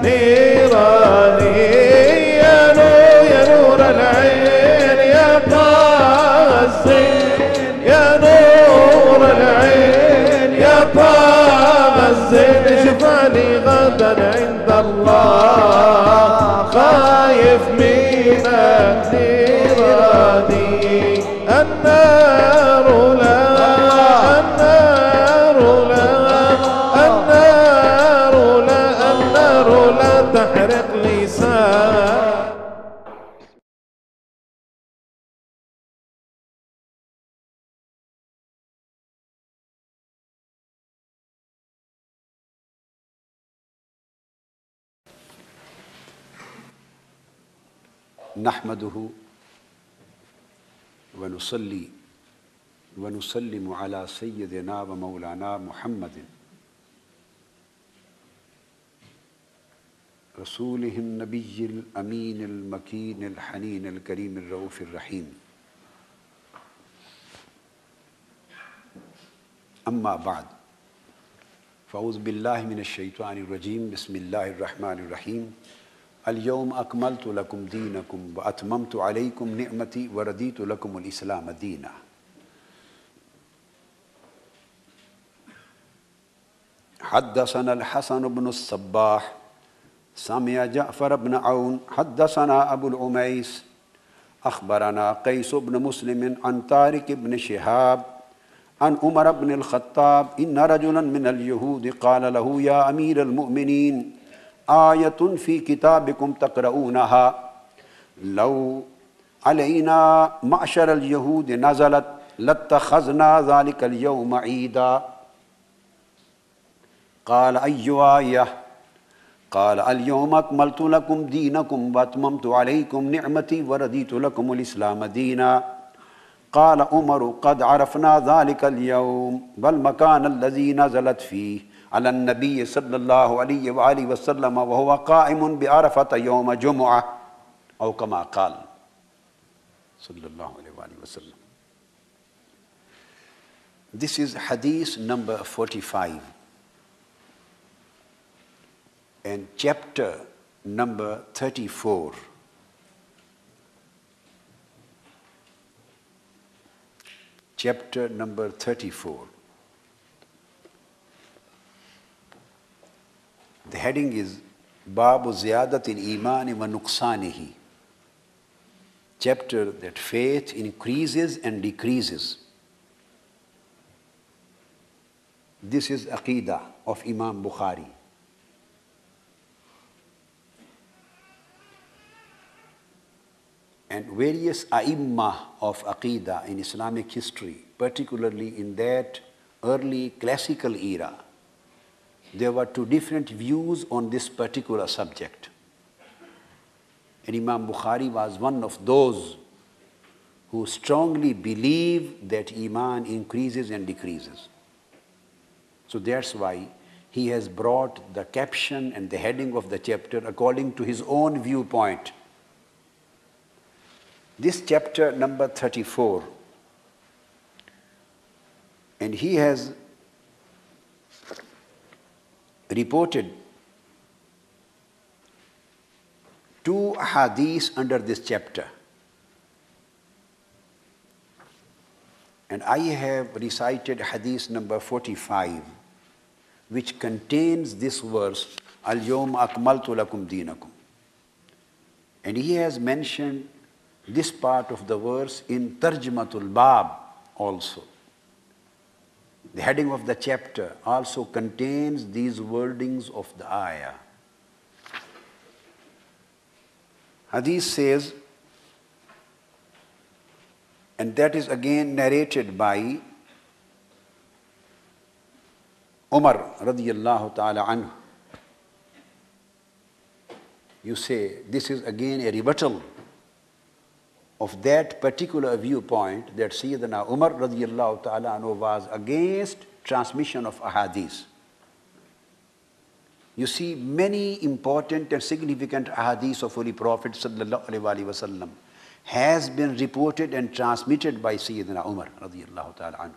نيراني يا نور العين يا طه الزين يا نور العين يا طه الزين شفاني غدا عند الله خايف من النيراني النار لا النار لا النار لا النار لا تحرق لسان. نحمده ونصلي ونسلم على سيدنا ومولانا محمد رسوله النبي الأمين المكين الحنين الكريم الرؤوف الرحيم. أما بعد فأعوذ بالله من الشيطان الرجيم. بسم الله الرحمن الرحيم. اليوم أكملت لكم دينكم وأتممت عليكم نعمتي ورضيت لكم الإسلام دينا. حدثنا الحسن بن الصباح سمع جعفر بن عون حدثنا أبو العميس أخبرنا قيس بن مسلم عن طارق بن شهاب عن عمر بن الخطاب إن رجلا من اليهود قال له يا أمير المؤمنين آية في كتابكم تقرؤونها لو علينا معشر اليهود نزلت لاتخذنا ذلك اليوم عيدا. قال أي آية؟ قال اليوم أكملت لكم دينكم وأتممت عليكم نعمتي ورضيت لكم الإسلام دينا. قال عمر قد عرفنا ذلك اليوم والمكان الذي نزلت فيه على النبي صلى الله عليه وآله وسلم وهو قائم بعرفة يوم جمعة أو كما قال صلى الله عليه وآله وسلم. This is hadith number 45 and chapter number 34. Chapter number 34. The heading is Babu Ziyadatil Imani wa Nuqsanihi. Chapter that faith increases and decreases. This is Aqeeda of Imam Bukhari. And various A'immah of Aqeeda in Islamic history, particularly in that early classical era, there were two different views on this particular subject. And Imam Bukhari was one of those who strongly believe that Iman increases and decreases. So that's why he has brought the caption and the heading of the chapter according to his own viewpoint. This chapter number 34, and he has reported two hadiths under this chapter. And I have recited hadith number 45, which contains this verse, Al-Yawm Akmaltu Lakum Deenakum. And he has mentioned this part of the verse in Tarjmatul Bab also. The heading of the chapter also contains these wordings of the ayah. Hadith says, and that is again narrated by Umar radiyallahu ta'ala anhu. You say, this is again a rebuttal of that particular viewpoint that Sayyidina Umar radiyallahu ta'ala anhu was against transmission of ahadith. You see, many important and significant ahadith of Holy Prophet sallallahu alaihi wasallam has been reported and transmitted by Sayyidina Umar radiyallahu ta'ala anhu.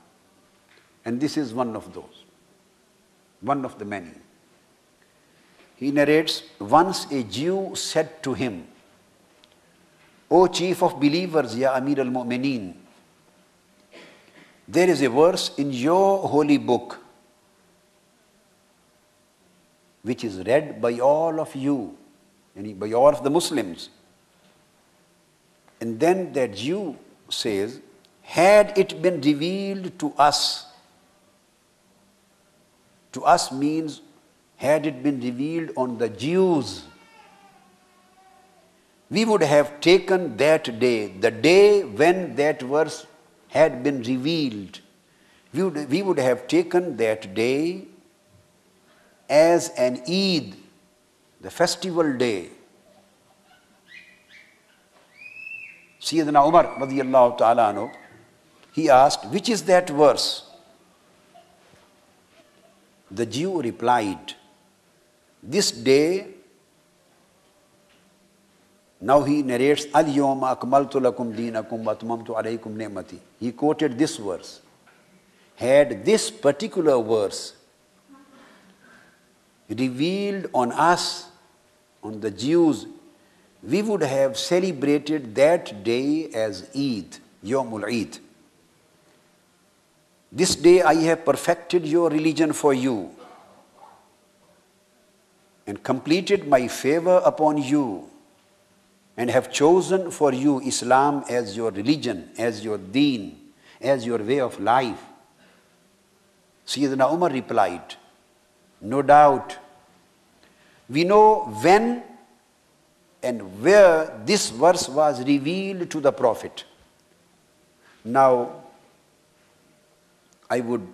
And this is one of those, one of the many. He narrates, once a Jew said to him, O chief of believers, Ya Amir al-Mu'mineen, there is a verse in your holy book which is read by all of you, by all of the Muslims. And then that Jew says, had it been revealed to us means, had it been revealed on the Jews, we would have taken that day, the day when that verse had been revealed, we would have taken that day as an Eid, the festival day. Sayyidina Umar radiyallahu ta'ala anhu, he asked, which is that verse? The Jew replied, this day, now he narrates, Al-yawma akmaltu lakum deenakum wa atmamtu alaykum ni'mati. He quoted this verse. Had this particular verse revealed on us, on the Jews, we would have celebrated that day as Eid, Yawmul Eid. This day I have perfected your religion for you and completed my favor upon you and have chosen for you Islam as your religion, as your deen, as your way of life. Sayyidina Umar replied, no doubt, we know when and where this verse was revealed to the Prophet. Now, I would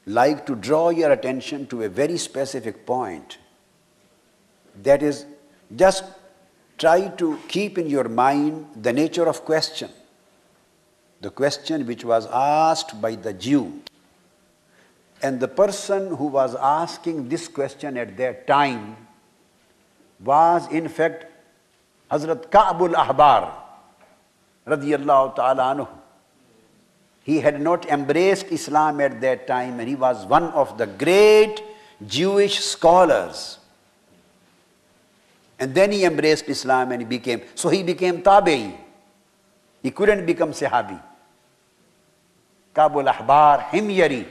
like to draw your attention to a very specific point. That is, just try to keep in your mind the nature of question. The question which was asked by the Jew. And the person who was asking this question at that time was in fact Hazrat Ka'bul Ahbar radiyallahu ta'ala anhu. He had not embraced Islam at that time, and he was one of the great Jewish scholars. And then he embraced Islam and he became Tabi'i. He couldn't become Sahabi. Ka'bul Ahbar, Himyari.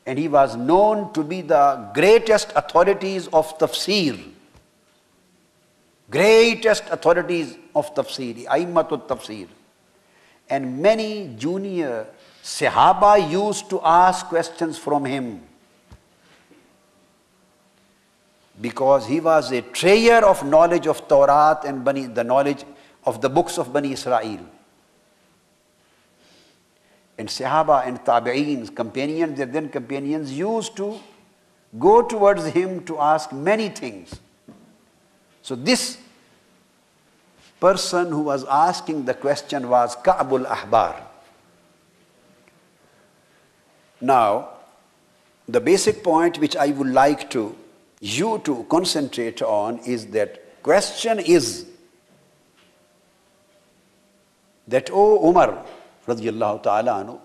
And he was known to be the greatest authorities of tafsir. Greatest authorities of tafsir, Aimmatul Tafsir. And many junior Sahaba used to ask questions from him, because he was a treasure of knowledge of Tawrat and the knowledge of the books of Bani Israel. And Sahaba and Tabi'een, companions, their then companions, used to go towards him to ask many things. So this person who was asking the question was Ka'bul Ahbar. Now, the basic point which I would like you to concentrate on is that question is that, O Umar radiyallahu ta'ala anhu,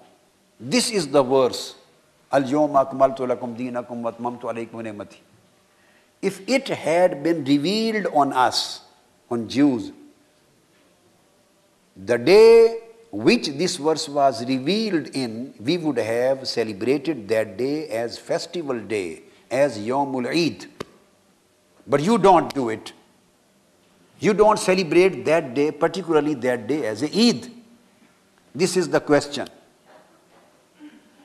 this is the verse, Al-yawma akmaltu lakum deenakum wa atmamtu alaykum ni'mati. If it had been revealed on us, on Jews, the day which this verse was revealed in, we would have celebrated that day as festival day, as Yawmul Eid. But you don't do it. You don't celebrate that day, particularly that day, as a Eid. This is the question.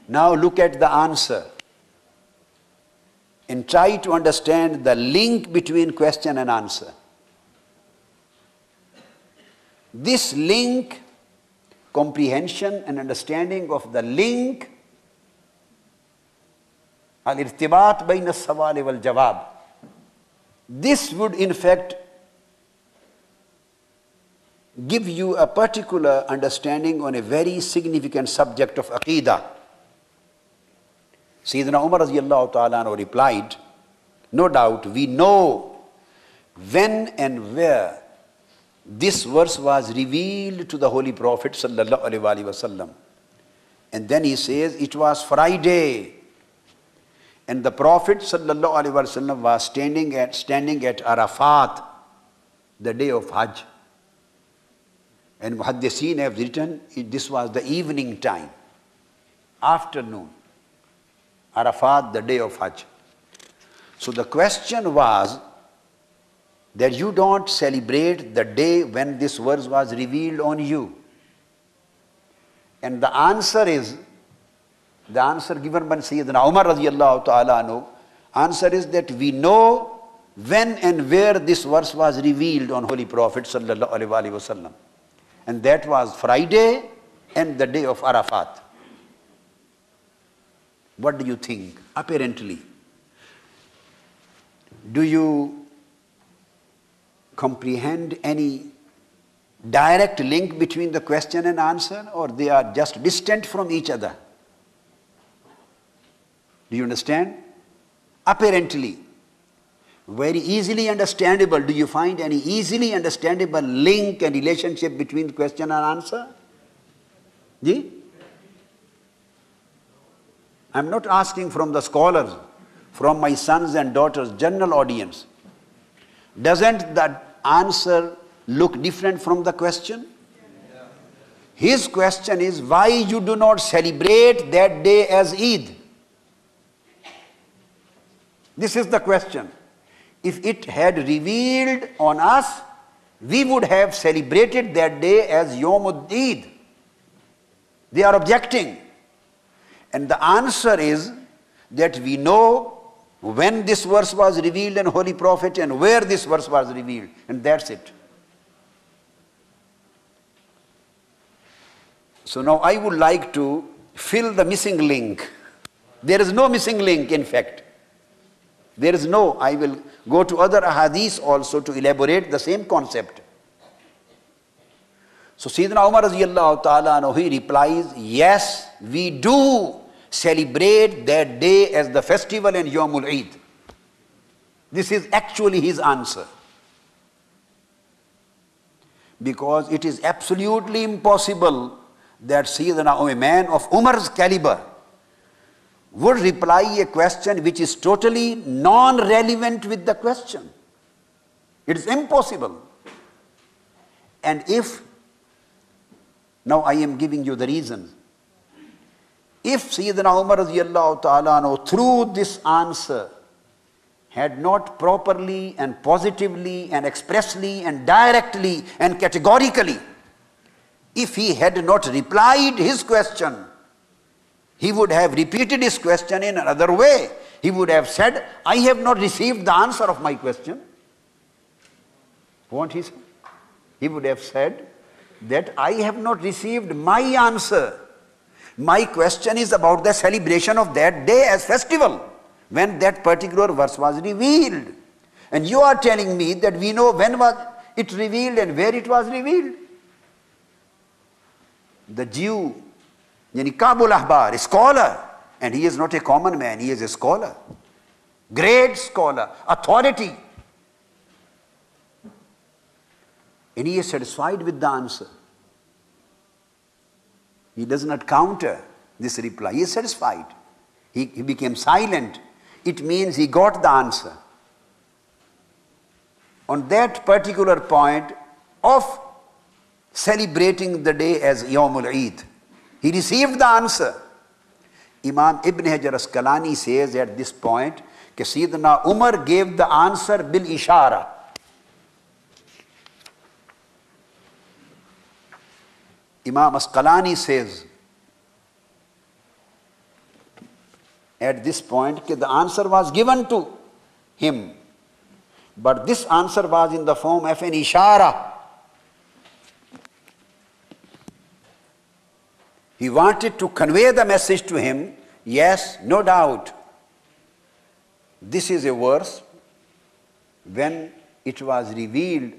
Now look at the answer and try to understand the link between question and answer. This link, comprehension and understanding of the link, al-irtibat bayna as-sawal wal-jawab, this would in fact give you a particular understanding on a very significant subject of Aqeeda. Sayyidina Umar radiyallahu ta'ala anhu replied, no doubt we know when and where this verse was revealed to the Holy Prophet sallallahu alaihi wasallam. And then he says it was Friday. And the Prophet ﷺ was standing at Arafat the day of Hajj. And Muhaddiseen have written, this was the evening time, afternoon. Arafat, the day of Hajj. So the question was that you don't celebrate the day when this verse was revealed on you. And the answer is, the answer given by Sayyidina Umar radiyallahu ta'ala anhu, answer is that we know when and where this verse was revealed on Holy Prophet sallallahu alaihi wasallam. And that was Friday and the day of Arafat. What do you think? Apparently, do you comprehend any direct link between the question and answer, or they are just distant from each other? Do you understand? Apparently, very easily understandable. Do you find any easily understandable link and relationship between question and answer? Ji? I'm not asking from the scholars, from my sons and daughters, general audience. Doesn't that answer look different from the question? His question is why you do not celebrate that day as Eid. This is the question. If it had revealed on us, we would have celebrated that day as Yawmud Eid. They are objecting. And the answer is that we know when this verse was revealed in Holy Prophet and where this verse was revealed. And that's it. So now I would like to fill the missing link. There is no missing link, in fact. There is no, I will go to other ahadith also to elaborate the same concept. So Sayyidina Umar radiyallahu ta'ala anhu, he replies, yes, we do celebrate that day as the festival and Yawmul Eid. This is actually his answer. Because it is absolutely impossible that Sayyidina, a man of Umar's caliber, would reply a question which is totally non-relevant with the question. It is impossible. And if, now I am giving you the reasons. If Sayyidina Umar radiyallahu ta'ala anhu, through this answer, had not properly and positively and expressly and directly and categorically, if he had not replied his question, he would have repeated his question in another way. He would have said, I have not received the answer of my question. Won't he say? He would have said that I have not received my answer. My question is about the celebration of that day as festival, when that particular verse was revealed. And you are telling me that we know when was it revealed and where it was revealed. The Jew, Yani Kabul Ahbar, a scholar, and he is not a common man, he is a scholar, great scholar, authority. And he is satisfied with the answer. He does not counter this reply. He is satisfied. He became silent. It means he got the answer. On that particular point of celebrating the day as Yawmul Eid, he received the answer. Imam Ibn Hajar Asqalani says at this point that Sayyidina Umar gave the answer bil ishara. Imam Asqalani says at this point that the answer was given to him, but this answer was in the form of an ishara. He wanted to convey the message to him, yes, no doubt, this is a verse, when it was revealed,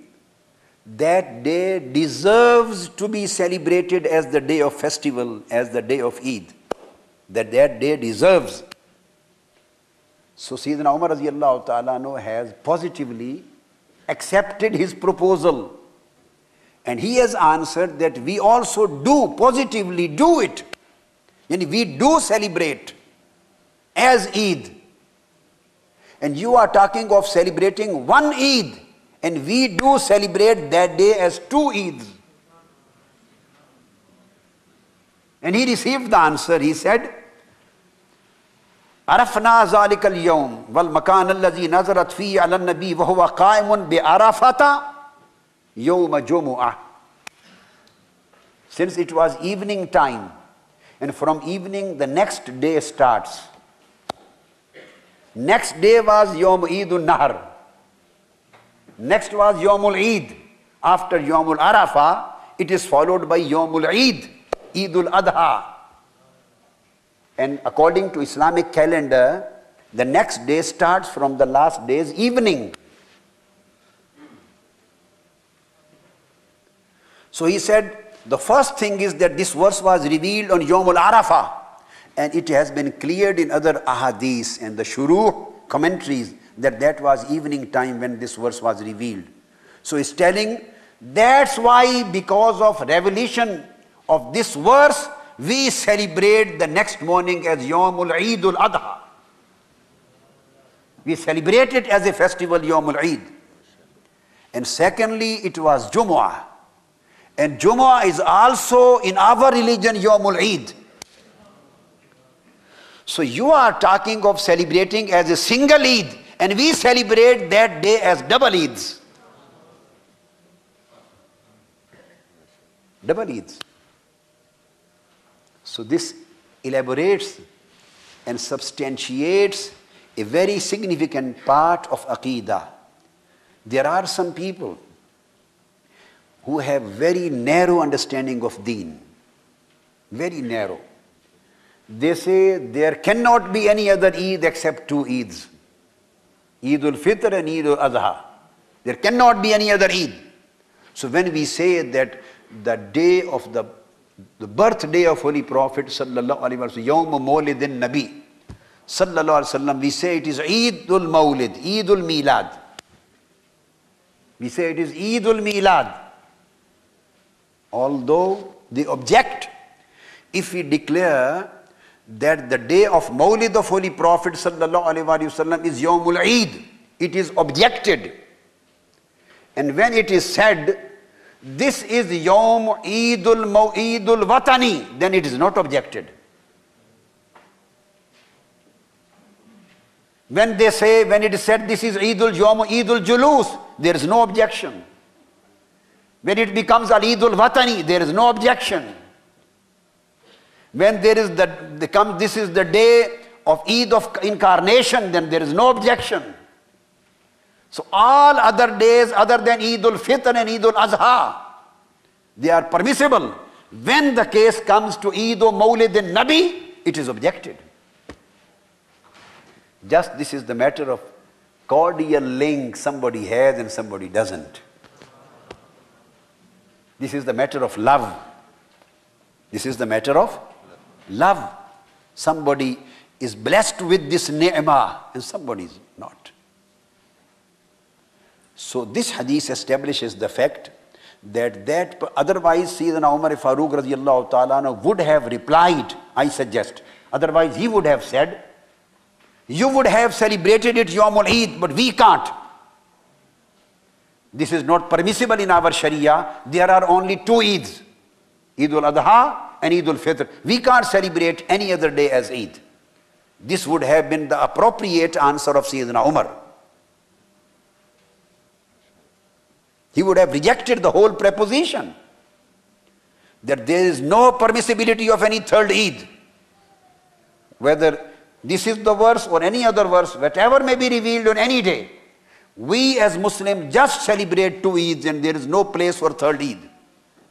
that day deserves to be celebrated as the day of festival, as the day of Eid. That day deserves. So Sayyidina Umar radiyallahu ta'ala anhu has positively accepted his proposal. And he has answered that we also do, positively do it. And we do celebrate as Eid And you are talking of celebrating one Eid, and we do celebrate that day as two Eids. And he received the answer. He said, عرفنا ذلك اليوم والمكان الذي نزلت فيه على النبي وهو قائم بعرفة يوم جمعة. Since it was evening time, and from evening the next day starts. Next day was Yawm Eidul Nahr. Next was Yawmul Eid. After Yawmul Arafah, it is followed by Yawmul Eid, Eidul Adha. And according to Islamic calendar, the next day starts from the last day's evening. So he said, the first thing is that this verse was revealed on Yawmul Arafah, and it has been cleared in other ahadith and the shuruh commentaries that that was evening time when this verse was revealed. So he's telling, that's why because of revelation of this verse, we celebrate the next morning as Yawmul Eidul Adha. We celebrate it as a festival, Yawmul Eid. And secondly, it was Jumu'ah. And Jumu'ah is also in our religion Yawmul Eid. So you are talking of celebrating as a single Eid, and we celebrate that day as double Eids. Double Eids. So this elaborates and substantiates a very significant part of Aqeeda. There are some people who have very narrow understanding of Deen. Very narrow. They say there cannot be any other Eid except two Eids. Eidul Fitr and Eidul Adha. There cannot be any other Eid. So when we say that the day of the birthday of Holy Prophet sallallahu alaihi wasallam, Yawm Mawlidin Nabi sallallahu alaihi wasallam, we say it is Eidul Mawlid, Eidul Milad. We say it is Eidul Milad. Although they object, if we declare that the day of Mawlid of Holy Prophet sallallahu alaihi wasallam is Yawmul Eid, it is objected. And when it is said, this is Yawm Eidul Watani, then it is not objected. When they say, when it is said this is Yawm Eidul Julus, there is no objection. When it becomes Al-Eidul Watani, there is no objection. When there is this is the day of Eid of Incarnation, then there is no objection. So all other days other than Eidul Fitr and Eidul Adha, they are permissible. When the case comes to Eidul Mawlid and Nabi, it is objected. Just this is the matter of cordial link somebody has and somebody doesn't. This is the matter of love. This is the matter of love. Somebody is blessed with this ni'mah and somebody is not. So this hadith establishes the fact that otherwise Sayyidina Umar Farooq radiyallahu ta'ala would have replied, I suggest. Otherwise he would have said, you would have celebrated it Yawmul Eid, but we can't. This is not permissible in our Sharia. There are only two Eids, Eidul Adha and Eidul Fitr. We can't celebrate any other day as Eid. This would have been the appropriate answer of Sayyidina Umar. He would have rejected the whole proposition that there is no permissibility of any third Eid. Whether this is the verse or any other verse, whatever may be revealed on any day, we as Muslims just celebrate two Eids and there is no place for third Eid.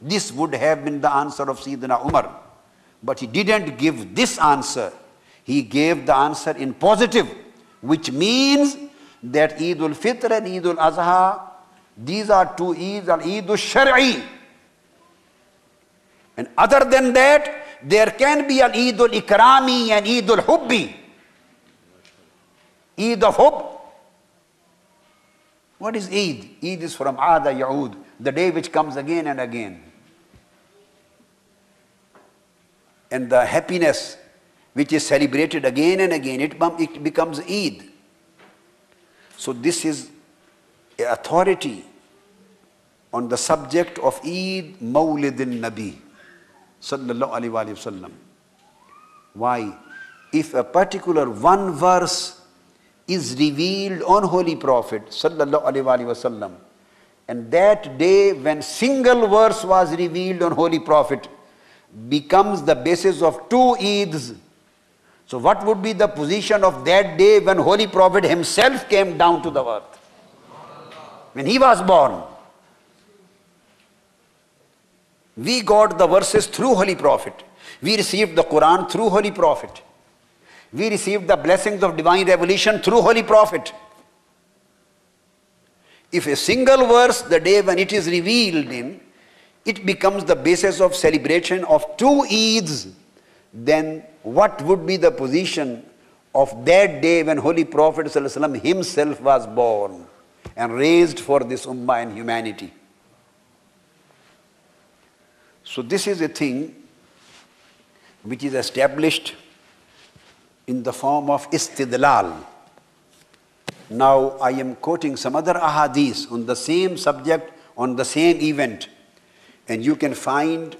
This would have been the answer of Sayyidina Umar. But he didn't give this answer. He gave the answer in positive, which means that Eidul Fitr and Eidul Adha, these are two Eids, Eidul Shar'i. And other than that, there can be an Eidul Ikrami and Eidul Hubbi. Eid of Hub. What is Eid? Eid is from Aada Yaud, the day which comes again and again. And the happiness which is celebrated again and again, it becomes Eid. So this is an authority on the subject of Eid Mawlidin Nabi sallallahu alaihi wasallam. Why? If a particular one verse is revealed on Holy Prophet sallallahu alaihi wasallam, and that day when single verse was revealed on Holy Prophet becomes the basis of two Eids, so what would be the position of that day when Holy Prophet himself came down to the earth? When he was born. We got the verses through Holy Prophet. We received the Quran through Holy Prophet. We received the blessings of divine revelation through Holy Prophet. If a single verse, the day when it is revealed in, it becomes the basis of celebration of two Eids, then what would be the position of that day when Holy Prophet ﷺ himself was born and raised for this ummah and humanity? So this is a thing which is established in the form of istidlal. Now I am quoting some other ahadith on the same subject, on the same event, and you can find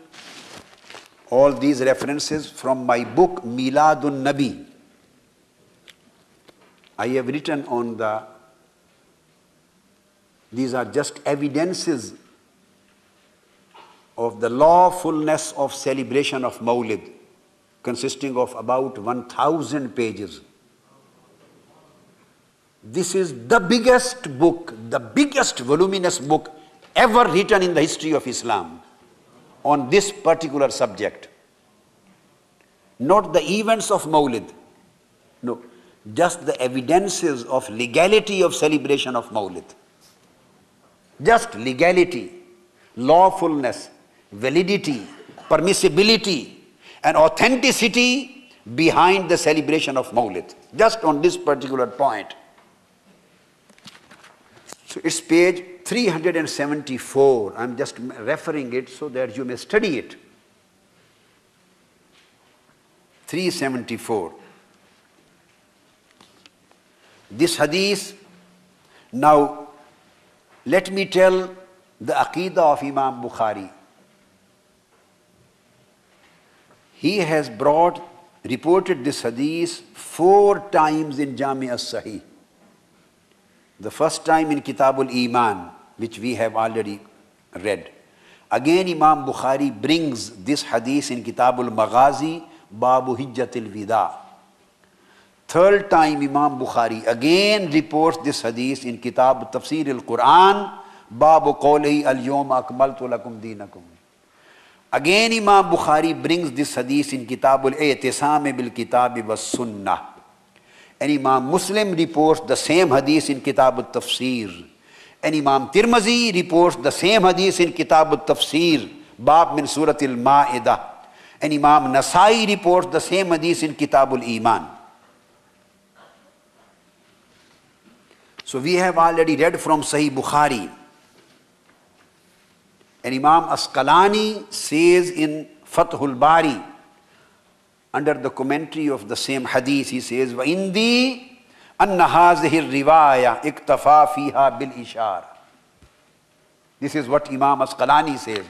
all these references from my book Miladun Nabi. I have written on these are just evidences of the lawfulness of celebration of Mawlid, consisting of about 1,000 pages. This is the biggest book, the biggest voluminous book ever written in the history of Islam on this particular subject. Not the events of Mawlid, no, just the evidences of legality of celebration of Mawlid. Just legality, lawfulness, validity, permissibility, and authenticity behind the celebration of Mawlid. Just on this particular point. So it's page 374. I'm just referring it so that you may study it. 374. This hadith, now let me tell the Aqeeda of Imam Bukhari. He has reported this hadith 4 times in Jami' as-Sahih. The first time in Kitabul Iman, which we have already read. Again Imam Bukhari brings this hadith in Kitabul Maghazi, Babu Hijjatil Wida. Third time Imam Bukhari again reports this hadith in Kitab Tafsir al-Quran, Babu Qawlihi al-Yawma akmaltu lakum dinakum. Again Imam Bukhari brings this hadith in Kitabul I'tisam bil Kitabi was Sunnah. And Imam Muslim reports the same hadith in Kitab al-Tafsir. And Imam Tirmizi reports the same hadith in Kitab al-Tafsir, Bab min Surat al-Ma'idah. And Imam Nasai reports the same hadith in Kitab al-Iman. So we have already read from Sahih Bukhari. And Imam Asqalani says in Fathul Bari, under the commentary of the same hadith, he says, وَإِنْدِي أَنَّ هَذِهِ الرِّوَايَةِ اِكْتَفَى فِيهَا بِالْإِشَارَةِ. This is what Imam Asqalani says,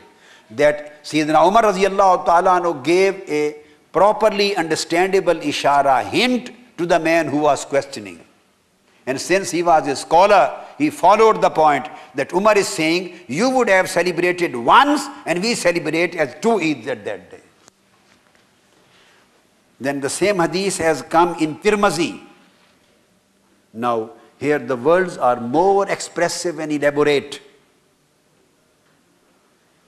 that Sayyidina Umar radiyallahu ta'ala anhu gave a properly understandable ishara, hint to the man who was questioning. And since he was a scholar, he followed the point that Umar is saying, you would have celebrated once and we celebrate as 2 Eids at that day. Then the same hadith has come in Tirmizi. Now, here the words are more expressive and elaborate.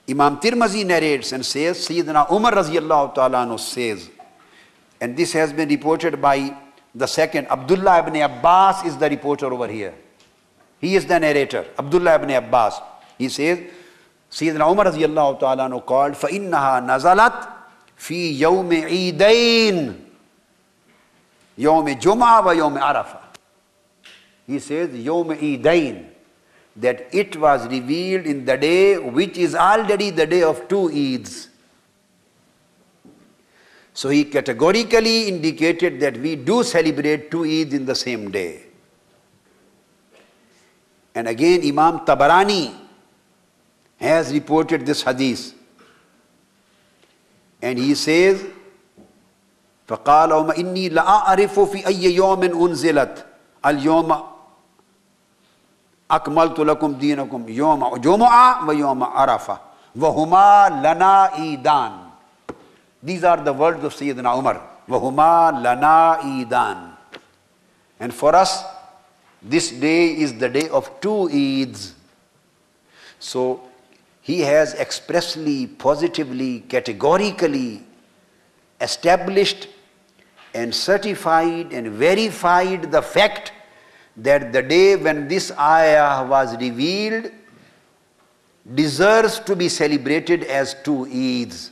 Imam Tirmizi narrates and says, Sayyidina Umar radiyallahu ta'ala anhu says, and this has been reported by the second, Abdullah ibn Abbas is the reporter over here. He is the narrator, Abdullah ibn Abbas. He says, Sayyidina Umar radiyallahu ta'ala anhu called, فَإِنَّهَا نَزَلَتْ فِي يَوْمِ عِيدَيْن يَوْمِ جُمْعَةَ وَيَوْمِ عَرَفَةَ. He says, يَوْمِ عِيدَيْن, that it was revealed in the day which is already the day of 2 Eids. So he categorically indicated that we do celebrate 2 Eids in the same day. And again, Imam Tabarani has reported this hadith. And he says, فَقَالَ إِنِّي لَأَعْرِفُ فِي أَيِّ يَوْمٍ أُنزِلَتْ الْيَوْمَ أَكْمَلْتُ لَكُمْ دِينَكُمْ يَوْمَ جُمُعَةٍ وَيَوْمَ عَرَفَةٍ وَهُمَا لَنَا عِيدَانِ. These are the words of Sayyidina Umar. وَهُمَا لَنَا عِيدَانِ. And for us, this day is the day of two Eids. So, he has expressly, positively, categorically established and certified and verified the fact that the day when this ayah was revealed deserves to be celebrated as two Eids.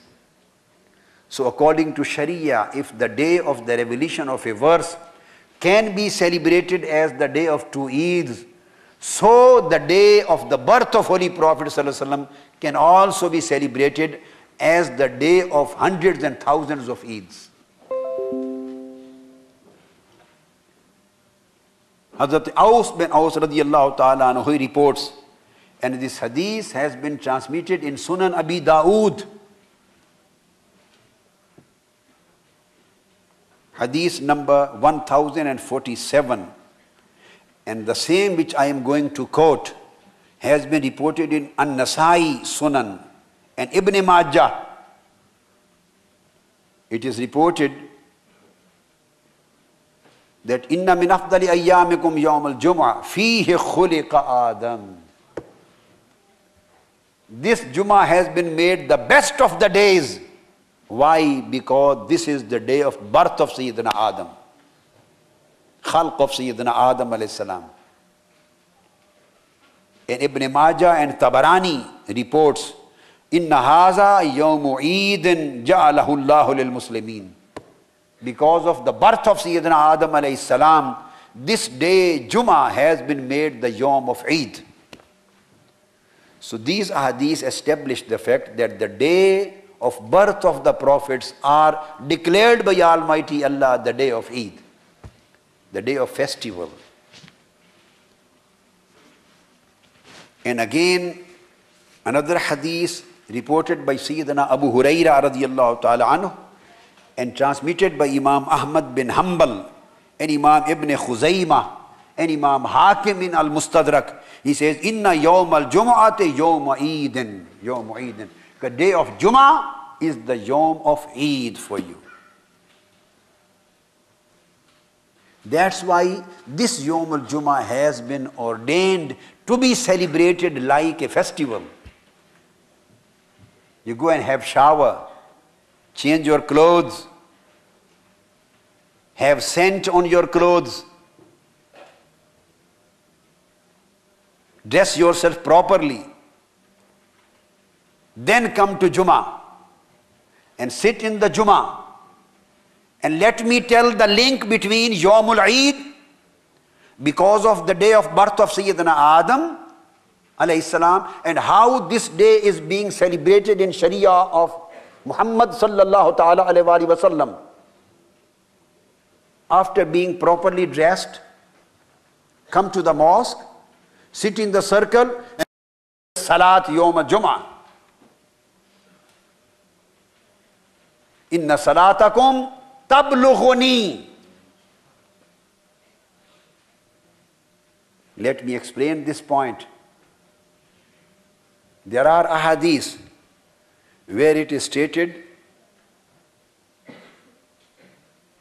So according to Sharia, if the day of the revelation of a verse can be celebrated as the day of two Eids, so the day of the birth of Holy Prophet ﷺ can also be celebrated as the day of hundreds and thousands of Eids. Hazrat Aus bin Aus radiyallahu ta'ala anhu, he reports, and this hadith has been transmitted in Sunan Abi Dawood, hadith number 1047, and the same which I am going to quote has been reported in An-Nasai Sunan and Ibn Majah. It is reported that inna min afdali ayyamikum yawm al-jum'ah fihi khuliqa Adam. This Jummah has been made the best of the days. Why? Because this is the day of birth of Sayyidina Adam. Khalq of Sayyidina Adam alayhi salam. And Ibn Majah and Tabarani reports, inna haza yawmu Eidin ja'alahu Allahu lil Muslimin. Because of the birth of Sayyidina Adam alayhi salam, this day Jummah has been made the Yawm of Eid. So these hadiths establish the fact that the day of birth of the prophets are declared by Almighty Allah the day of Eid, the day of festival. And again, another hadith reported by Sayyidina Abu Huraira radiyallahu ta'ala anhu and transmitted by Imam Ahmad bin Hanbal and Imam Ibn Khuzaymah and Imam Hakim in Al-Mustadrak. He says, inna yawm al-jum'ati yawm Eidin. Yawm Eidin. The day of Jummah is the Yawm of Eid for you. That's why this Yawm al-Jummah has been ordained to be celebrated like a festival. You go and have shower, change your clothes, have scent on your clothes, dress yourself properly, then come to Jummah and sit in the Jummah. And let me tell the link between Yawmul Eid, because of the day of birth of Sayyidina Adam alayhi salam, and how this day is being celebrated in Sharia of Muhammad sallallahu ta'ala alayhi wa sallam. After being properly dressed, come to the mosque, sit in the circle, and Salat Yawm al-Jum'ah. Inna salatakum tablughuni. Let me explain this point. There are ahadith where it is stated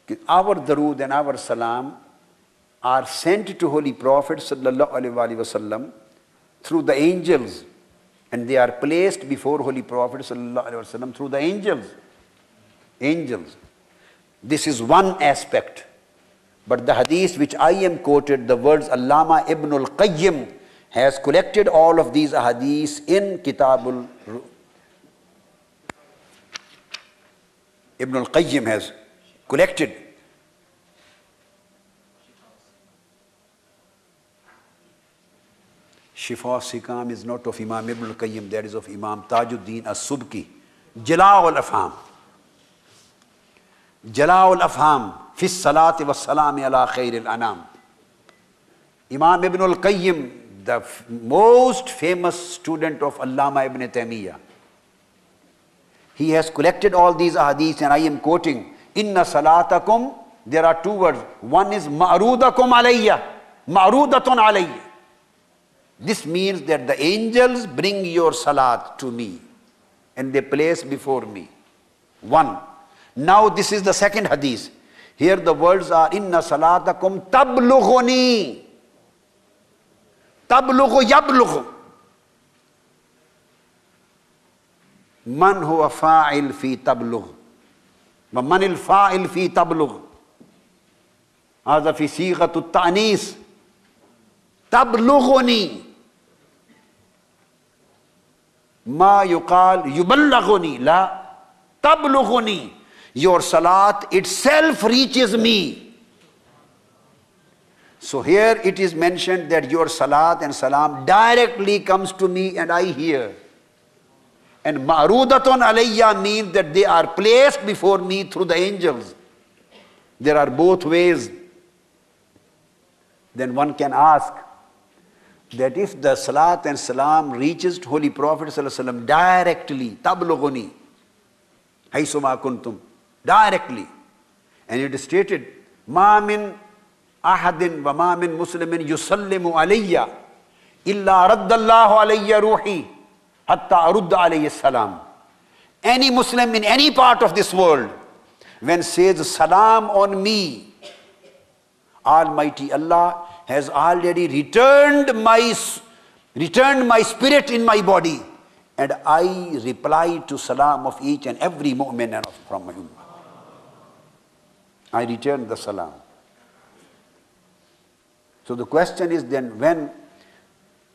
that our darood and our salam are sent to Holy Prophet sallallahu alaihi wasallam through the angels, and they are placed before Holy Prophet sallallahu alaihi wasallam through the angels. Angels. This is one aspect. But the hadith which I am quoted, the words Allama Ibn al-Qayyim has collected all of these hadiths in Kitabul. Ibn al-Qayyim has collected. Shifa Sikam is not of Imam Ibn al-Qayyim, that is of Imam Tajuddin as-Subki. Jala al-Afham. Jala al-Afham. Fi salati wa salami ala khair al-anam. Imam Ibn al-Qayyim the most famous student of Allama ibn Taymiyyah. He has collected all these ahadith and I am quoting, Inna salatakum, there are two words. One is ma'rudakum alayya, ma'rudatun alayya. This means that the angels bring your salat to me and they place before me. One. Now this is the second hadith. Here the words are, Inna salatakum tablughuni. Tablughu yablughu. Man huwa fa'il fi tablugh. Wa man il fa'il fi tablugh. Hada fi sighatu ta'nis. Tablughuni. Ma yuqal yuballaghuni. La. Tablughuni. Your salat itself reaches me. So here it is mentioned that your salat and salam directly comes to me and I hear. And ma'rudatun alayya means that they are placed before me through the angels. There are both ways. Then one can ask that if the salat and salam reaches to Holy Prophet ﷺ directly, tablughuni, haysuma kuntum, directly. And it is stated, ma min ahadin wa ma min muslimin yusallimu alayya illa raddallahu alayya ruhi hatta arudda alayhi salam. Any Muslim in any part of this world, when says salam on me, Almighty Allah has already returned my spirit in my body, and I reply to salam of each and every mu'min from my ummah. I return the salam. So the question is then, when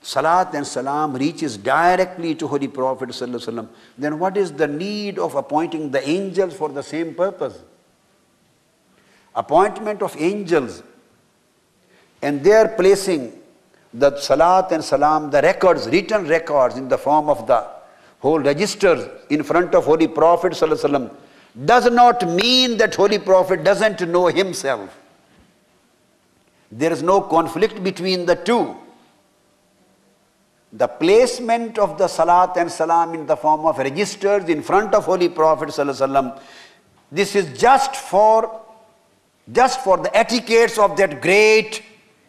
salat and salam reaches directly to Holy Prophet ﷺ, then what is the need of appointing the angels for the same purpose? Appointment of angels and their placing the salat and salam, the records, written records in the form of the whole registers in front of Holy Prophet ﷺ, does not mean that Holy Prophet doesn't know himself. There is no conflict between the two. The placement of the salat and salam in the form of registers in front of Holy Prophet ﷺ, this is just for the etiquettes of that great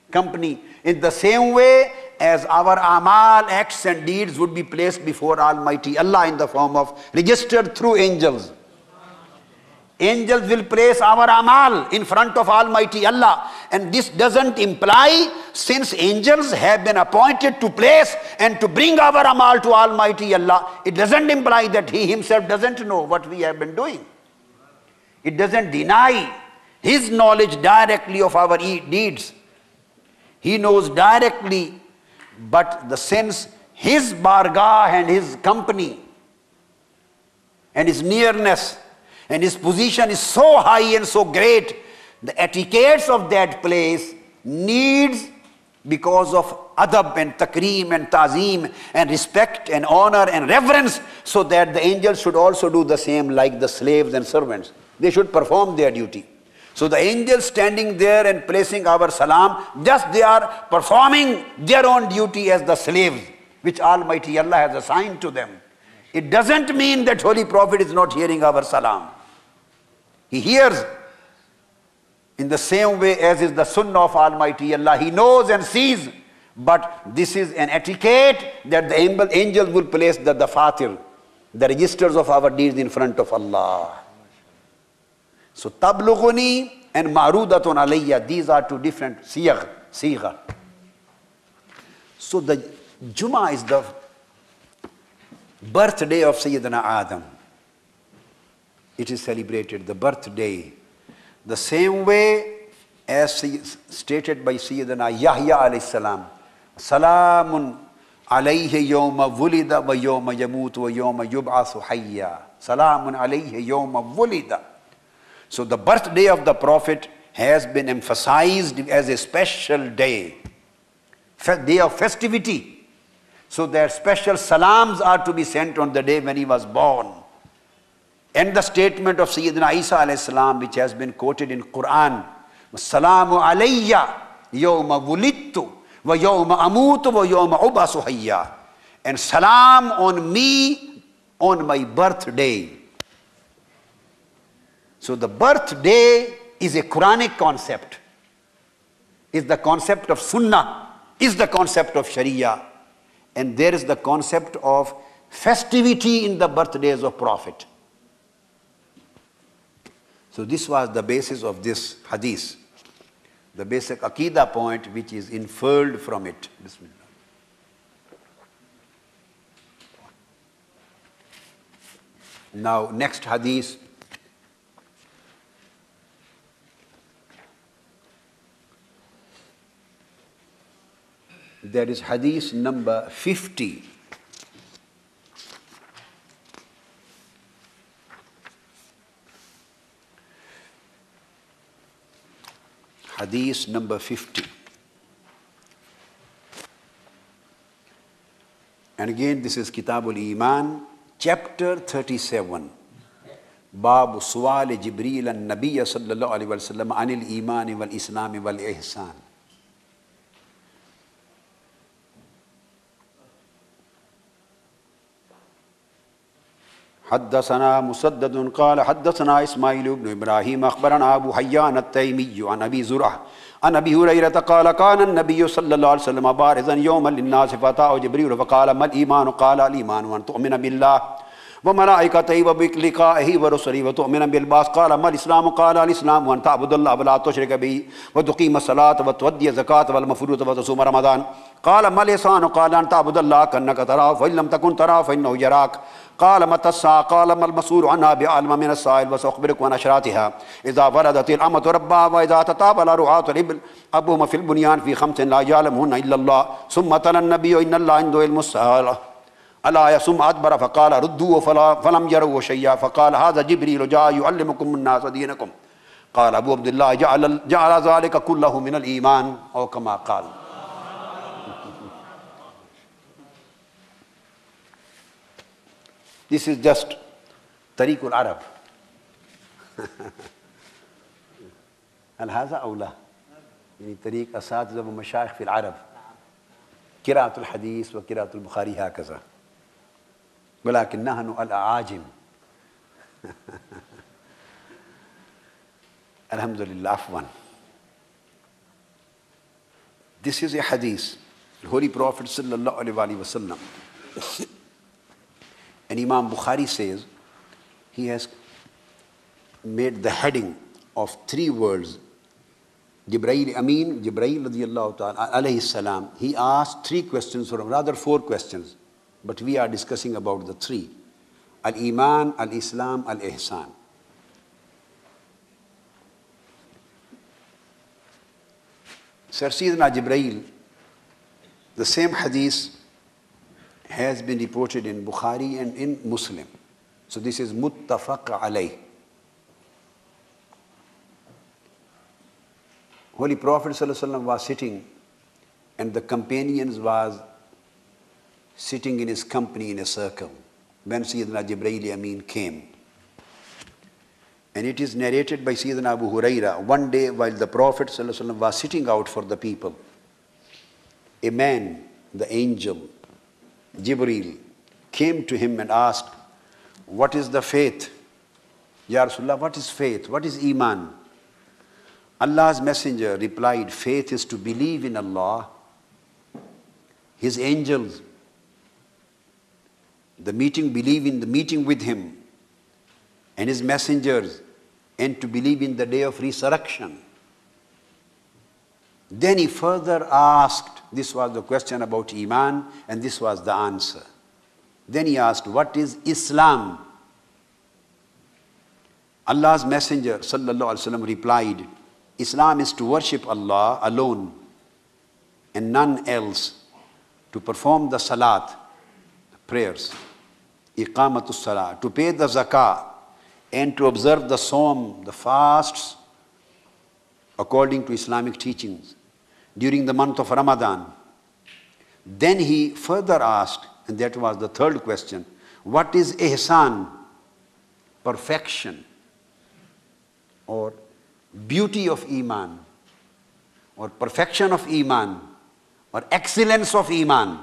company. In the same way as our amal, acts and deeds would be placed before Almighty Allah in the form of registered through angels. Angels will place our amal in front of Almighty Allah. And this doesn't imply, since angels have been appointed to place and to bring our amal to Almighty Allah, it doesn't imply that He Himself doesn't know what we have been doing. It doesn't deny His knowledge directly of our deeds. He knows directly, but the sense His bargah and His company and His nearness and His position is so high and so great, the etiquettes of that place needs, because of adab and takreem and ta'zeem and respect and honor and reverence, so that the angels should also do the same like the slaves and servants. They should perform their duty. So the angels standing there and placing our salam, just they are performing their own duty as the slaves, which Almighty Allah has assigned to them. It doesn't mean that Holy Prophet is not hearing our salam. He hears in the same way as is the sunnah of Almighty Allah. He knows and sees, but this is an etiquette that the angels will place the fatir, the registers of our deeds in front of Allah. So tablughuni and ma'rudatun alayya, these are two different sigha. So the Jummah is the birthday of Sayyidina Adam. It is celebrated, the birthday. The same way as stated by Sayyidina Yahya alayhi salam, Salamun alayhi yawma wulida wa yawma yamut wa yawma yub'asu hayya. Salamun alayhi yawma wulida. So the birthday of the Prophet has been emphasized as a special day of festivity. So that special salams are to be sent on the day when he was born. And the statement of Sayyidina Isa alayhi salam, which has been quoted in Quran, Salamu alayya yawma wulidtu وَيَوْمَ أَمُوتُ وَيَوْمَ أُبْعَثُ حَيًّا. And salam on me on my birthday. So the birthday is a Quranic concept, is the concept of Sunnah, is the concept of Sharia. And there is the concept of festivity in the birthdays of Prophet. So this was the basis of this hadith, the basic Aqeeda point which is inferred from it. Bismillah. Now next hadith. That is hadith number 50. Hadith number 50. And again, this is Kitabul Iman, chapter 37. Bab Su'al Jibreel an-Nabiyya sallallahu alayhi wa sallam anil iman wal islam wal ihsan. حدثنا مسدد قال حدثنا إسماعيل بن إبراهيم أخبرنا أبو حيان التيمي عن أبي زرعة عن أبي هريرة قال كان النبي صلى الله عليه وسلم بارزا يوما للناس فأتاه جبريل فقال ما الإيمان؟ قال الإيمان أن تؤمن بالله وملائكته وبلقائه ورسله وتؤمن بالبعث. قال ما الإسلام؟ قال الإسلام أن تعبد الله ولا تشرك به وتقيم الصلاة وتؤدي الزكاة والمفروض وتصوم رمضان. قال ما الإحسان؟ قال أن تعبد الله كأنك تراه فإن لم تكن تراه فإنه يراك. قال متى الساعة؟ قال ما المسؤول عنها بأعلم من السائل وسأخبرك عن أشراطها. إذا ولدت الأمة ربها وإذا تطاول رعاة الإبل أبوهم في البنيان في 5 لا يعلمهن إلا الله. ثم تلا النبي إن الله عنده علم الساعة ألا يصم أدبر فقال ردوه فلم يروا شيئا. فقال هذا جبريل جاء يعلمكم الناس دينكم. قال أبو عبد الله جعل ذلك كله من الإيمان أو كما قال. This is just Tariqul Arab. هل هذا أو لا؟ يعني طريق أساتذة ومشايخ في العرب. قراءة الحديث وقراءة البخاري هكذا. ولكن نحن الأعاجم. Alhamdulillah, afwan. This is a hadith. The Holy Prophet sallallahu alaihi wasallam. And Imam Bukhari says he has made the heading of 3 words. Jibreel Amin, Jibreel radiyallahu ta'ala alayhi salam, he asked 3 questions, or rather 4 questions, but we are discussing about the 3. Al-Iman, Al-Islam, Al-Ihsan. Sir Sayyidina Jibreel, the same hadith has been reported in Bukhari and in Muslim. So this is muttafaq alayh. Holy Prophet ﷺ was sitting and the companions was sitting in his company in a circle when Sayyidina Jibreel Amin came. And it is narrated by Sayyidina Abu Huraira, one day while the Prophet ﷺ was sitting out for the people, a man, the angel, Jibreel, came to him and asked, what is the faith? Ya Rasulullah, what is faith? What is Iman? Allah's messenger replied, faith is to believe in Allah, His angels, believe in the meeting with Him, and His messengers, and to believe in the day of resurrection. Then he further asked, this was the question about Iman, and this was the answer. Then he asked, what is Islam? Allah's messenger sallallahu alaihi wasallam replied, Islam is to worship Allah alone and none else, to perform the salat, the prayers, iqamatus salat, to pay the zakah, and to observe the sawm, the fasts, according to Islamic teachings, during the month of Ramadan. Then he further asked, and that was the 3rd question, what is ihsan? Perfection or beauty of Iman or perfection of Iman. or excellence of Iman.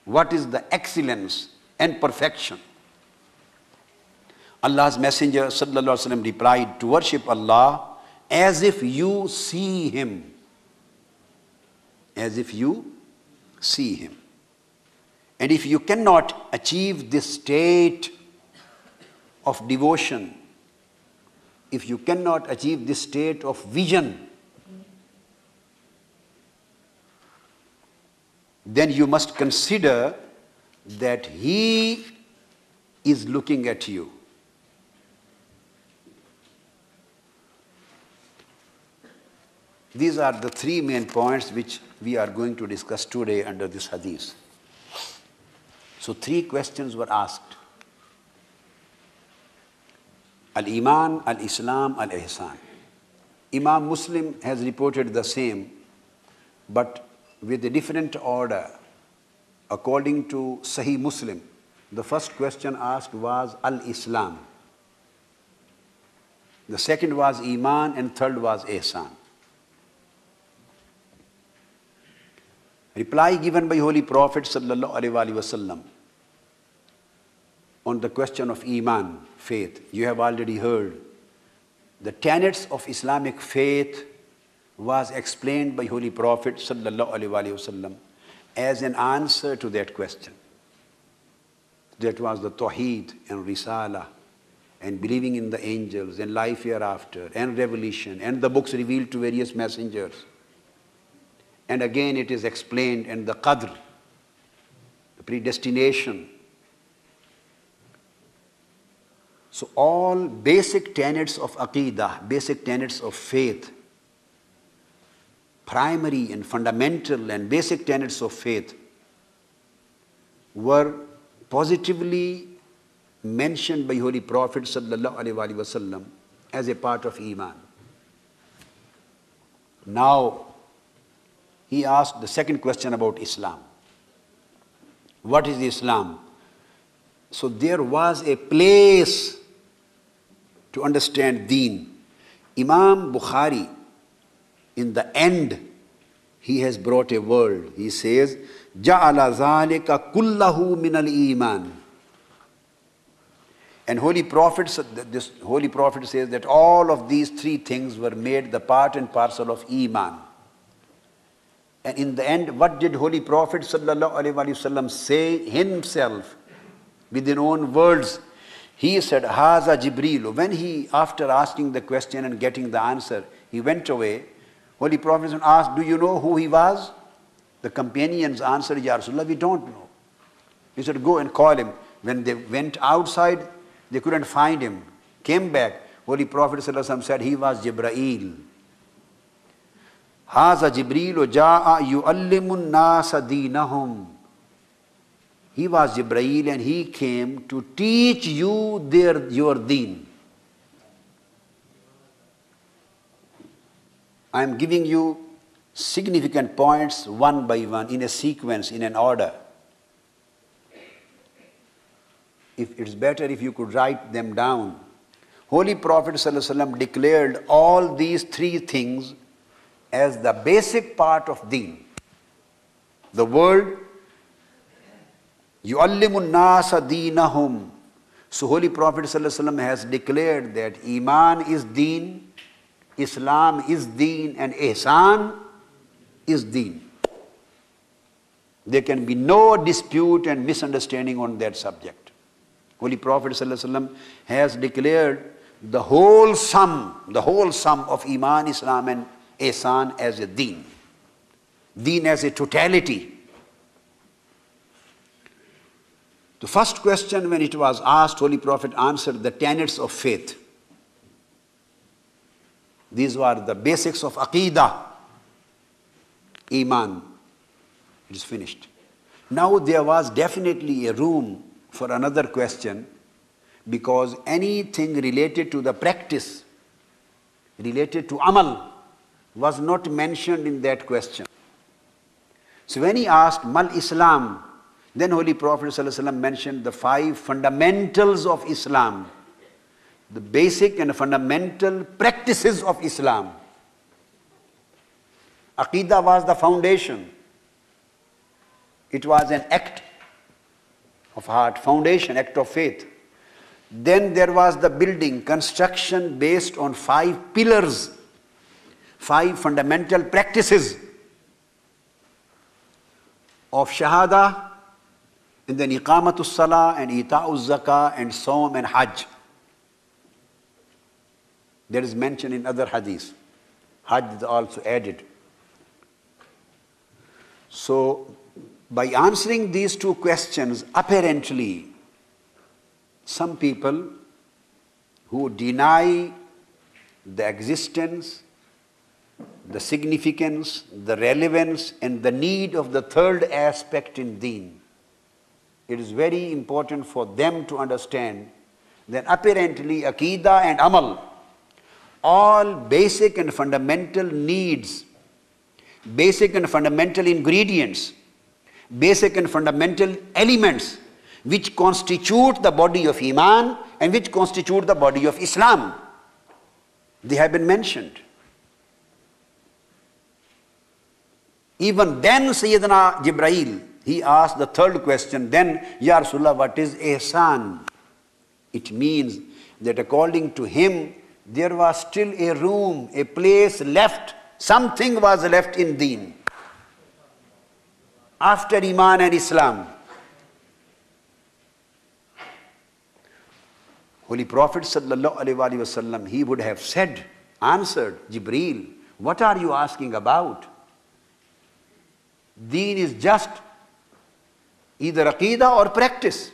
What is the excellence and perfection? Allah's Messenger sallallahu alaihi wasallam replied, to worship Allah as if you see Him. As if you see Him. And if you cannot achieve this state of devotion, if you cannot achieve this state of vision, then you must consider that He is looking at you. These are the three main points which we are going to discuss today under this hadith. So 3 questions were asked. Al-Iman, Al-Islam, Al-Ihsan. Imam Muslim has reported the same, but with a different order. According to Sahih Muslim, the first question asked was Al-Islam. The second was Iman, and third was Ihsan. Reply given by Holy Prophet sallallahu alaihi wasallam on the question of Iman, faith. You have already heard. The tenets of Islamic faith was explained by Holy Prophet sallallahu alaihi wasallam as an answer to that question. That was the Tawheed and Risala and believing in the angels and life hereafter and revelation and the books revealed to various messengers. And again it is explained in the Qadr, the predestination. So all basic tenets of Aqeeda, basic tenets of faith, primary and fundamental and basic tenets of faith were positively mentioned by Holy Prophet sallallahu alaihi wasallam as a part of Iman. Now, he asked the second question about Islam. What is Islam? So there was a place to understand Deen. Imam Bukhari, in the end, he has brought a word. He says, "Ja'ala zalika kullahu min al-iman." And Holy Prophet says that all of these 3 things were made the part and parcel of Iman. And in the end, what did Holy Prophet sallallahu alaihi wasallam say himself with his own words? He said, "Haza Jibreel." When he, after asking the question and getting the answer, he went away, Holy Prophet asked, "Do you know who he was?" The companions answered, "Ya Rasulullah, we don't know." He said, "Go and call him." When they went outside, they couldn't find him. Came back, Holy Prophet sallallahu alaihi wasallam said, "He was Jibreel." Haza Jibreel ja'a yu'allimun nasa deenahum. He was Jibreel and he came to teach you your deen. I am giving you significant points one by one in a sequence, in an order. If it's better if you could write them down. Holy Prophet ﷺ declared all these 3 things as the basic part of deen. The word yu'allimun nasa deenahum. So Holy Prophet ﷺ has declared that Iman is deen, Islam is deen, and Ihsan is deen. There can be no dispute and misunderstanding on that subject. Holy Prophet ﷺ has declared the whole sum of Iman, Islam, and Ihsan as a deen. Deen as a totality. The first question when it was asked, Holy Prophet answered the tenets of faith. These were the basics of Aqeeda. Iman. It is finished. Now there was definitely a room for another question, because anything related to the practice, related to amal, was not mentioned in that question. So when he asked, "Mal Islam?" then Holy Prophet ﷺ mentioned the 5 fundamentals of Islam, the basic and fundamental practices of Islam. Aqeeda was the foundation. It was an act of heart, foundation, act of faith. Then there was the building, construction based on 5 pillars, 5 fundamental practices of Shahada, and then Iqamatus Salah and Ita'uz Zakah and Sawm and Hajj. That is mentioned in other hadiths. Hajj is also added. So, by answering these 2 questions, apparently, some people who deny the existence, the significance, the relevance, and the need of the 3rd aspect in Deen, it is very important for them to understand that apparently Aqeeda and Amal, all basic and fundamental needs, basic and fundamental ingredients, basic and fundamental elements which constitute the body of Iman and which constitute the body of Islam, they have been mentioned. Even then Sayyidina Jibreel, he asked the 3rd question, then, Ya Rasulullah, what is ihsan? It means that according to him, there was still a room, a place left, something was left in Deen. After Iman and Islam. Holy Prophet sallallahu alaihi wasallam, he would have said, answered, Jibreel, what are you asking about? Deen is just either Aqeeda or practice.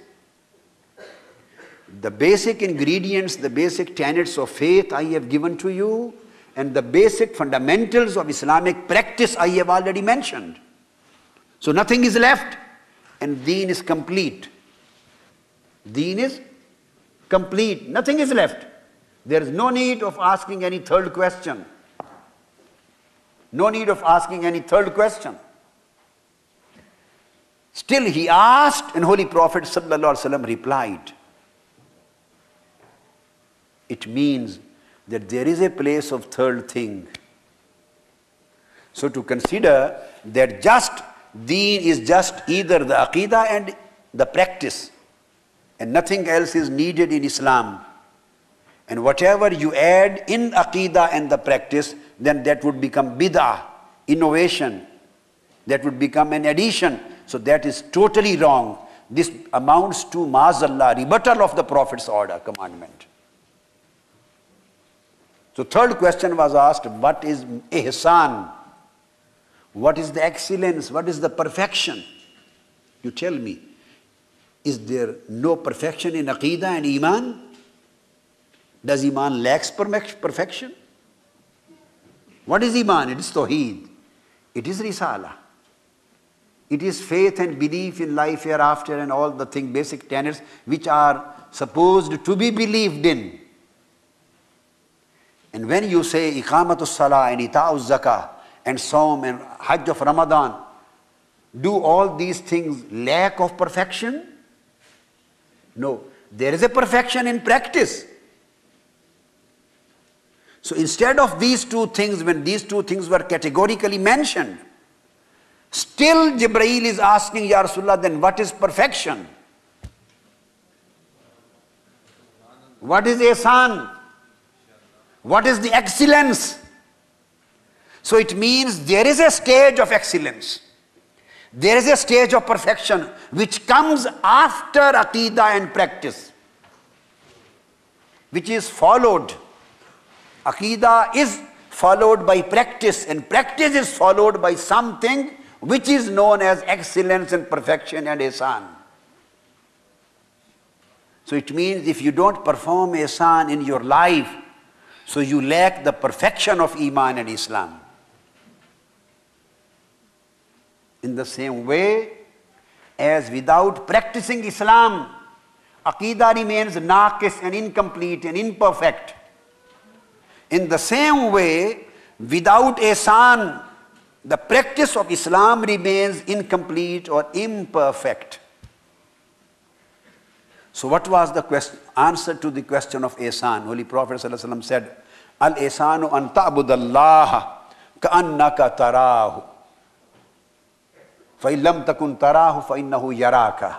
The basic ingredients, the basic tenets of faith I have given to you, and the basic fundamentals of Islamic practice I have already mentioned. So nothing is left, and Deen is complete. Deen is complete, nothing is left. There is no need of asking any 3rd question. No need of asking any 3rd question. Still he asked, and Holy Prophet ﷺ replied. It means that there is a place of 3rd thing. So to consider that just Deen is just either the Aqeeda and the practice, and nothing else is needed in Islam. And whatever you add in Aqeeda and the practice, then that would become bid'ah, innovation. That would become an addition. So that is totally wrong. This amounts to Ma'azallah, rebuttal of the Prophet's order, commandment. So 3rd question was asked, what is ihsan? What is the excellence? What is the perfection? You tell me, is there no perfection in Aqeeda and Iman? Does Iman lacks perfection? What is Iman? It is Tawheed. It is Risala. It is faith and belief in life hereafter and all the basic tenets which are supposed to be believed in. And when you say Iqamatus Salah and Ita'uz Zakah and Sawm and Hajj of Ramadan, do all these things lack of perfection? No, there is a perfection in practice. So instead of these 2 things, when these 2 things were categorically mentioned, still Jibreel is asking, Ya Rasulullah, then what is perfection? What is ihsan? What is the excellence? So it means there is a stage of excellence. There is a stage of perfection which comes after Aqeeda and practice, which is followed. Aqeeda is followed by practice, and practice is followed by something which is known as excellence and perfection and ihsan. So it means if you don't perform ihsan in your life, so you lack the perfection of Iman and Islam. In the same way as without practicing Islam, Aqeeda remains naqis and incomplete and imperfect. In the same way, without ihsan, the practice of Islam remains incomplete or imperfect. So what was the answer to the question of ihsan? Holy Prophet ﷺ said, Al-ihsanu an ta'budallaha كأنك تراه فإن لم تكن تراه فإنه يراك.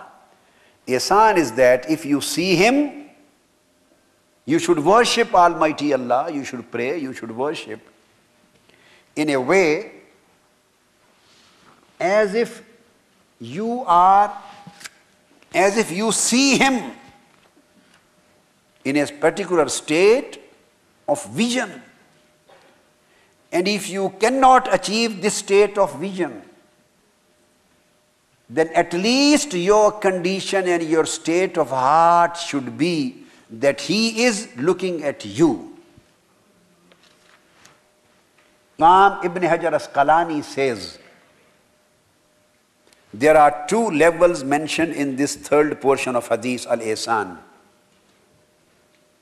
Ihsan is that if you see him, you should worship Almighty Allah, you should pray, you should worship in a way as if you see him in a particular state of vision. And if you cannot achieve this state of vision, then at least your condition and your state of heart should be that he is looking at you. Imam Ibn Hajar Asqalani says, there are two levels mentioned in this third portion of Hadith Al-Ihsan.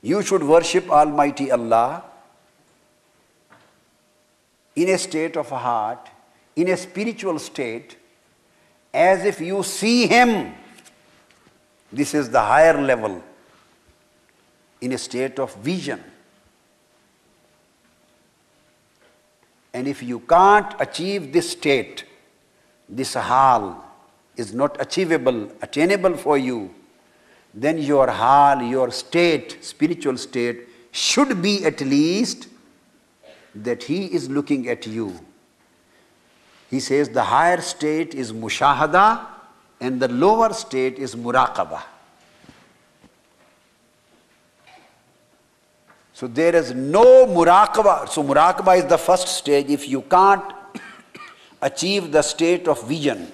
You should worship Almighty Allah in a state of heart, in a spiritual state, as if you see him. This is the higher level, in a state of vision. And if you can't achieve this state, this hal is not achievable, attainable for you, then your hal, your state, spiritual state, should be at least that he is looking at you. He says the higher state is mushahada and the lower state is muraqabah. So there is no muraqabah. So muraqabah is the first stage. If you can't achieve the state of vision,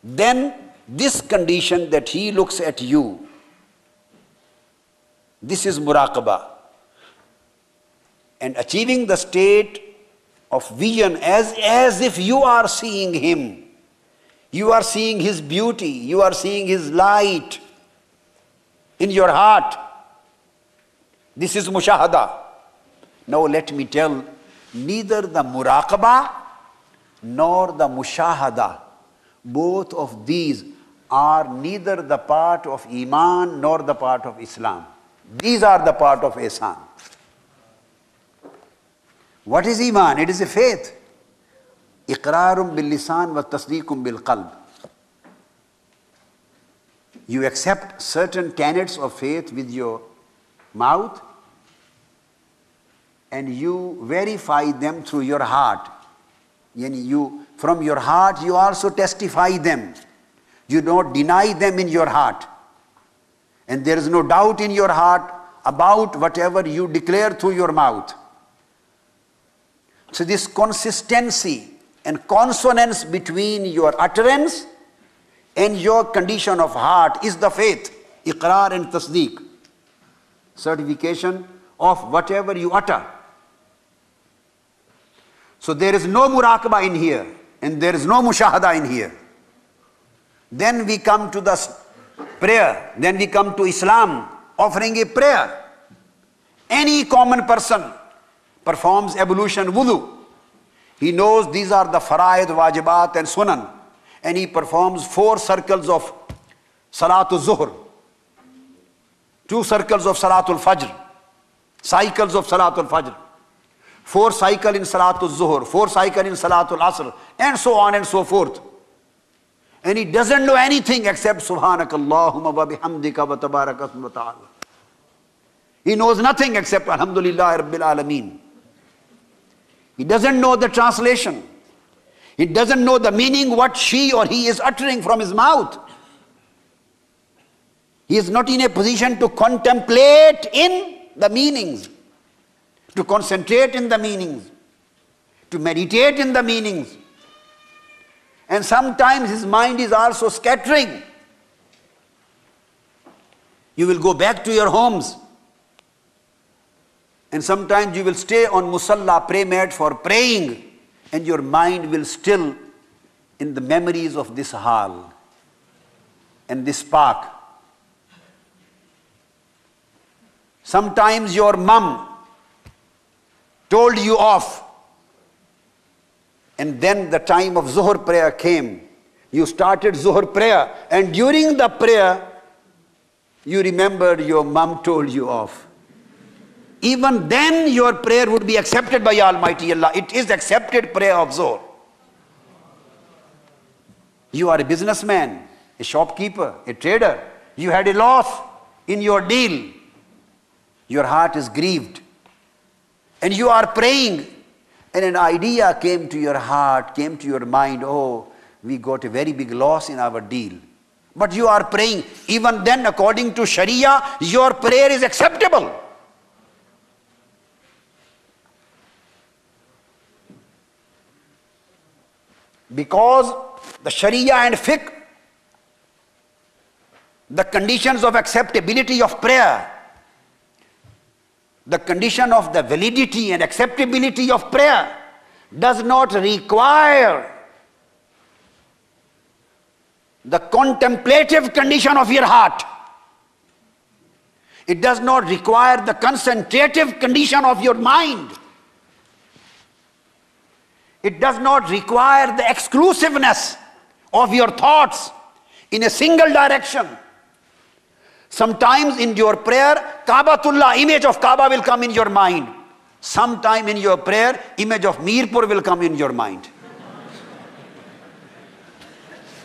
then this condition that he looks at you, this is muraqabah. And achieving the state of vision as if you are seeing him, you are seeing his beauty, you are seeing his light in your heart. This is mushahada. Now let me tell, neither the muraqabah nor the mushahada, both of these are neither the part of Iman nor the part of Islam. These are the part of Ihsan. What is Iman? It is a faith. Iqrarum bil lisan wa tasdeequm bil qalb. You accept certain tenets of faith with your mouth and you verify them through your heart. From your heart you also testify them. You don't deny them in your heart. And there is no doubt in your heart about whatever you declare through your mouth. So this consistency and consonance between your utterance and your condition of heart is the faith. Iqrar and tasdeeq. Certification of whatever you utter. So there is no muraqabah in here and there is no mushahada in here. Then we come to the prayer. Then we come to Islam, offering a prayer. Any common person performs ablution wudu. He knows these are the faraid, wajibat and sunan. And he performs 4 circles of Salatul Zuhr, 2 circles of Salatul Fajr, cycles of Salatul Fajr, 4 cycles in Salatul Zuhr, 4 cycles in Salatul Asr, and so on and so forth. And he doesn't know anything except Subhanakallahumma wa bihamdika wa tabarak wa ta'ala. He knows nothing except Alhamdulillah Rabbil Alameen. He doesn't know the translation. He doesn't know the meaning what she or he is uttering from his mouth. He is not in a position to contemplate in the meanings, to concentrate in the meanings, to meditate in the meanings. And sometimes his mind is also scattering. You will go back to your homes. And sometimes you will stay on musalla, pray mat for praying. And your mind will still in the memories of this hal and this park. Sometimes your mum told you off. And then the time of Zuhr prayer came. You started Zuhr prayer. And during the prayer, you remembered your mum told you off. even then your prayer would be accepted by Almighty Allah. It is accepted prayer of Zohr. You are a businessman, a shopkeeper, a trader. You had a loss in your deal. Your heart is grieved. And you are praying. And an idea came to your heart, came to your mind. Oh, we got a very big loss in our deal. But you are praying. Even then, according to Sharia, your prayer is acceptable. Because the Sharia and fiqh, the conditions of acceptability of prayer, the condition of the validity and acceptability of prayer does not require the contemplative condition of your heart. It does not require the concentrative condition of your mind. It does not require the exclusiveness of your thoughts in a single direction. Sometimes in your prayer, Kaabatullah, image of Kaaba will come in your mind. Sometime in your prayer, image of Mirpur will come in your mind.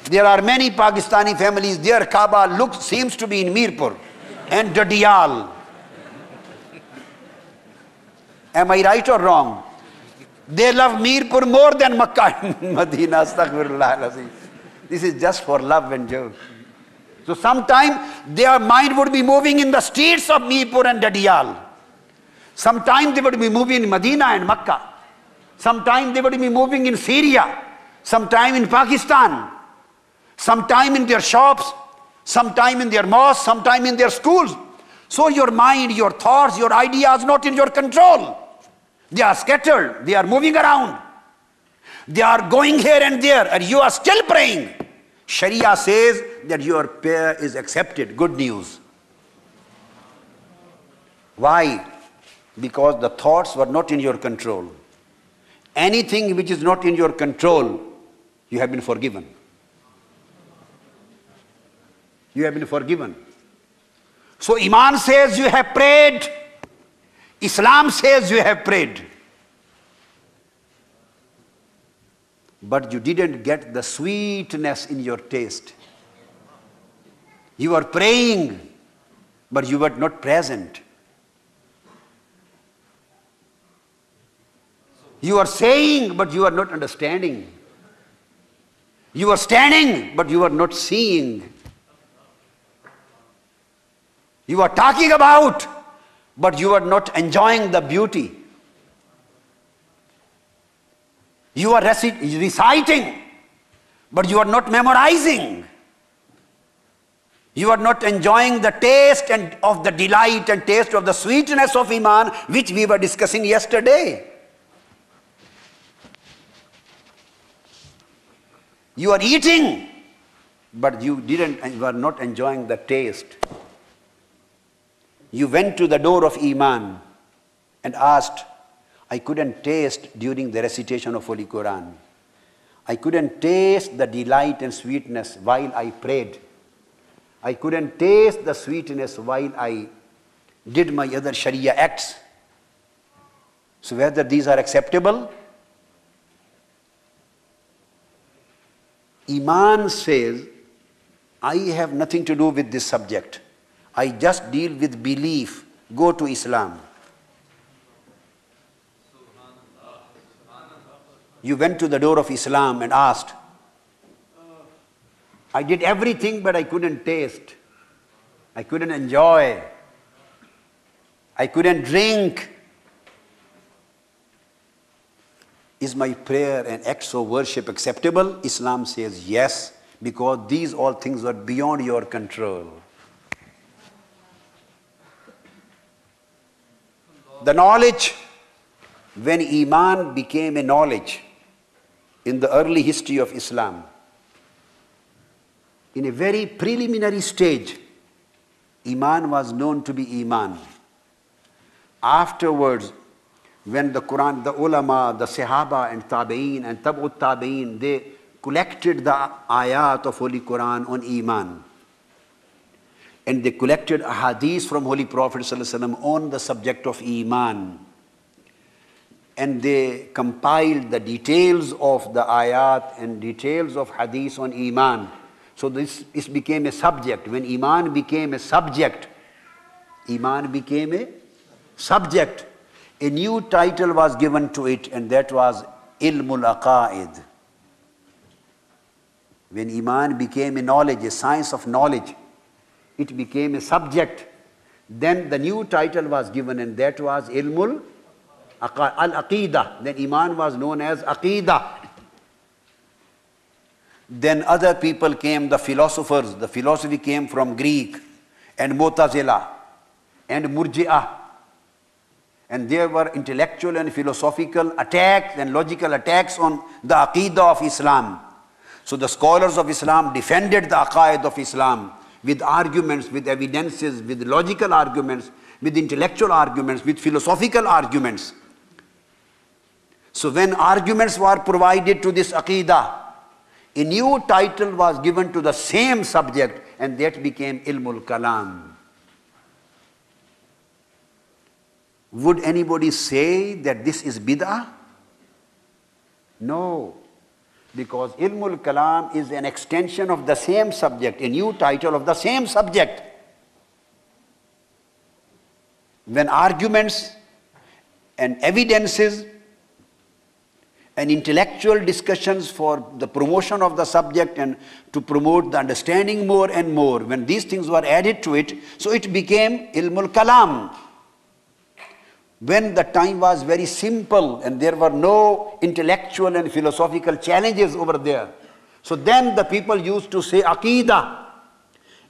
There are many Pakistani families, their Kaaba seems to be in Mirpur and Dadiyal. Am I right or wrong? They love Mirpur more than Makkah and Medina. Astaghfirullah. This is just for love and joke. So sometime their mind would be moving in the streets of Mirpur and Dadiyal. Sometime they would be moving in Medina and Makkah. Sometime they would be moving in Syria. Sometime in Pakistan. Sometime in their shops. Sometime in their mosques. Sometime in their schools. So your mind, your thoughts, your ideas not in your control. They are scattered. They are moving around. They are going here and there, and you are still praying. Sharia says that your prayer is accepted. Good news. Why? Because the thoughts were not in your control. Anything which is not in your control, you have been forgiven. You have been forgiven. So Iman says you have prayed. Islam says you have prayed. But you didn't get the sweetness in your taste. You are praying, but you were not present. You are saying, but you are not understanding. You are standing, but you are not seeing. You are talking about, but you are not enjoying the beauty. You are reciting, but you are not memorizing. You are not enjoying the taste and of the delight and taste of the sweetness of Iman, which we were discussing yesterday. You are eating, but you were not enjoying the taste. You went to the door of Iman and asked, I couldn't taste during the recitation of Holy Quran. I couldn't taste the delight and sweetness while I prayed. I couldn't taste the sweetness while I did my other Sharia acts. So whether these are acceptable? Iman says, I have nothing to do with this subject. I just deal with belief. Go to Islam. You went to the door of Islam and asked, I did everything, but I couldn't taste. I couldn't enjoy. I couldn't drink. Is my prayer and acts of worship acceptable? Islam says yes, because these all things are beyond your control. The knowledge, when Iman became a knowledge in the early history of Islam, in a very preliminary stage, Iman was known to be Iman. Afterwards, when the Quran, the ulama, the Sahaba and Tabi'een and Tab'ut Tabi'een, they collected the ayat of Holy Quran on Iman. and they collected ahadith from Holy Prophet ﷺ on the subject of Iman. And they compiled the details of the ayat and details of hadith on Iman. So this became a subject. When Iman became a subject, Iman became a subject. A new title was given to it, and that was Ilmul Aqaid. When Iman became a knowledge, a science of knowledge, it became a subject. Then the new title was given, and that was Ilmul Al-Aqeeda. Then Iman was known as Aqeeda. Then other people came, the philosophers. The philosophy came from Greek, and Mu'tazila, and Murji'ah. And there were intellectual and philosophical attacks and logical attacks on the Aqeeda of Islam. So the scholars of Islam defended the Aqaid of Islam with arguments, with evidences, with logical arguments, with intellectual arguments, with philosophical arguments. So when arguments were provided to this Aqeeda, a new title was given to the same subject, and that became Ilmul Kalam. Would anybody say that this is bid'ah? No. Because Ilmul Kalam is an extension of the same subject, a new title of the same subject. When arguments and evidences and intellectual discussions for the promotion of the subject and to promote the understanding more and more, when these things were added to it, so it became Ilmul Kalam. When the time was very simple and there were no intellectual and philosophical challenges over there, so then the people used to say Aqeeda.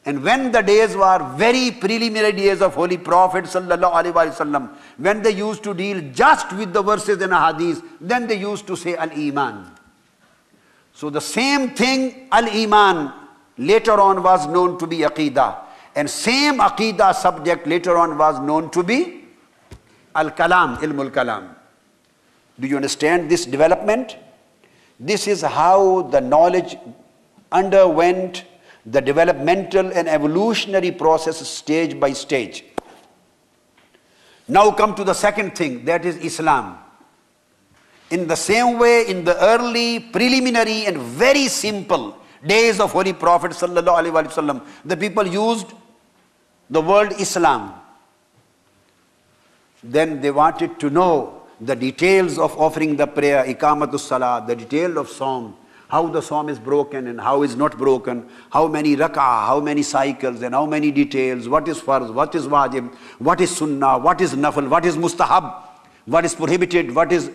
And when the days were very preliminary days of Holy Prophet sallallahu alaihi wasallam, when they used to deal just with the verses and hadith, then they used to say Al-Iman. So the same thing, Al-Iman, later on was known to be Aqeeda. And same Aqeeda subject later on was known to be Al-Kalam, Ilmul Kalam. Do you understand this development? This is how the knowledge underwent the developmental and evolutionary process stage by stage. Now come to the second thing, that is Islam. In the same way, in the early, preliminary and very simple days of Holy Prophet sallallahu alaihi wasallam, the people used the word Islam. Then they wanted to know the details of offering the prayer, Iqamatus Salah, the detail of Psalm, how the Psalm is broken and how is not broken, how many rak'ah, how many cycles and how many details, what is farz, what is wajib, what is sunnah, what is nafal, what is mustahab, what is prohibited, what is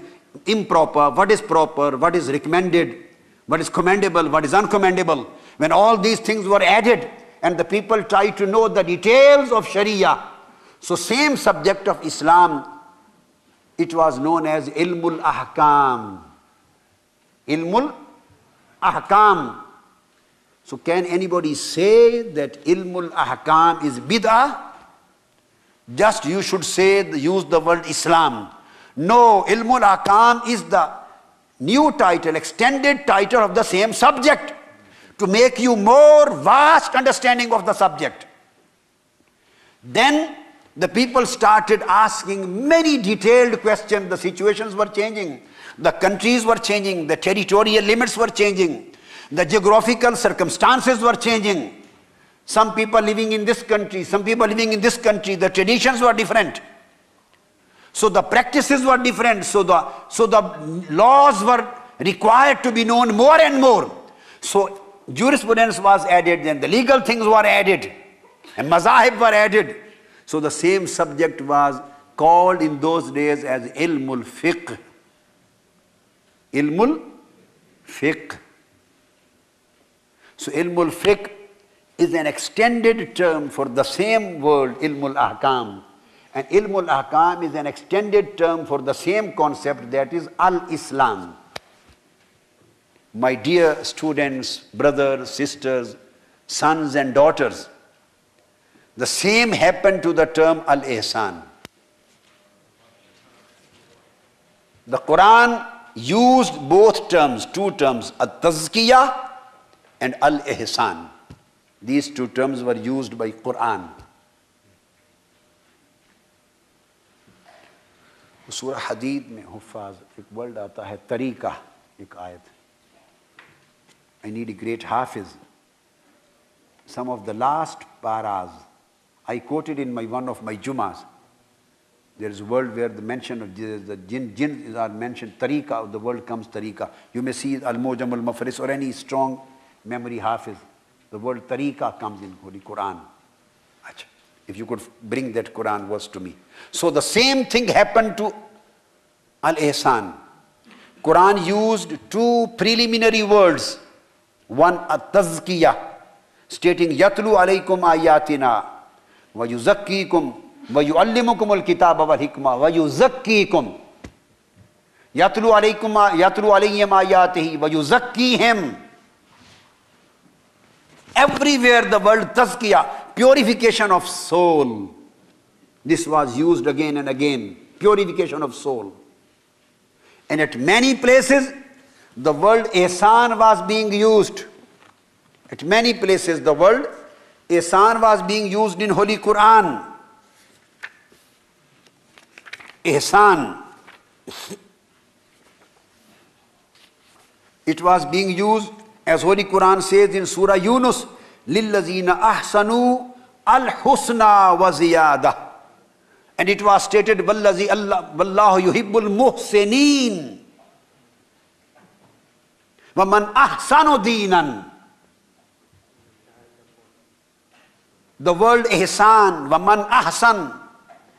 improper, what is proper, what is recommended, what is commendable, what is uncommendable. When all these things were added and the people tried to know the details of Sharia, so same subject of Islam, it was known as Ilmul Ahkam. Ilmul Ahkam. So can anybody say that Ilmul Ahkam is bid'ah? Just you should say, use the word Islam. No, Ilmul Ahkam is the new title, extended title of the same subject to make you more vast understanding of the subject. Then the people started asking many detailed questions. The situations were changing. The countries were changing. The territorial limits were changing. The geographical circumstances were changing. Some people living in this country, some people living in this country, the traditions were different. So the practices were different. So the laws were required to be known more and more. So jurisprudence was added, then the legal things were added, and mazahib were added. So the same subject was called in those days as Ilmul Fiqh. Ilmul Fiqh. So Ilmul Fiqh is an extended term for the same word, Ilmul Ahkam. And Ilmul Ahkam is an extended term for the same concept, that is Al-Islam. My dear students, brothers, sisters, sons and daughters, the same happened to the term Al-Ihsan. The Quran used both terms, two terms, At-Tazkiyah and Al-Ihsan. These two terms were used by Quran. सूरह हदीद में हुफ़ाज़ एक word आता है तरीका, एक आयत. I need a great hafiz. Some of the last paras I quoted in one of my Jumas. There is a word where the mention of the jinn are mentioned. Tariqa, the word comes tariqa. You may see Al-Mujam al-Mafaris or any strong memory hafiz. The word tariqa comes in Holy Quran. Achha. If you could bring that Quran verse to me. So the same thing happened to Al-Ihsan. Quran used two preliminary words. One, at-tazkiyah, stating, yatlu alaykum ayatina, wa yuzakkikum, wa yuallimukum al-kitaba wal-hikmah, wa yuzakkikum. Yatlu alayhim ayatihi, wa yuzakkihim. Everywhere the word tazkiyah, purification of soul. This was used again and again. Purification of soul. And at many places, the word ihsan was being used. At many places, the word ihsan was being used in Holy Quran. Ihsan. It was being used, as Holy Quran says in Surah Yunus, لِلَّذِينَ أَحْسَنُوا الْحُسْنَى وَزِيَادَةً. And it was stated, وَاللَّهُ يُحِبُّ الْمُحْسِنِينَ وَمَنْ أَحْسَنُ دِينًا. The word ihsan, وَمَنْ أَحْسَنُ,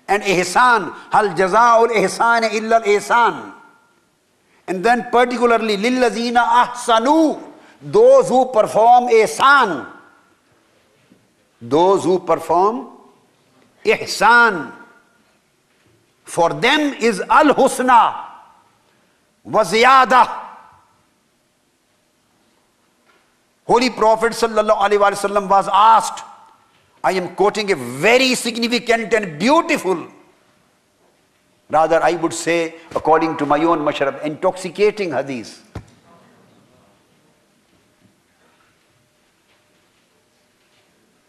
and ihsan, هَلْ جَزَاءُ الْإِحْسَانِ إِلَّا الْإِحْسَانِ. And then particularly, لِلَّذِينَ أَحْسَنُوا, those who perform ihsan. Those who perform ihsan. For them is al-husna wa ziyada. Holy Prophet sallallahu alaihi wasallam was asked, I am quoting a very significant and beautiful, rather I would say, according to my own mashrab, intoxicating hadith.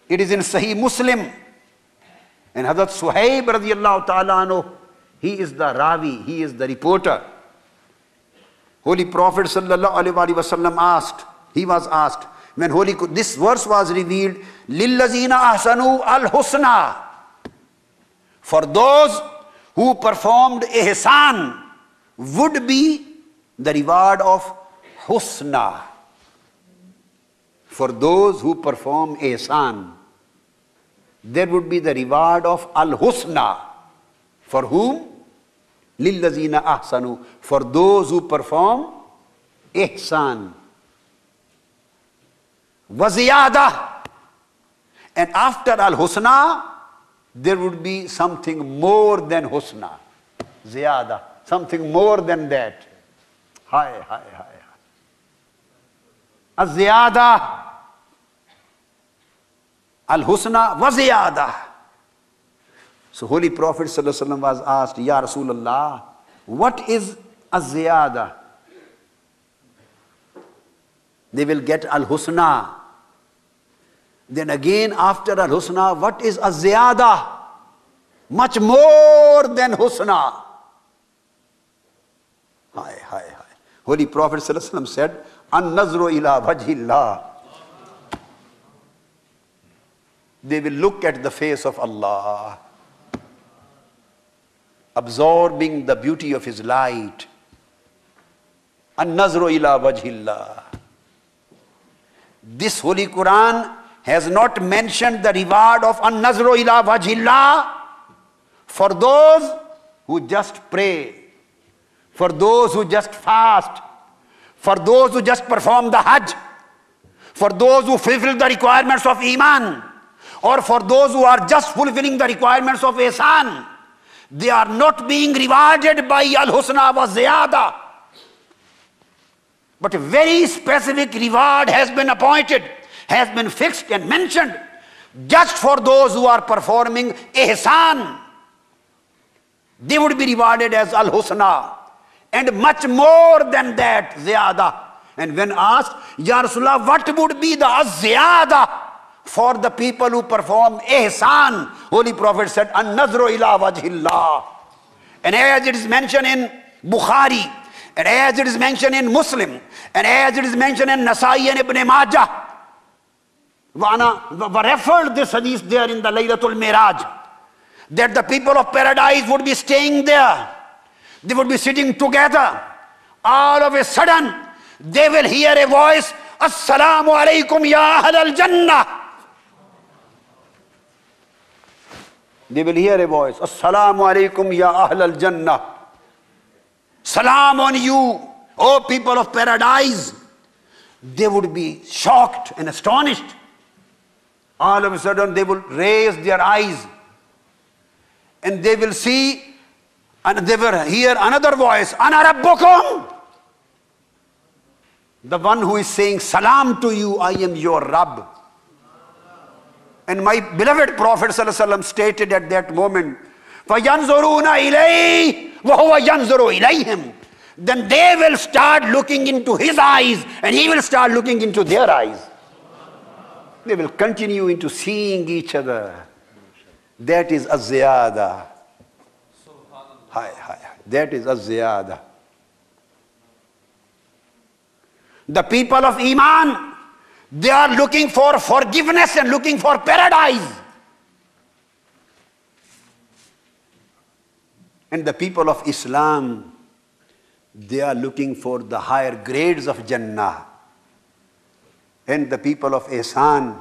It is in Sahih Muslim. And Hazrat Suhaib radiyallahu ta'ala anhu, he is the ravi, he is the reporter. Holy Prophet sallallahu alaihi wasallam asked, he was asked, when this verse was revealed, lillazina ahsanu al-husna, for those who performed ihsan would be the reward of husna. For those who perform ihsan, there would be the reward of al-husna. For whom? Lillazina ahsanu, for those who perform ihsan. Waziyada. And after al-husna, there would be something more than husna. Ziyada. Something more than that. Hi. Az-ziyada. Al-husna wa ziyada. So Holy Prophet ﷺ was asked, Ya Rasulullah, what is az-ziyada? They will get al-husna. Then again after al-husna, what is az-ziyada? Much more than husna. Hi. Holy Prophet ﷺ said, an-nazru ila wajhillah. They will look at the face of Allah, absorbing the beauty of His light. An-nazru ila wajhillah. This Holy Quran has not mentioned the reward of an-nazru ila wajhillah for those who just pray, for those who just fast, for those who just perform the Hajj, for those who fulfill the requirements of Iman, or for those who are just fulfilling the requirements of ihsan. They are not being rewarded by al-husna wa ziyada. But a very specific reward has been appointed, has been fixed and mentioned, just for those who are performing ihsan. They would be rewarded as al-husna, and much more than that, ziyada. And when asked, Ya Rasulullah, what would be the az-ziyada? for the people who perform ihsan. Holy Prophet said, an-nazru ila wajhillah. And as it is mentioned in Bukhari, and as it is mentioned in Muslim, and as it is mentioned in Nasai and Ibn Majah, referred this hadith there in the Laylatul Miraj, that the people of paradise would be staying there. They would be sitting together. All of a sudden, they will hear a voice, Assalamu alaikum ya ahl al-jannah. They will hear a voice, Assalamu alaikum ya ahl al-jannah. Salam on you, O people of paradise. They would be shocked and astonished. All of a sudden, they will raise their eyes and they will see, and they will hear another voice, Ana Rabbukum. The one who is saying salam to you, I am your Rabb. And my beloved Prophet ﷺ stated at that moment, فَيَنْظُرُونَ إِلَيْهِ وَهُوَ يَنْظُرُ إِلَيْهِمْ. Then they will start looking into his eyes and he will start looking into their eyes. They will continue into seeing each other. That is az-ziyada. That is az-ziyada. The people of Iman, they are looking for forgiveness and looking for paradise. And the people of Islam, they are looking for the higher grades of Jannah. And the people of Ihsan,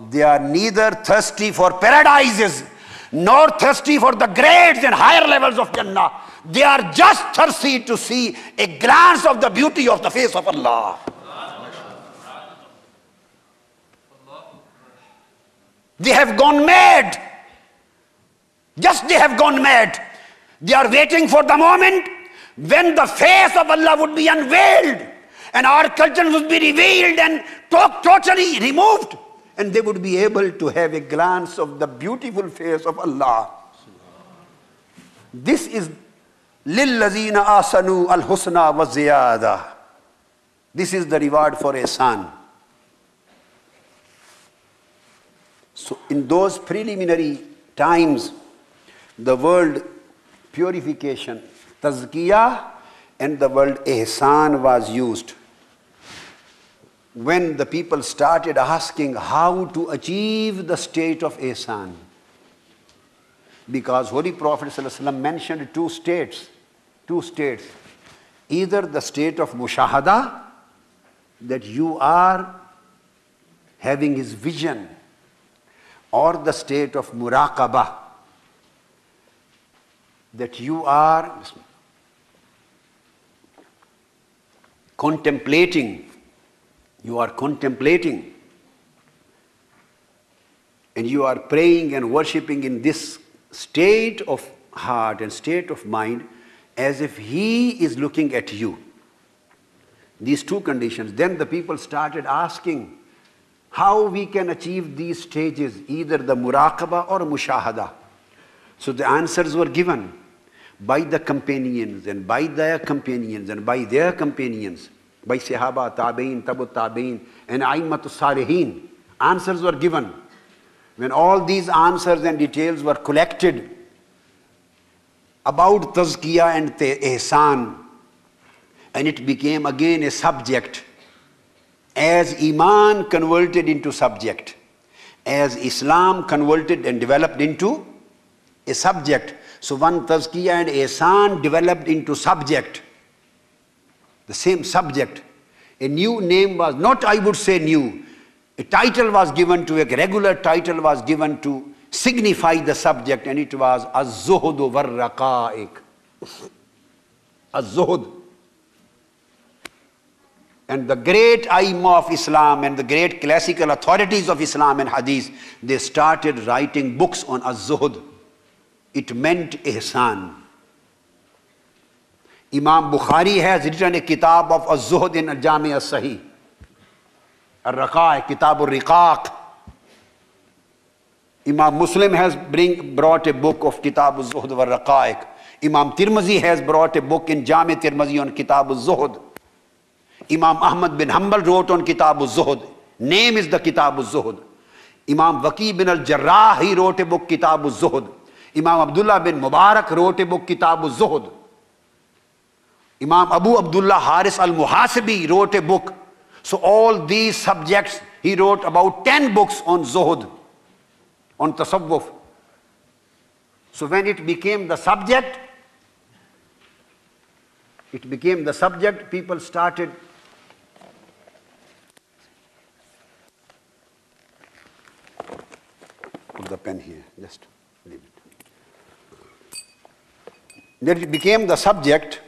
they are neither thirsty for paradises nor thirsty for the grades and higher levels of Jannah. They are just thirsty to see a glance of the beauty of the face of Allah. They have gone mad. Just they have gone mad. They are waiting for the moment when the face of Allah would be unveiled and our culture would be revealed and totally removed. And they would be able to have a glance of the beautiful face of Allah. This is لِلَّذِينَ آسَنُوا الْحُسْنَى وَالزِّيَادَةِ. This is the reward for ihsan. So in those preliminary times, the word purification, tazkiyah, and the word ihsan was used. When the people started asking how to achieve the state of ihsan. Because Holy Prophet ﷺ mentioned two states. Either the state of mushahada, that you are having his vision, or the state of muraqabah, that you are contemplating. You are contemplating and you are praying and worshipping in this state of heart and state of mind as if he is looking at you. These two conditions. Then the people started asking how we can achieve these stages, either the muraqabah or mushahada. So the answers were given by the companions and by their companions and by their companions, by Sahaba, Tabi'in, Tabu Tabi'in, and Aimmatus Salihin. Answers were given. When all these answers and details were collected about Tazkiyah and Ihsan, and it became again a subject, as Iman converted into subject, as Islam converted and developed into a subject. So one Tazkiyah and Ihsan developed into subject. The same subject. A new name was, not I would say new, a title was given to, a regular title was given to signify the subject, and it was Az-Zuhd war-Raqa'iq. Az-Zuhd. And the great Aimma of Islam and the great classical authorities of Islam and Hadith, they started writing books on Az-Zuhd. It meant Ihsan. Imam Bukhari has written a kitab of Az-Zuhd in Al-Jami As-Sahih. Al-Raqa'iq, Kitab al-Riqaq. Imam Muslim has brought a book of Kitab al-Zuhd wal-Raqa'iq. Imam Tirmizi has brought a book in Jami Tirmizi on Kitab al-Zuhd. Imam Ahmad bin Hanbal wrote on Kitab al-Zuhd. Name is the Kitab al-Zuhd. Imam Waqi bin al-Jarrah, he wrote a book, Kitab al-Zuhd. Imam Abdullah bin Mubarak wrote a book, Kitab al-Zuhd. Imam Abu Abdullah Haris al-Muhasibi wrote a book. So all these subjects, he wrote about 10 books on Zuhd, on Tasawwuf. So when it became the subject, people started put the pen here, just leave it. Then it became the subject,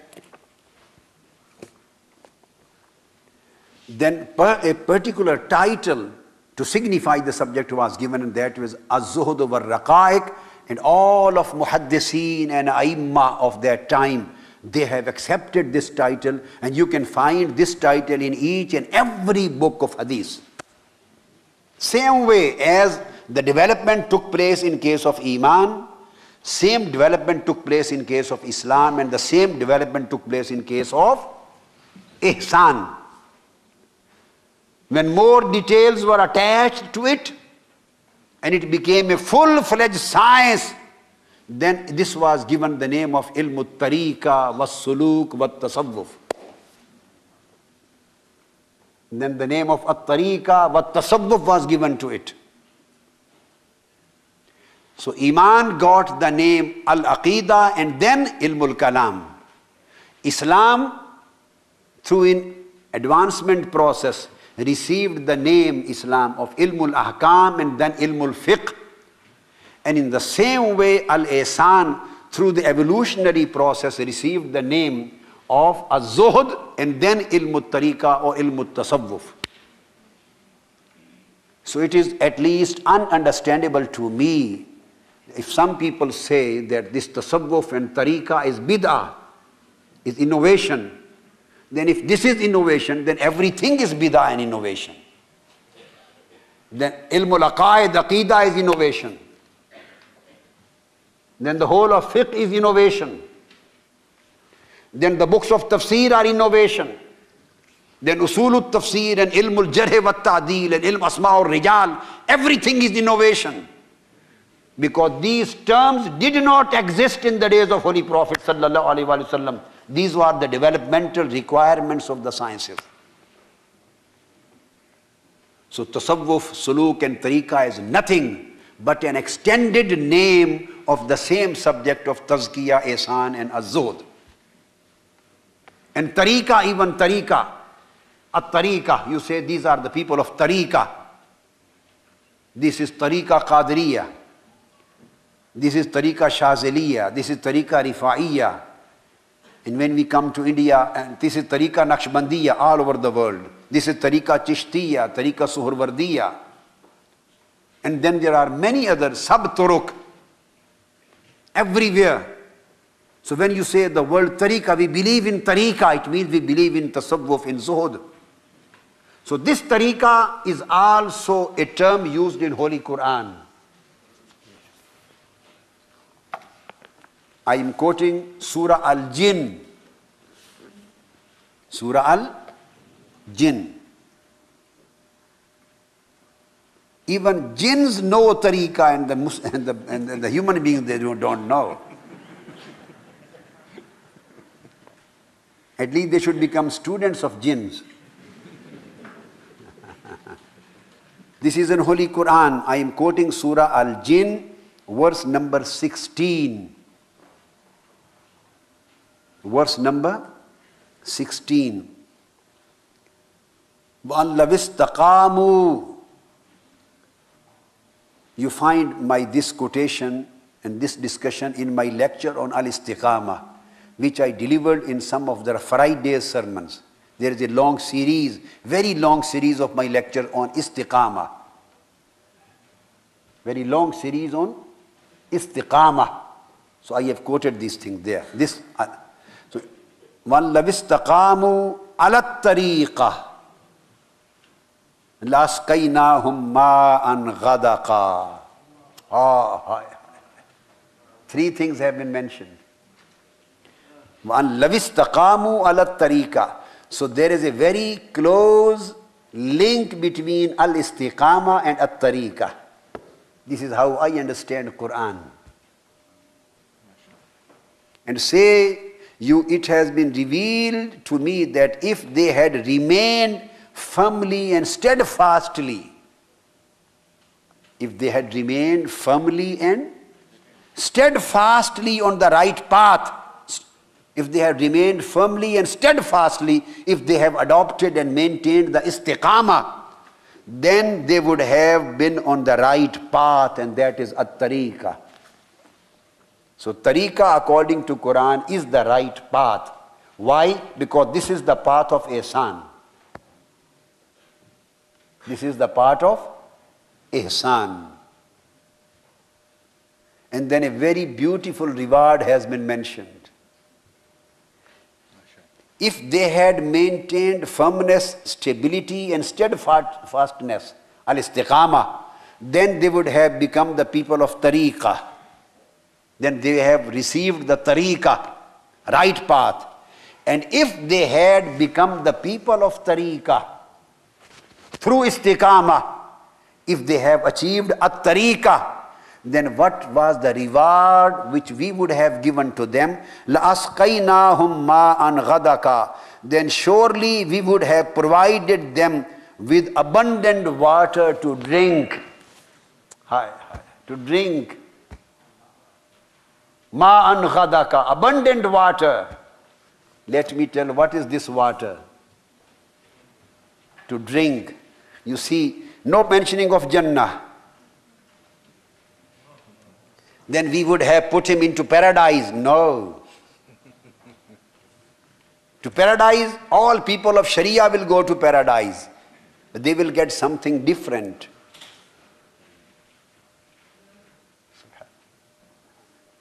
then a particular title to signify the subject was given, and that was Az-Zuhd wa Raqaiq, and all of Muhaddiseen and Aimma of that time, they have accepted this title, and you can find this title in each and every book of Hadith. Same way as the development took place in case of Iman, same development took place in case of Islam, and the same development took place in case of Ihsan. When more details were attached to it, and it became a full-fledged science, then this was given the name of Ilm al-Tariqa, was-Suluk, wat-Tasawwuf. Then the name of al-Tariqa, wat-Tasawwuf was given to it. So Iman got the name Al-Aqeeda and then Ilm al-Kalam. Islam, through an advancement process, received the name Islam of Ilm al-Ahkam and then Ilm al-Fiqh. And in the same way, Al-Ihsan, through the evolutionary process, received the name of Az-Zuhd and then Ilm al-Tariqa or Ilm al-Tasawwuf. So it is at least ununderstandable to me if some people say that this Tasawwuf and Tariqa is bid'ah, is innovation. Then if this is innovation, then everything is bid'ah and innovation. Then Ilm al-Aqaid, Aqeeda is innovation. Then the whole of fiqh is innovation. Then the books of tafsir are innovation. Then usul al-tafsir and ilm al-jarh wa ta'dil and ilm asma al-rijal, everything is innovation. Because these terms did not exist in the days of Holy Prophet sallallahu alaihi wasallam. These were the developmental requirements of the sciences. So tasawwuf, suluk and tariqa is nothing but an extended name of the same subject of tazkiyah, ihsan and az-zuhd. And tariqa, even tariqa, at-tariqa, you say these are the people of tariqa. This is tariqa qadiriyah. This is tariqa shaziliyah. This is tariqa rifa'iyah. And when we come to India, and this is tariqa naqshbandiyah all over the world. This is tariqa chishtiyah, tariqa suhrwardiyah. And then there are many other sub-turuk everywhere. So when you say the word tariqa, we believe in tariqa, it means we believe in tasawwuf, in zuhud. So this tariqa is also a term used in Holy Quran. I am quoting Surah Al-Jinn. Surah Al-Jinn. Even jinns know tariqa and the human beings, they don't know. At least they should become students of jinns. This is in Holy Quran. I am quoting Surah Al-Jinn, verse number 16. Verse number 16. وَأَنْ لَوِ You find this quotation and this discussion in my lecture on Al-Istiqamah, which I delivered in some of the Friday sermons. There is a long series, very long series of my lecture on Istiqamah. Very long series on Istiqamah. So I have quoted these things there. So, وَأَنْ لَوِ اسْتَقَامُوا عَلَى الطَّرِيقَةِ لَأَسْقَيْنَاهُمْ مَاءً غَدَقًا. Three things have been mentioned. وَأَنْ لَوِ اسْتَقَامُوا عَلَى الطَّرِيقَةِ. So there is a very close link between al-istiqamah and at-tariqah. This is how I understand Quran. And say it has been revealed to me that if they had remained firmly and steadfastly, if they had remained firmly and steadfastly on the right path, if they have remained firmly and steadfastly, if they have adopted and maintained the istiqamah, then they would have been on the right path, and that is at-tariqah. So tariqah according to Quran is the right path. Why? Because this is the path of ihsan. This is the path of ihsan. And then a very beautiful reward has been mentioned. If they had maintained firmness, stability and steadfastness, al-istiqamah, then they would have become the people of tariqah. Then they have received the tariqah, right path. And if they had become the people of tariqah through istiqamah, if they have achieved at-tariqah, then what was the reward which we would have given to them? لَأَسْقَيْنَاهُمْ مَاءً غَدَقًا. Then surely we would have provided them with abundant water to drink. To drink. Ma'an ghadaka, abundant water. Let me tell, what is this water? To drink. You see, no mentioning of Jannah. Then we would have put him into paradise. No. To paradise, all people of Sharia will go to paradise. But they will get something different.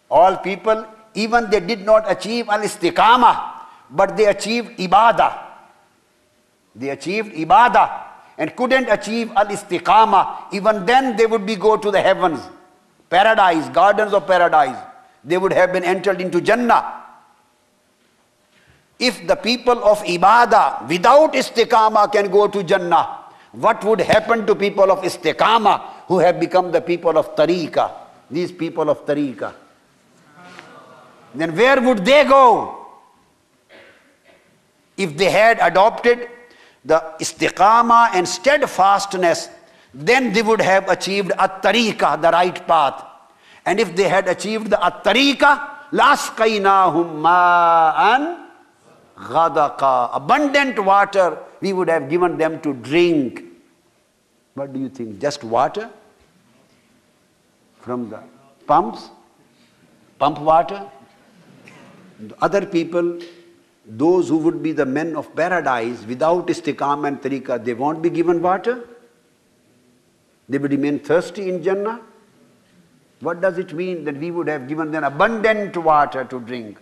All people, even they did not achieve al-istiqamah, but they achieved ibadah. They achieved ibadah and couldn't achieve al-istiqamah. Even then they would go to the heavens, paradise, gardens of paradise. They would have been entered into Jannah. If the people of ibadah without istiqamah can go to Jannah, what would happen to people of istiqamah who have become the people of tariqah? These people of tariqah. Then where would they go? If they had adopted the istiqamah and steadfastness, then they would have achieved at-tariqah, the right path. And if they had achieved the at-tariqah, لَأَسْقَيْنَاهُمْ مَاءً غَدَقًا. Abundant water we would have given them to drink. What do you think? Just water? From the pumps? Pump water? Other people, those who would be the men of paradise without istiqamah and tariqah, they won't be given water? They would remain thirsty in Jannah? What does it mean that we would have given them abundant water to drink?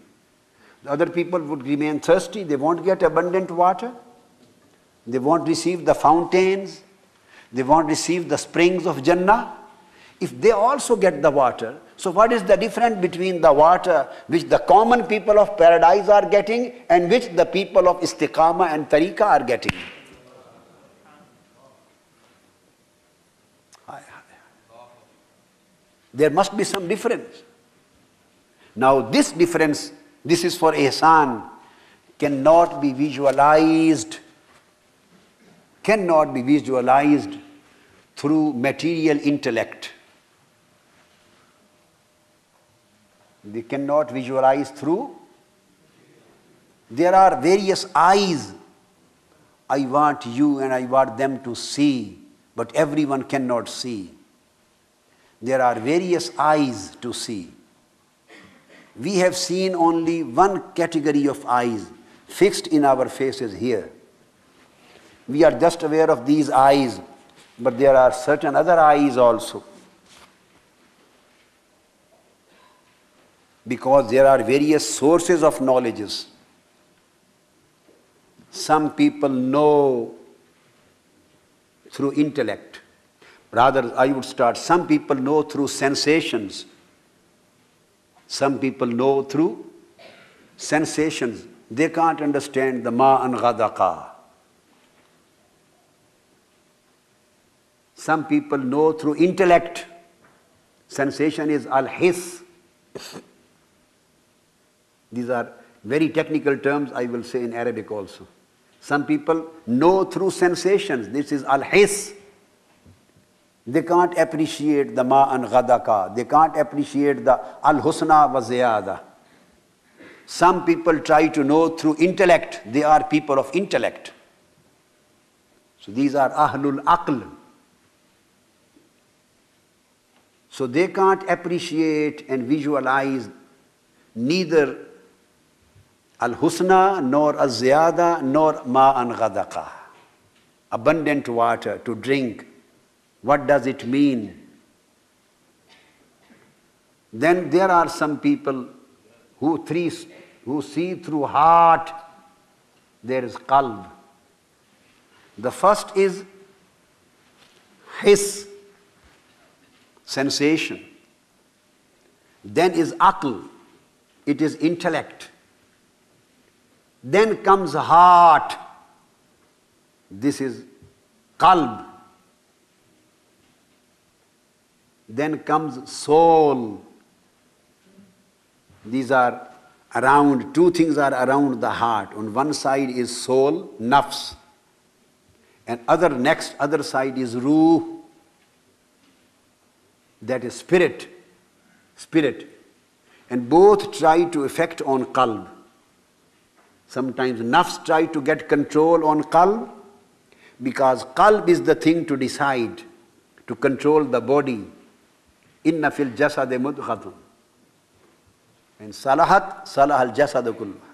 The other people would remain thirsty, they won't get abundant water. They won't receive the fountains. They won't receive the springs of Jannah. If they also get the water, so what is the difference between the water which the common people of paradise are getting and which the people of istiqamah and tariqah are getting? There must be some difference. Now this difference, this is for ihsan, cannot be visualized through material intellect. They cannot visualize through. There are various eyes. I want you and I want them to see, but everyone cannot see. There are various eyes to see. We have seen only one category of eyes fixed in our faces here. We are just aware of these eyes, but there are certain other eyes also. Because there are various sources of knowledges. Some people know through intellect. Rather, I would start, some people know through sensations. Some people know through sensations. They can't understand the ma'an ghadaqa. Some people know through intellect. Sensation is al-his. These are very technical terms I will say in Arabic also. Some people know through sensations. This is al-his. They can't appreciate the ma'an ghadaka. They can't appreciate the al-husna wa ziyada. Some people try to know through intellect. They are people of intellect. So these are ahlul aql. So they can't appreciate and visualize neither al-husna nor az-ziyada nor ma'an ghadaka. Abundant water to drink. What does it mean? Then there are some people who see through heart. There is qalb. The first is his, sensation. Then is aql, it is intellect. Then comes heart, this is qalb. Then comes soul. These are around, two things are around the heart. On one side is soul, nafs. And other side is ruh. That is spirit. And both try to affect on qalb. Sometimes nafs try to get control on qalb, because qalb is the thing to decide, to control the body. Inna fil jasadi mudghatun. And salahat, salahal jasadu kulluha.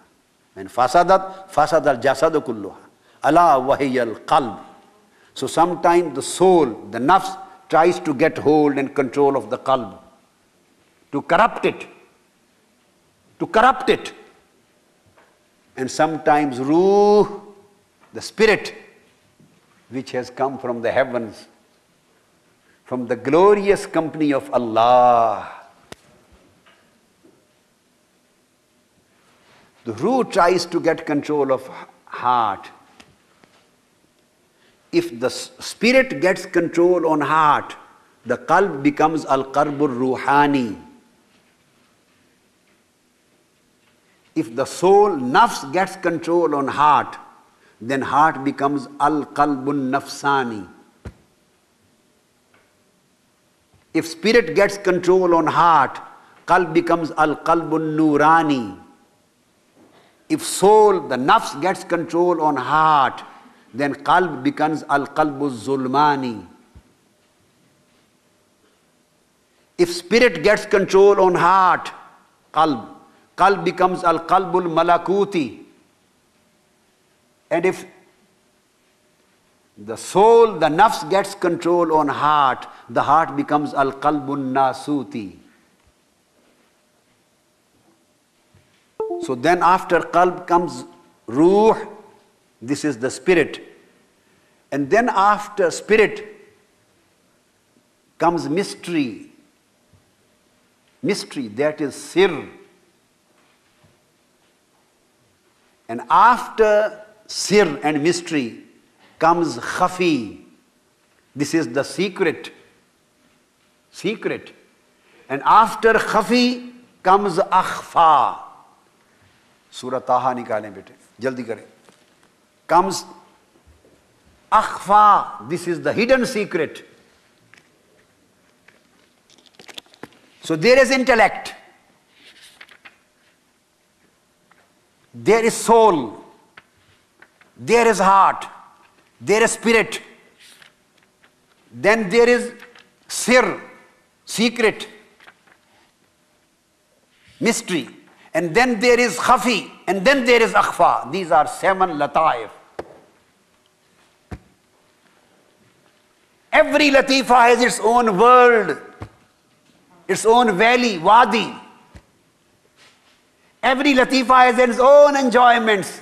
And fasadat, fasadal jasadu kulluha. Ala wahiyal qalb. So sometimes the soul, the nafs, tries to get hold and control of the qalb, to corrupt it. And sometimes ruh, the spirit, which has come from the heavens, from the glorious company of Allah. The ruh tries to get control of heart. If the spirit gets control on heart, the qalb becomes al-qarbur ruhani. If the soul, nafs, gets control on heart, then heart becomes al-qalbun nafsani. If spirit gets control on heart, qalb becomes al-qalbun nurani. If soul, the nafs, gets control on heart, then qalb becomes al-qalbu zulmani. If spirit gets control on heart, qalb becomes al-qalbul malakuti. And if the soul, the nafs, gets control on heart, the heart becomes al-qalbun nasuti. So then after qalb comes ruh, this is the spirit. And then after spirit comes mystery. Mystery, that is sir. And after sir and mystery comes khafi. This is the secret. And after khafi comes akhfa. Surah Taha nikalein bete, jaldi kare. Comes akhfa, this is the hidden secret. So there is intellect, there is soul, there is heart, there is spirit, then there is sir, secret, mystery, and then there is khafi, and then there is akhfa. These are 7 lataif. Every latifa has its own world, its own valley, wadi. Every latifa has its own enjoyments,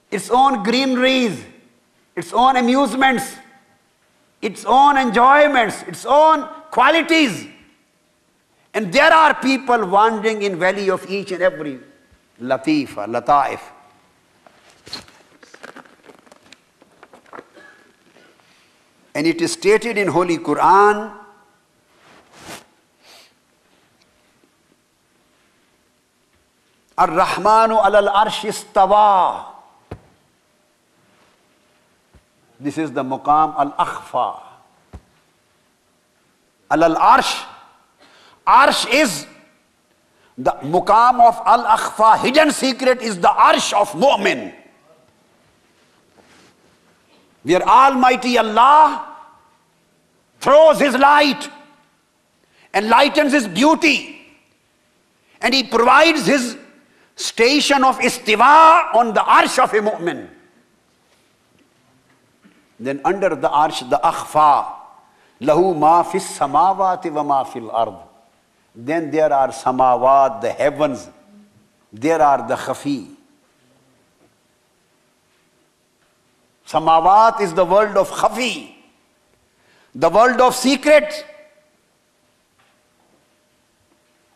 its own greeneries, its own amusements, its own enjoyments, its own qualities. And there are people wandering in valley of each and every latifa, lataif. And it is stated in Holy Quran Ar-Rahmanu alal arsh istawa. This is the muqam al-akhfa. Alal arsh. Arsh is the muqam of al-akhfa. Hidden secret is the arsh of mu'min. Where Almighty Allah throws His light, enlightens His beauty, and He provides His station of istiwa on the arsh of a mu'min. Then under the arsh, the akhfa, lahu ma fis samawati wa ma fil ard. Then there are samawat, the heavens. There are the khafi. Samawat is the world of khafi, the world of secret.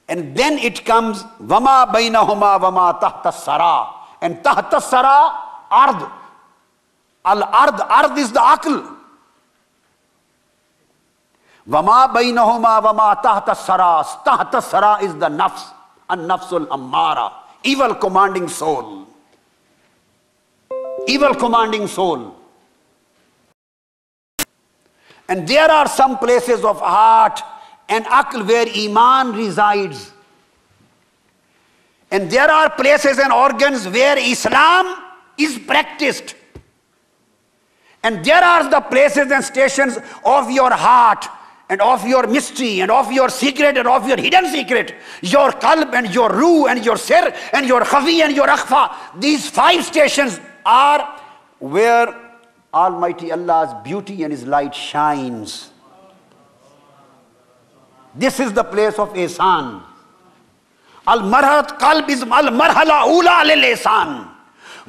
And then it comes wama bainahuma wama tahta sara. And tahta sara, ard. Ard is the aql. Wama bainahuma wama tahta sara. Tahta sara is the nafs. An-nafsul ammara. Evil commanding soul. Evil commanding soul. And there are some places of heart and aql where iman resides. And there are places and organs where Islam is practiced. And there are the places and stations of your heart and of your mystery and of your secret and of your hidden secret. Your qalb and your ruh and your sir and your khafi and your akhfa. These 5 stations are where Almighty Allah's beauty and His light shines. This is the place of ihsan. Al-marhalat qalb is al-marhala ula lil-ihsan.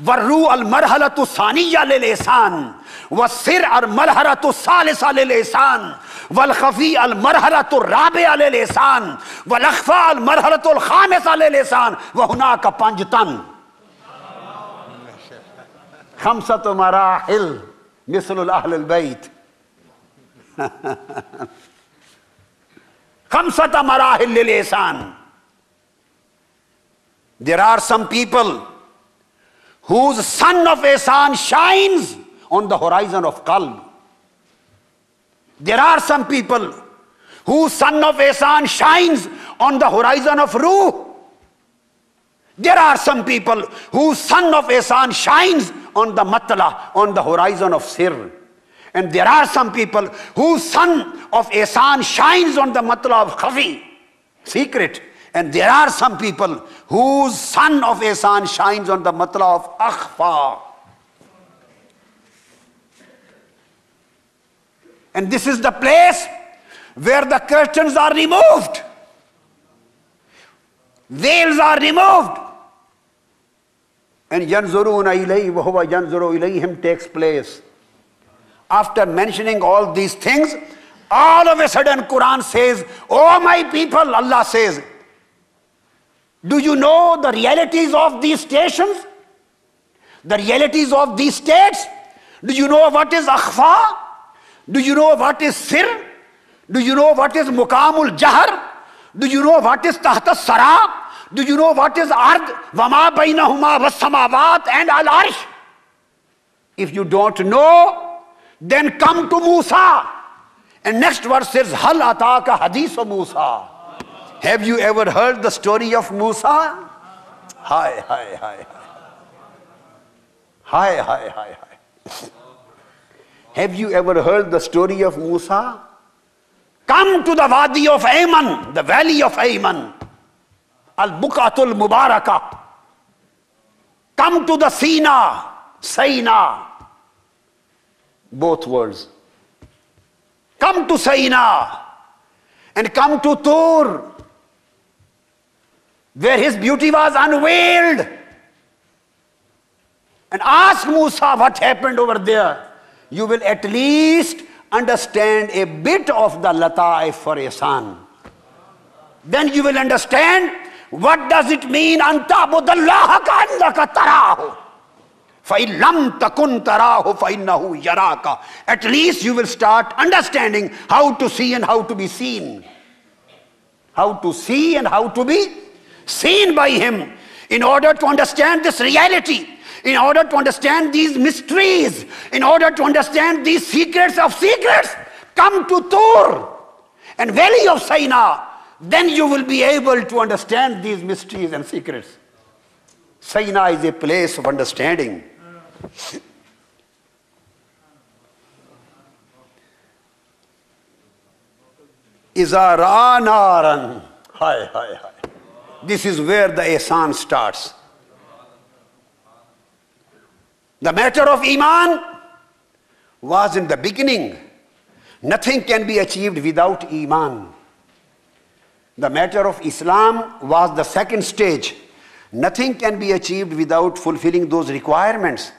Warru al-marhalatu thaniya lil-ihsan. Was-sir al-marhalatu salisa lil-ihsan. Wal-khafi al-marhalatu rabi'a lil-ihsan. Wal-akhfa al-marhalatu al-khamisa lil-ihsan. Wa hunaka panjtan. Khamsatu marahil mislul ahlul bayt. Khamsata marahil lil-ihsan. There are some people whose sun of ihsan shines on the horizon of qalb. There are some people whose sun of ihsan shines on the horizon of ruh. There are some people whose sun of ihsan shines on the matla, on the horizon of sir. And there are some people whose sun of ihsan shines on the matla of khafi, secret. And there are some people whose sun of ihsan shines on the matla of akhfa. And this is the place where the curtains are removed. Veils are removed. And yanzuruna ilayhi wa huwa yanzuru ilayhim takes place. After mentioning all these things, all of a sudden Quran says, "Oh my people," Allah says, "do you know the realities of these stations? The realities of these states? Do you know what is akhfa? Do you know what is sir? Do you know what is muqamul jahr? Do you know what is tahta sara? Do you know what is ard? Wama bainahuma was samawat and al-arsh?" If you don't know, then come to Musa. And next verse says, "Hal ataka hadithu Musa." Have you ever heard the story of Musa? Hi, hi, hi. Hi, hi, hi, hi. Have you ever heard the story of Musa? Come to the Wadi of Ayman, the valley of Ayman. Al-Buqatul Mubarakah. Come to the Sina. Both words. Come to Sina. And come to Tur, where his beauty was unveiled. And ask Musa what happened over there. You will at least understand a bit of the lataif for ihsan. Then you will understand what does it mean an ta'budallaha ka'annaka tarahu. فَإِن لَمْ تَكُنْ تَرَاهُ فَإِنَّهُ يَرَاكَ. At least you will start understanding how to see and how to be seen. How to see and how to be seen by him. In order to understand this reality, in order to understand these mysteries, in order to understand these secrets of secrets, come to Tur and Valley of Sinai. Then you will be able to understand these mysteries and secrets. Sinai is a place of understanding. Iza ra'a naran. Hi, hi, hi. This is where the ihsan starts. The matter of Iman was in the beginning. Nothing can be achieved without Iman. The matter of Islam was the second stage. Nothing can be achieved without fulfilling those requirements.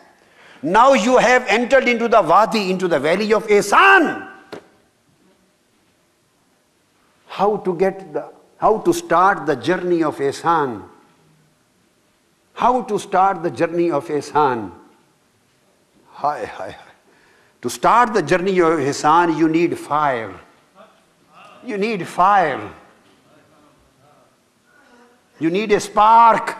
Now you have entered into the wadi, into the valley of ihsan. How to start the journey of ihsan? How to start the journey of ihsan? Hi, hi, hi. To start the journey of ihsan, you need fire. You need fire. You need a spark.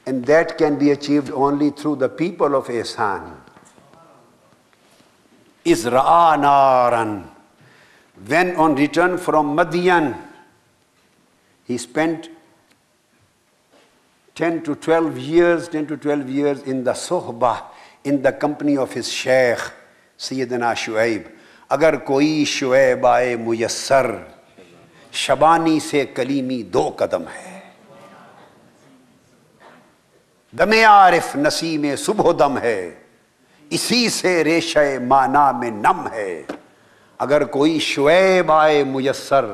And that can be achieved only through the people of ihsan. Izra'a naran. When on return from Madian, he spent 10 to 12 years in the sohbah, in the company of his shaykh, Sayyidina Shu'aib. Agar koi Shu'aib aaye muyassar, Shabani se kalimi do kadam hai. Dame arif naseem subh dam hai, isi se resha mana mein nam hai. अगर कोई शुएब आए मुयस्सर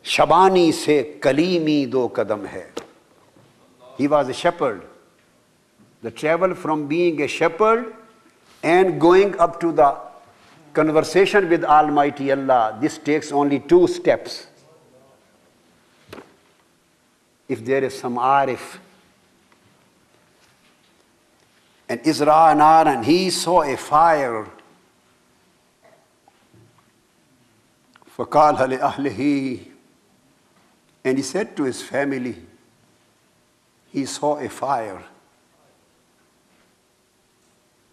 शबानी से कलीमी दो कदम है. He was a shepherd. The travel from being a shepherd and going up to the conversation with Almighty Allah, this takes only 2 steps. If there is some arif. And Izra Naran, he saw a fire. فَقَالَ لِأَهْلِهِ, and he said to his family, he saw a fire.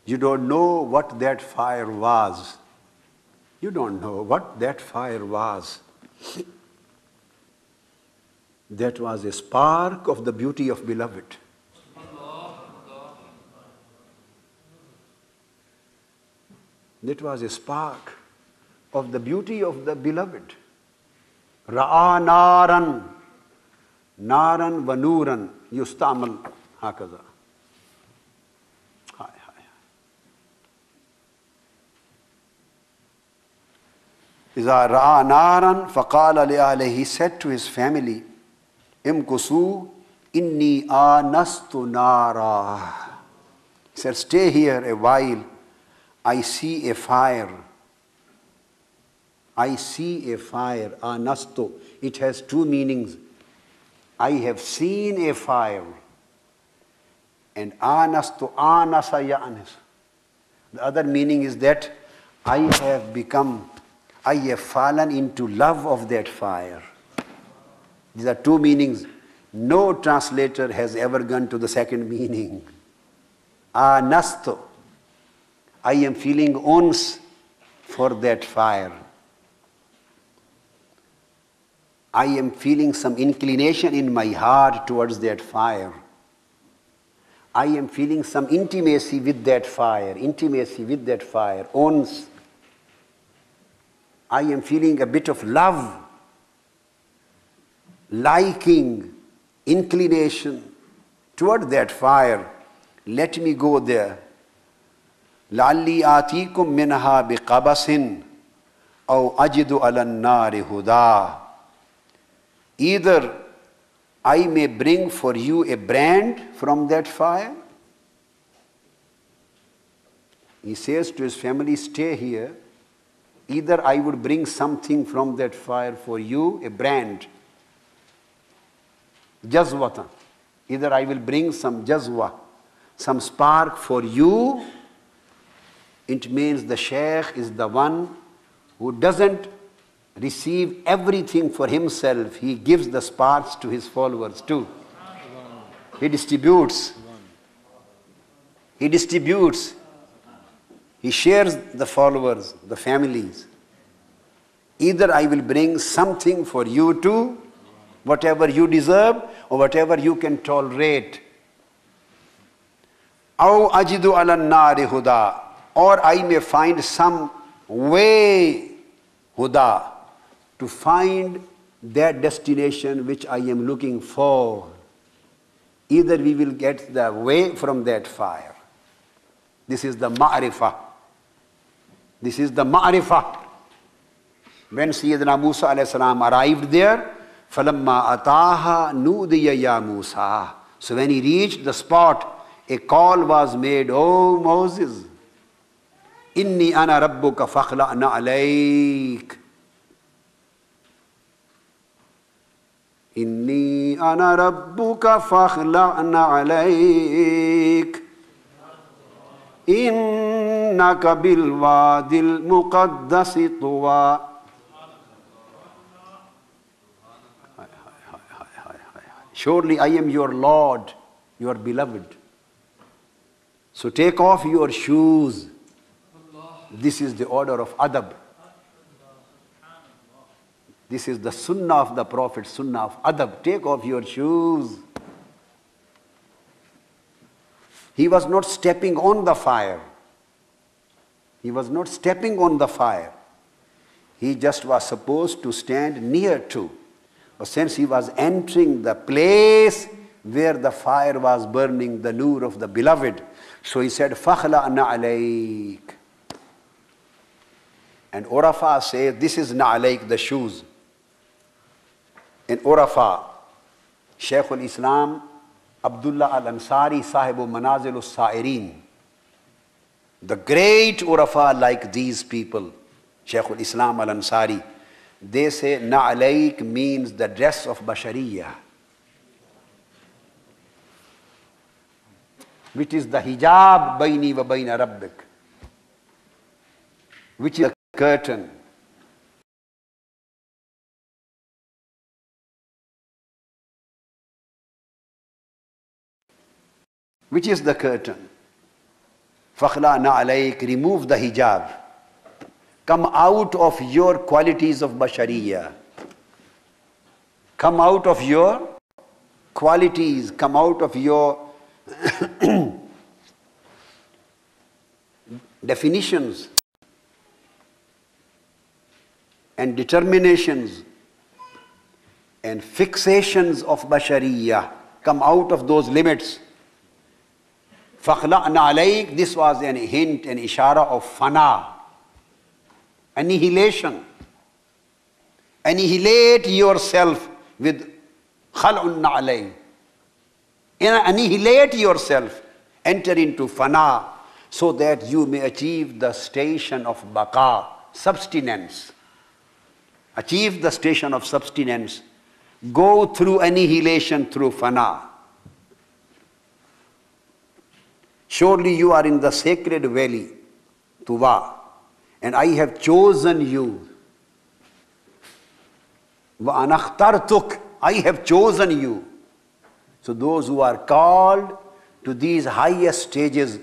You don't know what that fire was. You don't know what that fire was. That was a spark of the beauty of beloved. That was a spark of the beauty of the beloved. Ra'a naran, naran wa nuran, yustamal hakaza. Hi, hi. Iza ra'a naran, faqala li ahlihi, he said to his family, imkusu inni anastu nara. He said, stay here a while, I see a fire. I see a fire, anasto. It has 2 meanings. I have seen a fire. And anasto, anasa ya'anis. The other meaning is that I have fallen into love of that fire. These are 2 meanings. No translator has ever gone to the second meaning. Anasto. I am feeling ons for that fire. I am feeling some inclination in my heart towards that fire. I am feeling some intimacy with that fire, ons. I am feeling a bit of love, liking, inclination toward that fire. Let me go there. لَعَلِّي آتِيكُم مِّنْهَا بِقَبَسٍ أَوْ أَجِدُ عَلَى النَّارِ هُدًى. Either I may bring for you a brand from that fire. He says to his family, stay here. Either I would bring something from that fire for you, a brand. Jazwatan. Either I will bring some jazwa, some spark for you. It means the shaykh is the one who doesn't receive everything for himself, he gives the sparks to his followers too. He distributes. He distributes. He shares the followers, the families. Either I will bring something for you too, whatever you deserve or whatever you can tolerate. Aw ajidu ala nari huda, or I may find some way, huda, to find that destination which I am looking for. Either we will get the way from that fire. This is the ma'rifah. This is the ma'rifah. When Sayyidina Musa alayhi salam arrived there, فَلَمَّا أَتَاهَا نُودِيَ يَا مُوسَى. So when he reached the spot, a call was made, "Oh Moses, إِنِّي أَنَا رَبُّكَ فَاخْلَعْنَ عَلَيْكَ. إِنِّي أَنَا رَبُّكَ فَاخْلَعْنَ عَلَيْكَ. إِنَّكَ بِالْوَادِ الْمُقَدَّسِ طُوًى." Surely I am your Lord, your beloved. So take off your shoes. This is the order of adab. This is the sunnah of the Prophet, sunnah of adab. Take off your shoes. He was not stepping on the fire. He was not stepping on the fire. He just was supposed to stand near to. But since he was entering the place where the fire was burning, the nur of the beloved, so he said, "Fakhla'na alayk." And Urafa says, this is na'alayk, the shoes. In Urafa, shaykh-ul-islam Abdullah al-Ansari, sahibu manazil al-sa'irin, the great Urafa like these people, shaykh-ul-islam al-Ansari, they say na'alayk means the dress of bashariyah, which is the hijab bayni wa bayna rabbik, which is the curtain. Which is the curtain. Fakhla'na alayk, remove the hijab. Come out of your qualities of bashariyah. Come out of your qualities, come out of your definitions and determinations and fixations of bashariyah. Come out of those limits. Fakhla'na alayk, this was an hint, an ishara of fana, annihilation. Annihilate yourself with khal'un alayk. Annihilate yourself, enter into fana, so that you may achieve the station of baqa, subsistence. Achieve the station of subsistence. Go through annihilation through fana. Surely you are in the sacred valley, Tuwa, and I have chosen you. Wa anakhtartuk, I have chosen you. So those who are called to these highest stages,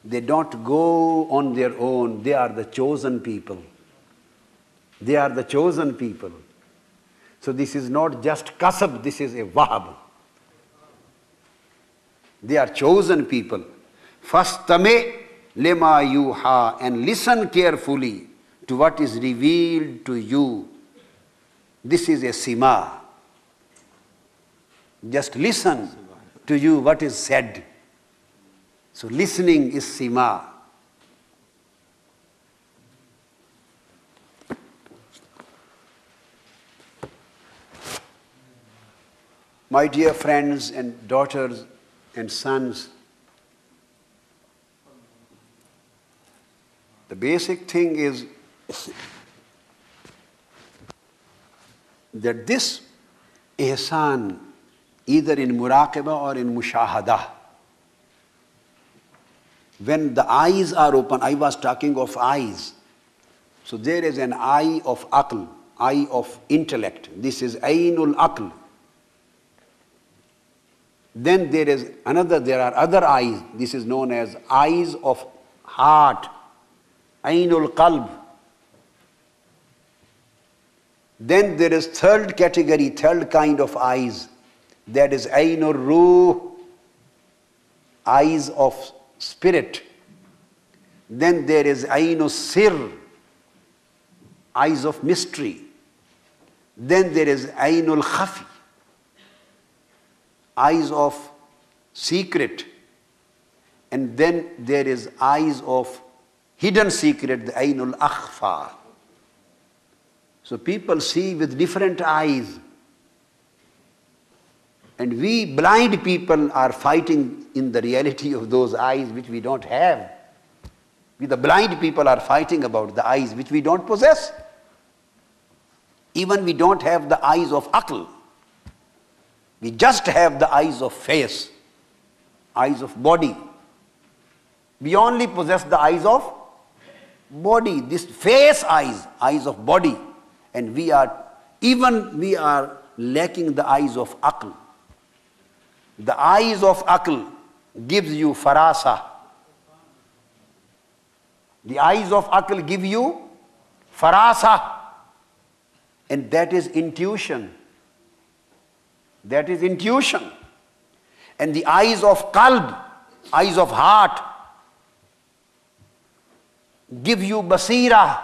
they don't go on their own. They are the chosen people. They are the chosen people. So this is not just kasab, this is a wahab. They are chosen people. Fastame lema yuha, and listen carefully to what is revealed to you. This is a sima. Just listen to you what is said. So listening is sima. My dear friends and daughters and sons, the basic thing is that this ihsan, either in muraqabah or in mushahada, when the eyes are open, I was talking of eyes. So there is an eye of aql, eye of intellect. This is Ainul Aql. Then there are other eyes. This is known as eyes of heart, Ainul Qalb. Then there is third category, third kind of eyes. That is Ainul Ruh, eyes of spirit. Then there is Ainul Sir, eyes of mystery. Then there is Ainul Khafi, eyes of secret. And then there is eyes of hidden secret, the Ainul Akhfa. So people see with different eyes. And we blind people are fighting in the reality of those eyes which we don't have. We the blind people are fighting about the eyes which we don't possess. Even we don't have the eyes of aql. We just have the eyes of face, eyes of body. We only possess the eyes of body, this face eyes, eyes of body. And we are lacking the eyes of aql. The eyes of aql gives you farasa. The eyes of aql give you farasa. And that is intuition. That is intuition. And the eyes of qalb, eyes of heart, give you basira.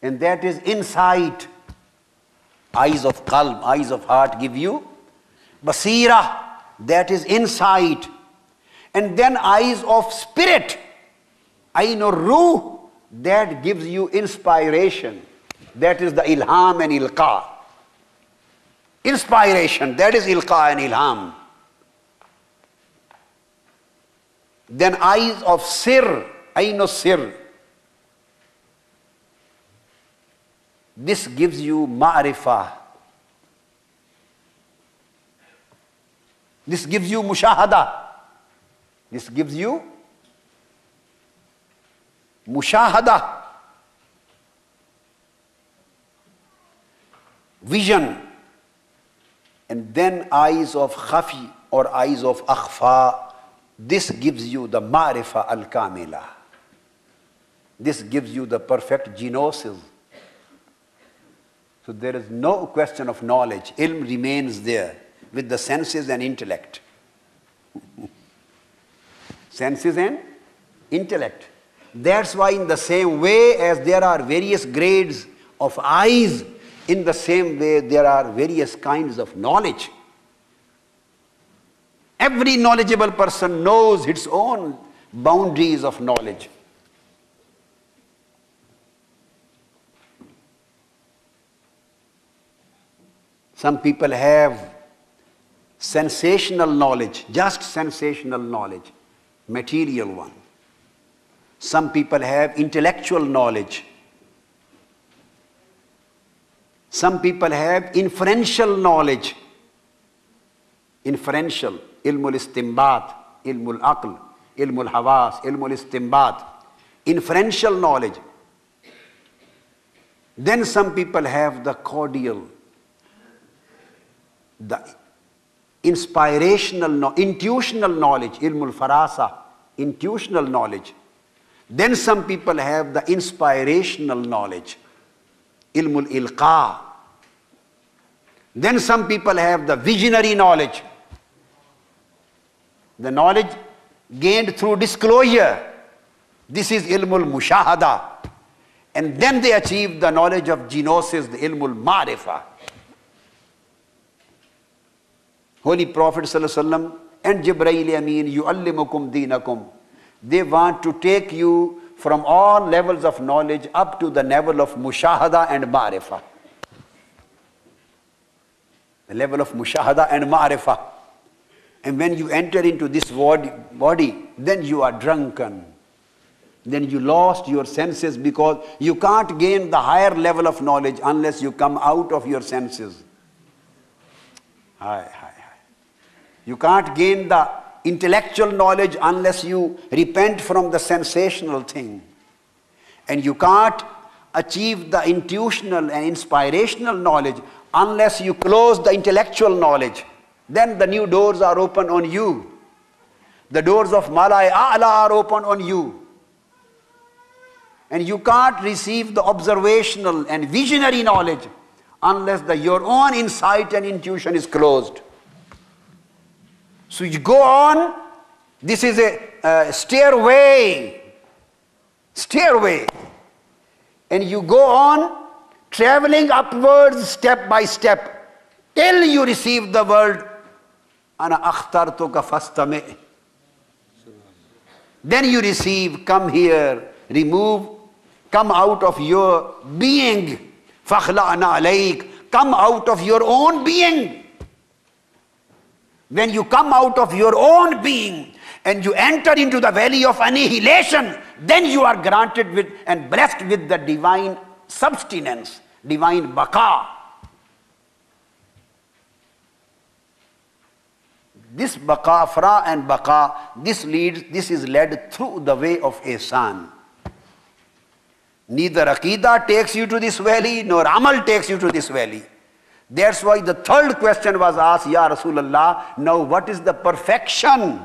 And that is insight. Eyes of qalb, eyes of heart give you basira. That is insight. And then eyes of spirit, Ainur Ruh, that gives you inspiration. That is the ilham and ilqa. Inspiration, that is ilqa and ilham. Then eyes of sir, Ainur Sir. This gives you ma'rifah. This gives you mushahada. This gives you mushahada. Vision. And then eyes of khafi or eyes of akhfa. This gives you the ma'rifah al-kamila. This gives you the perfect genosis. So there is no question of knowledge. Ilm remains there with the senses and intellect. Senses and intellect. That's why in the same way as there are various grades of eyes, in the same way there are various kinds of knowledge. Every knowledgeable person knows its own boundaries of knowledge. Some people have sensational knowledge, just sensational knowledge, material one. Some people have intellectual knowledge. Some people have inferential knowledge. Inferential, ilmul istimbat, ilmul aql, ilmul hawas, ilmul istimbat. Inferential knowledge. Then some people have the cordial, the inspirational, intuitional knowledge, ilmul farasa, intuitional knowledge. Then some people have the inspirational knowledge, ilmul ilqa. Then some people have the visionary knowledge, the knowledge gained through disclosure. This is ilmul mushahada. And then they achieve the knowledge of genosis, the ilmul ma'rifah. Holy Prophet ﷺ and Jibreel Ameen, yu'allimukum deenakum. They want to take you from all levels of knowledge up to the level of mushahada and ma'rifah. The level of mushahada and ma'rifah. And when you enter into this body, then you are drunken. Then you lost your senses, because you can't gain the higher level of knowledge unless you come out of your senses. You can't gain the intellectual knowledge unless you repent from the sensational thing. And you can't achieve the intuitional and inspirational knowledge unless you close the intellectual knowledge. Then the new doors are open on you. The doors of Malai A'la are open on you. And you can't receive the observational and visionary knowledge unless your own insight and intuition is closed. So you go on. This is a stairway. Stairway. And you go on traveling upwards step by step till you receive the word Ana akhtartuka fastami'. Then you receive, come here, remove, come out of your being. Fakhla'na alayk, come out of your own being. When you come out of your own being and you enter into the valley of annihilation, then you are granted with and blessed with the divine subsistence, divine baqa. This baqa, fra and baqa, this is led through the way of ihsan. Neither Aqeeda takes you to this valley, nor Amal takes you to this valley. That's why the third question was asked, Ya Rasulullah, now what is the perfection?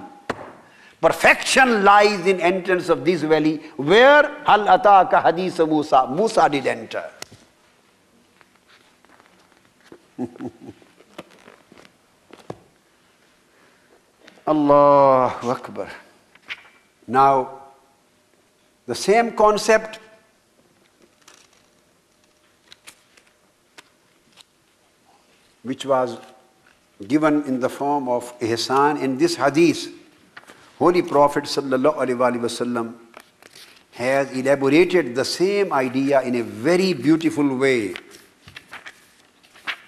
Perfection lies in entrance of this valley, where Hal ataka hadith Musa. Musa did enter. Allahu Akbar. Now, the same concept which was given in the form of ihsan in this hadith, Holy Prophet sallallahu alaihi wasallam has elaborated the same idea in a very beautiful way,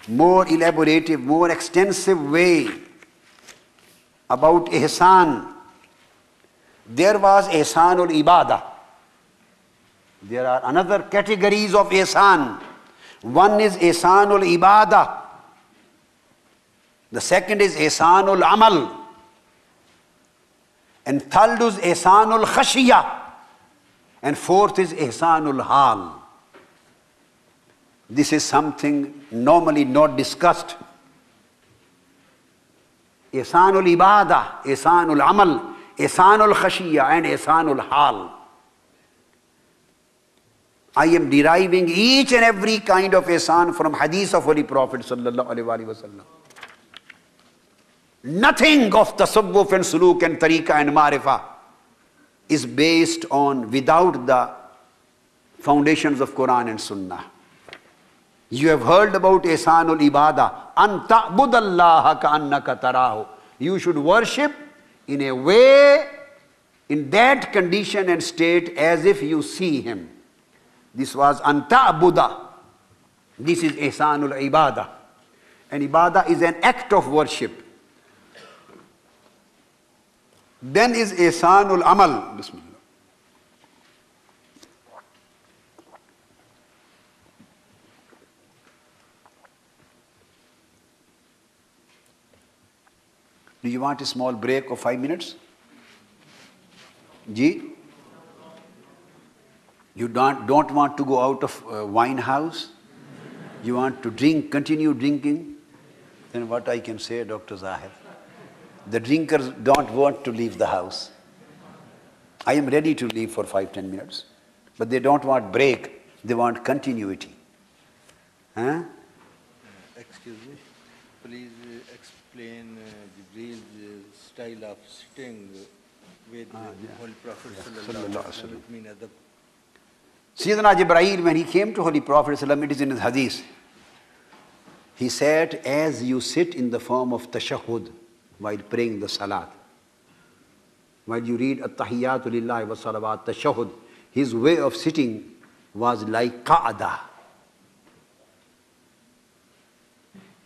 more elaborative, more extensive way about ihsan. There was ihsanul ibadah. There are another categories of ihsan. One is ihsanul ibadah. The second is ihsanul amal. And third is ihsanul khashiyah. And fourth is ihsanul hal. This is something normally not discussed. Ihsanul ibadah, ihsanul amal, ihsanul khashiyah and ihsanul hal. I am deriving each and every kind of ihsan from hadith of Holy Prophet sallallahu alaihi wasallam. Nothing of tasawwuf and suluk and tariqah and ma'rifah is based on without the foundations of Quran and Sunnah. You have heard about ihsanul ibadah, an ta'budallaha ka'annaka tarahu. You should worship in a way, in that condition and state as if you see him. This was an ta'buda. This is ihsanul ibadah. And ibadah is an act of worship. Then is ihsanul amal. Bismillah. Do you want a small break of 5 minutes? Ji? You don't want to go out of wine house? You want to drink, continue drinking? Then what I can say, Dr. Zahir? The drinkers don't want to leave the house. I am ready to leave for 5-10 minutes. But they don't want break, they want continuity. Huh? Excuse me, please explain Jibreel's style of sitting with Holy Prophet sallallahu alaihi wasallam. Sayyidina Jibreel, when he came to Holy Prophet sallallahu, it is in his hadith, he said, as you sit in the form of tashahhud while praying the salat, while you read at-tahiyyatu lillahi wa salawat tashahhud, his way of sitting was like qa'ada.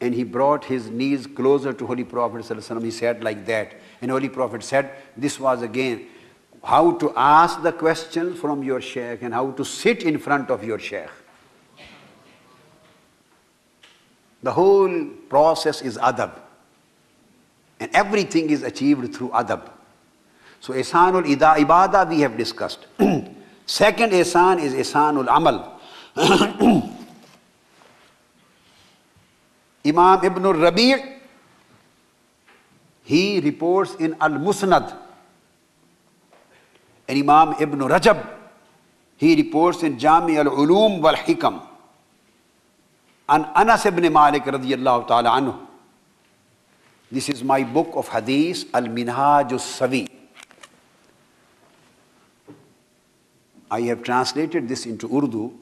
And he brought his knees closer to Holy Prophet ﷺ. He said like that. And Holy Prophet said, this was again how to ask the questions from your shaykh and how to sit in front of your shaykh. The whole process is adab. And everything is achieved through adab. So ihsanul ibadah we have discussed. Second ihsan is ihsanul amal. Imam Ibn al-Rabi', he reports in Al-Musnad. And Imam Ibn Rajab, he reports in Jami al-Ulum wal-Hikam. And Anas ibn Malik radiyallahu ta'ala anhu. This is my book of hadith, Al-Minhaj al-Sawi. I have translated this into Urdu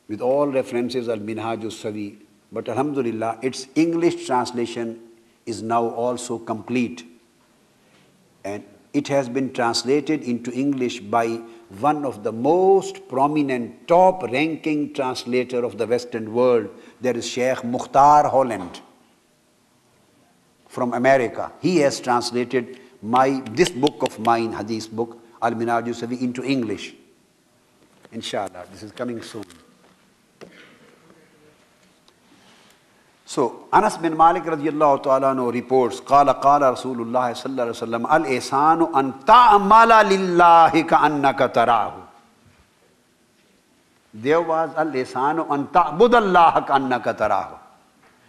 with all references Al-Minhaj al-Sawi. But alhamdulillah, its English translation is now also complete. And it has been translated into English by one of the most prominent, top-ranking translator of the Western world. That is Sheikh Mukhtar Holland from America. He has translated this book of mine, hadith book, Al-Minhaj al-Sawi, into English. Inshallah, this is coming soon. So, Anas bin Malik radiyallahu ta'ala anhu reports, Qala Rasulullah sallallahu alayhi wa sallam, Al-ihsanu an ta'amala lillahi ka'annaka tarahu. There was Al-ihsanu an ta'budallaha ka'annaka tarahu.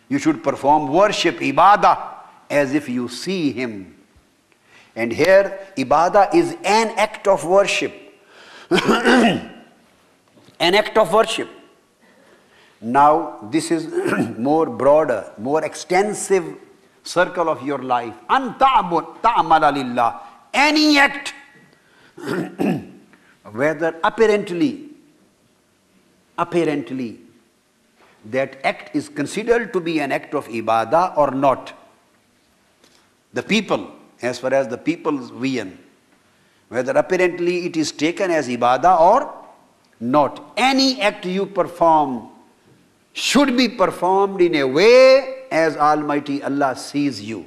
You should perform worship, ibadah, as if you see him. And here, ibadah is an act of worship. An act of worship. Now, this is more broader, more extensive circle of your life. An ta'amala lillah. Any act, whether apparently, that act is considered to be an act of ibadah or not. The people, as far as the people's vision, whether apparently it is taken as ibadah or not. Any act you perform should be performed in a way as Almighty Allah sees you.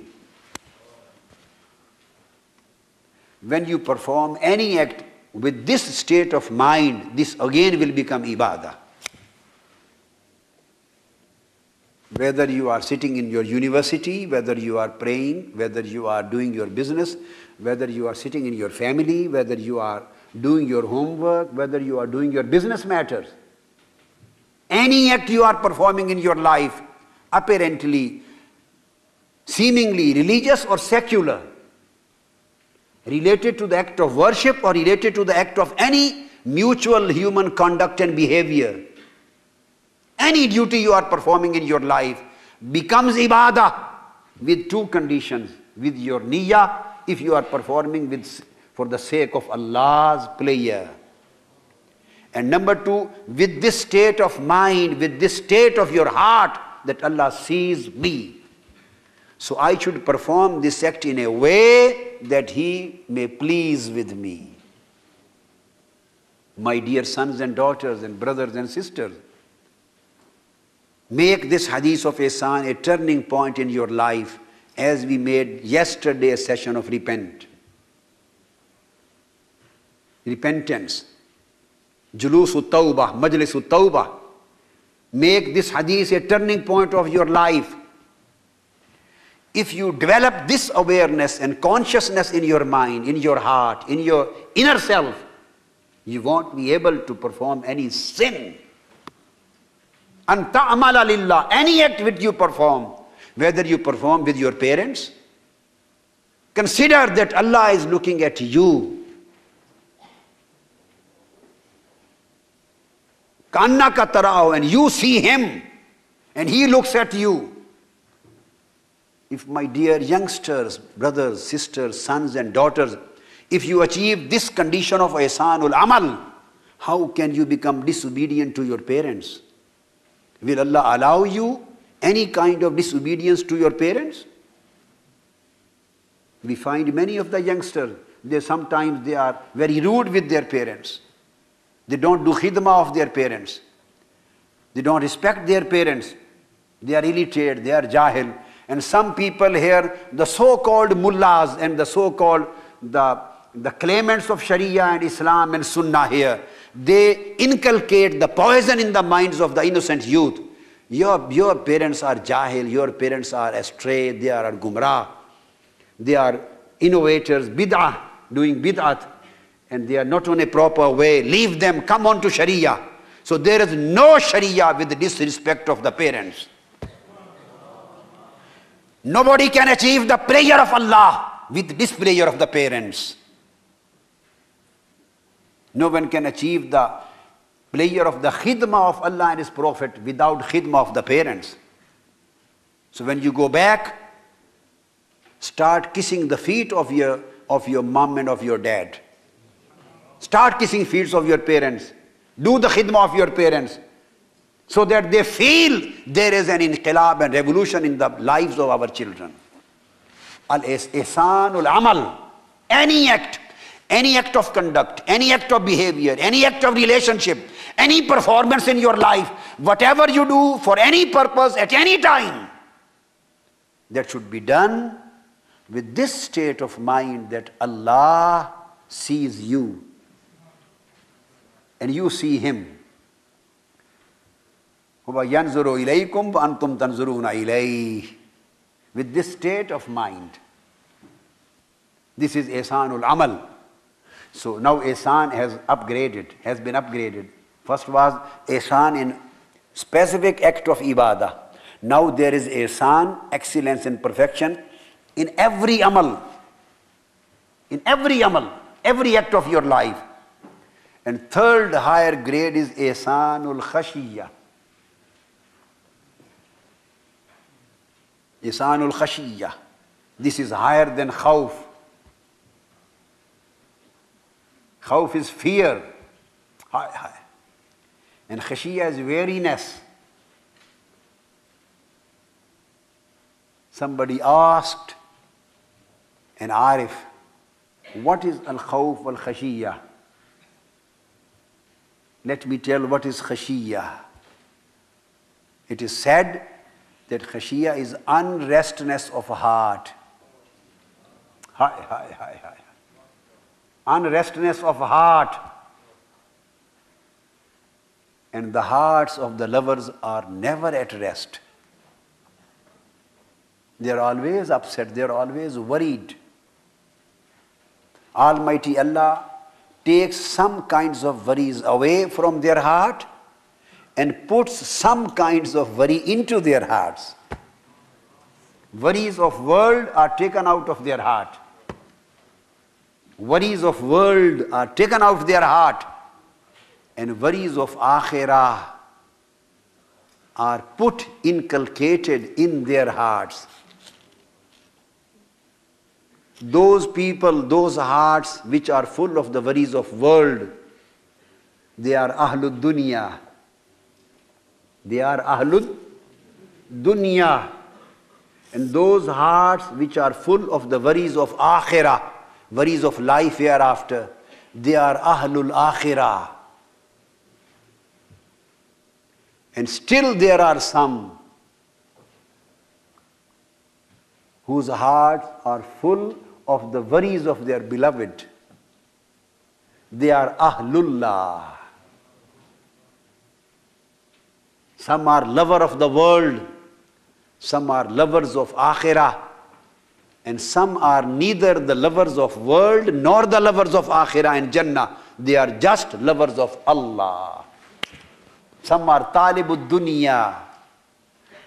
When you perform any act with this state of mind, this again will become ibadah. Whether you are sitting in your university, whether you are praying, whether you are doing your business, whether you are sitting in your family, whether you are doing your homework, whether you are doing your business matters. Any act you are performing in your life, apparently, seemingly religious or secular, related to the act of worship or related to the act of any mutual human conduct and behavior, any duty you are performing in your life becomes ibadah with two conditions. With your niyyah, if you are performing for the sake of Allah's pleasure. And number two, with this state of mind, with this state of your heart, that Allah sees me. So I should perform this act in a way that He may please with me. My dear sons and daughters and brothers and sisters, make this hadith of ihsan a turning point in your life, as we made yesterday a session of repentance. Julusu Tawbah, Majlisu Tawbah. Make this hadith a turning point of your life. If you develop this awareness and consciousness in your mind, in your heart, in your inner self, you won't be able to perform any sin. An ta'amala lillah, any act which you perform, whether you perform with your parents, consider that Allah is looking at you. Kannaka tarao, and you see Him, and He looks at you. If my dear youngsters, brothers, sisters, sons and daughters, if you achieve this condition of ihsanul amal, how can you become disobedient to your parents? Will Allah allow you any kind of disobedience to your parents? We find many of the youngsters, sometimes they are very rude with their parents. They don't do khidmah of their parents. They don't respect their parents. They are illiterate, they are jahil. And some people here, the so-called mullahs and the so-called the claimants of Sharia and Islam and Sunnah here, they inculcate the poison in the minds of the innocent youth. Your parents are jahil, your parents are astray, they are gumrah. They are innovators, bid'ah, doing bid'at. And they are not on a proper way. Leave them, come on to Sharia. So there is no Sharia with the disrespect of the parents. Nobody can achieve the prayer of Allah with displeasure of the parents. No one can achieve the pleasure of the khidmah of Allah and His Prophet without khidmah of the parents. So when you go back, start kissing the feet of your mom and of your dad. Start kissing feet of your parents. Do the khidmah of your parents, so that they feel there is an inqilab and revolution in the lives of our children. Al-ihsanul amal, any act of conduct, any act of behavior, any act of relationship, any performance in your life, whatever you do for any purpose at any time, that should be done with this state of mind that Allah sees you and you see Him. وَيَنْظُرُ إِلَيْكُمْ وَأَنْتُمْ تَنْظُرُونَ إِلَيْهِ. With this state of mind. This is ihsanul amal. So now ihsan has been upgraded. First was ihsan in specific act of ibadah. Now there is ihsan, excellence and perfection in every amal. In every amal, every act of your life. And third higher grade is ihsanul khashiyya. Ihsanul khashiyya. This is higher than khawf. Khawf is fear. High. And khashiyya is wariness. Somebody asked an arif, what is al-khawf wal-khashiyya? Let me tell what is khashiyya. It is said that khashiyya is unrestness of heart. Unrestness of heart. And the hearts of the lovers are never at rest. They are always upset, they are always worried. Almighty Allah takes some kinds of worries away from their heart and puts some kinds of worry into their hearts. Worries of world are taken out of their heart. Worries of world are taken out of their heart, and worries of akhirah are inculcated in their hearts. Those people, those hearts which are full of the worries of world, they are ahlud dunya. They are ahlud dunya. And those hearts which are full of the worries of akhirah, worries of life hereafter, they are ahlul akhirah. And still there are some whose hearts are full of the worries of their beloved. They are ahlullah. Some are lover of the world, some are lovers of akhirah, and some are neither the lovers of world nor the lovers of akhirah and Jannah. They are just lovers of Allah. Some are talibul dunya,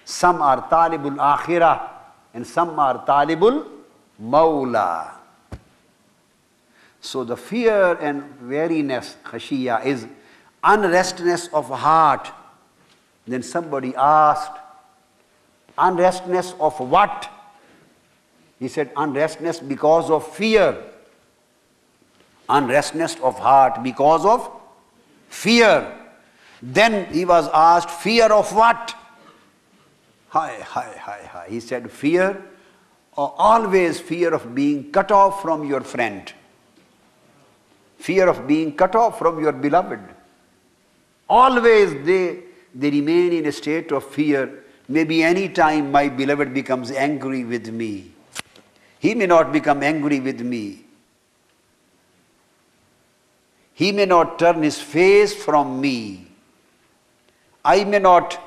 some are talibul akhirah, and some are talibul mawla. So the fear and weariness, khashiyya, is unrestness of heart. Then somebody asked, unrestness of what? He said, unrestness because of fear. Unrestness of heart because of fear. Then he was asked, fear of what? He said, fear, or always fear of being cut off from your friend. Fear of being cut off from your beloved. Always they remain in a state of fear. Maybe any time my beloved becomes angry with me. He may not become angry with me. He may not turn his face from me. I may not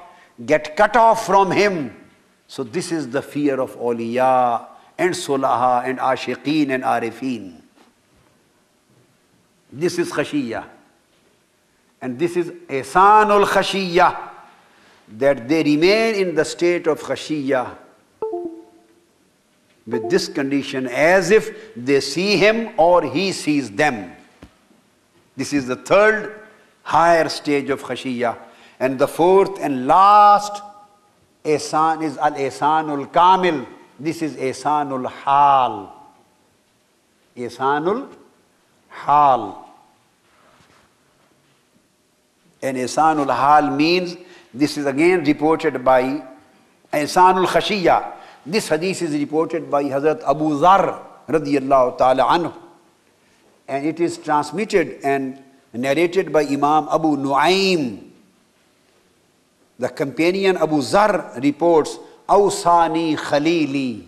get cut off from him. So this is the fear of awliya and sulaha and ashiqeen and arifin. This is khashiyya. And this is ihsanul khashiyya, that they remain in the state of khashiyya with this condition as if they see him or he sees them. This is the third higher stage of khashiyya. And the fourth and last ihsan is al-ihsanul kamil. This is ihsanul hal. Ihsanul hal. And ihsanul hal means, this is again reported by ihsanul khashiyya. This hadith is reported by Hazrat Abu Dharr radiyallahu ta'ala anhu. And it is transmitted and narrated by Imam Abu Nu'aym. The companion Abu Dharr reports, Awsani Khalili.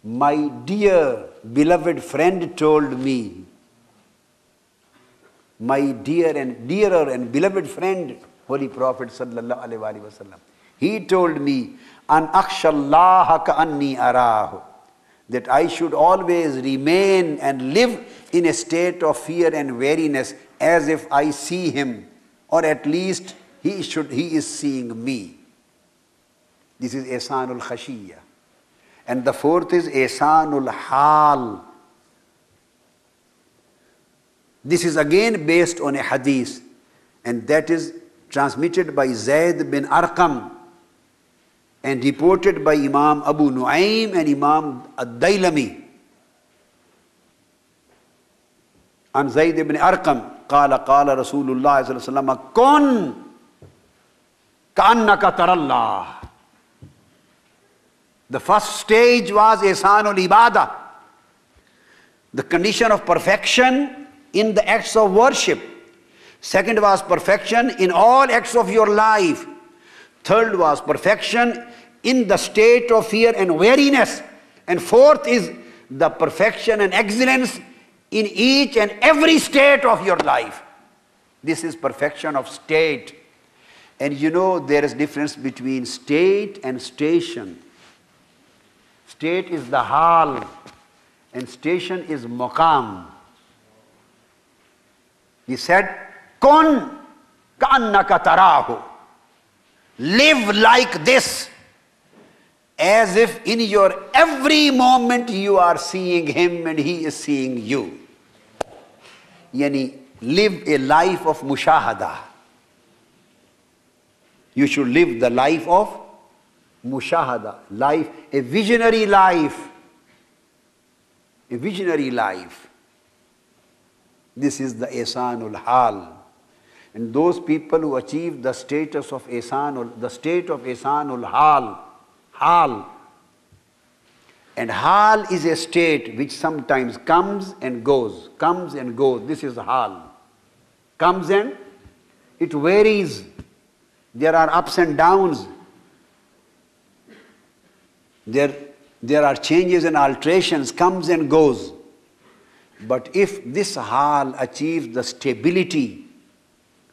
My dear beloved friend told me, my dear and dearer and beloved friend, Holy Prophet sallallahu alaihi wasallam, he told me, an akshallaha ka'anni arahu, that I should always remain and live in a state of fear and wariness as if I see him, or at least he is seeing me. This is ihsanul khashiyya. And the fourth is ihsanul hal. This is again based on a hadith, and that is transmitted by Zayd bin Arqam and reported by Imam Abu Nu'aym and Imam Ad-Dailami. An Zayd ibn Arqam, قال رسول الله صلى الله عليه وسلم كن كأنك ترى الله. The first stage was ihsanul ibadah, the condition of perfection in the acts of worship. Second was perfection in all acts of your life. Third was perfection in the state of fear and wariness. And fourth is the perfection and excellence in each and every state of your life. This is perfection of state. And you know there is difference between state and station. State is the hal and station is maqam. He said, Kun ka'annaka tarahu. Live like this, as if in your every moment you are seeing him and he is seeing you. Yani, live a life of mushahada. You should live the life of mushahada, life, a visionary life. A visionary life. This is the ihsanul hal. And those people who achieve the status of ihsanul, the state of ihsanul hal. And hal is a state which sometimes comes and goes, comes and goes. This is hal. Comes and it varies. There are ups and downs. There are changes and alterations, comes and goes. But if this hal achieves the stability,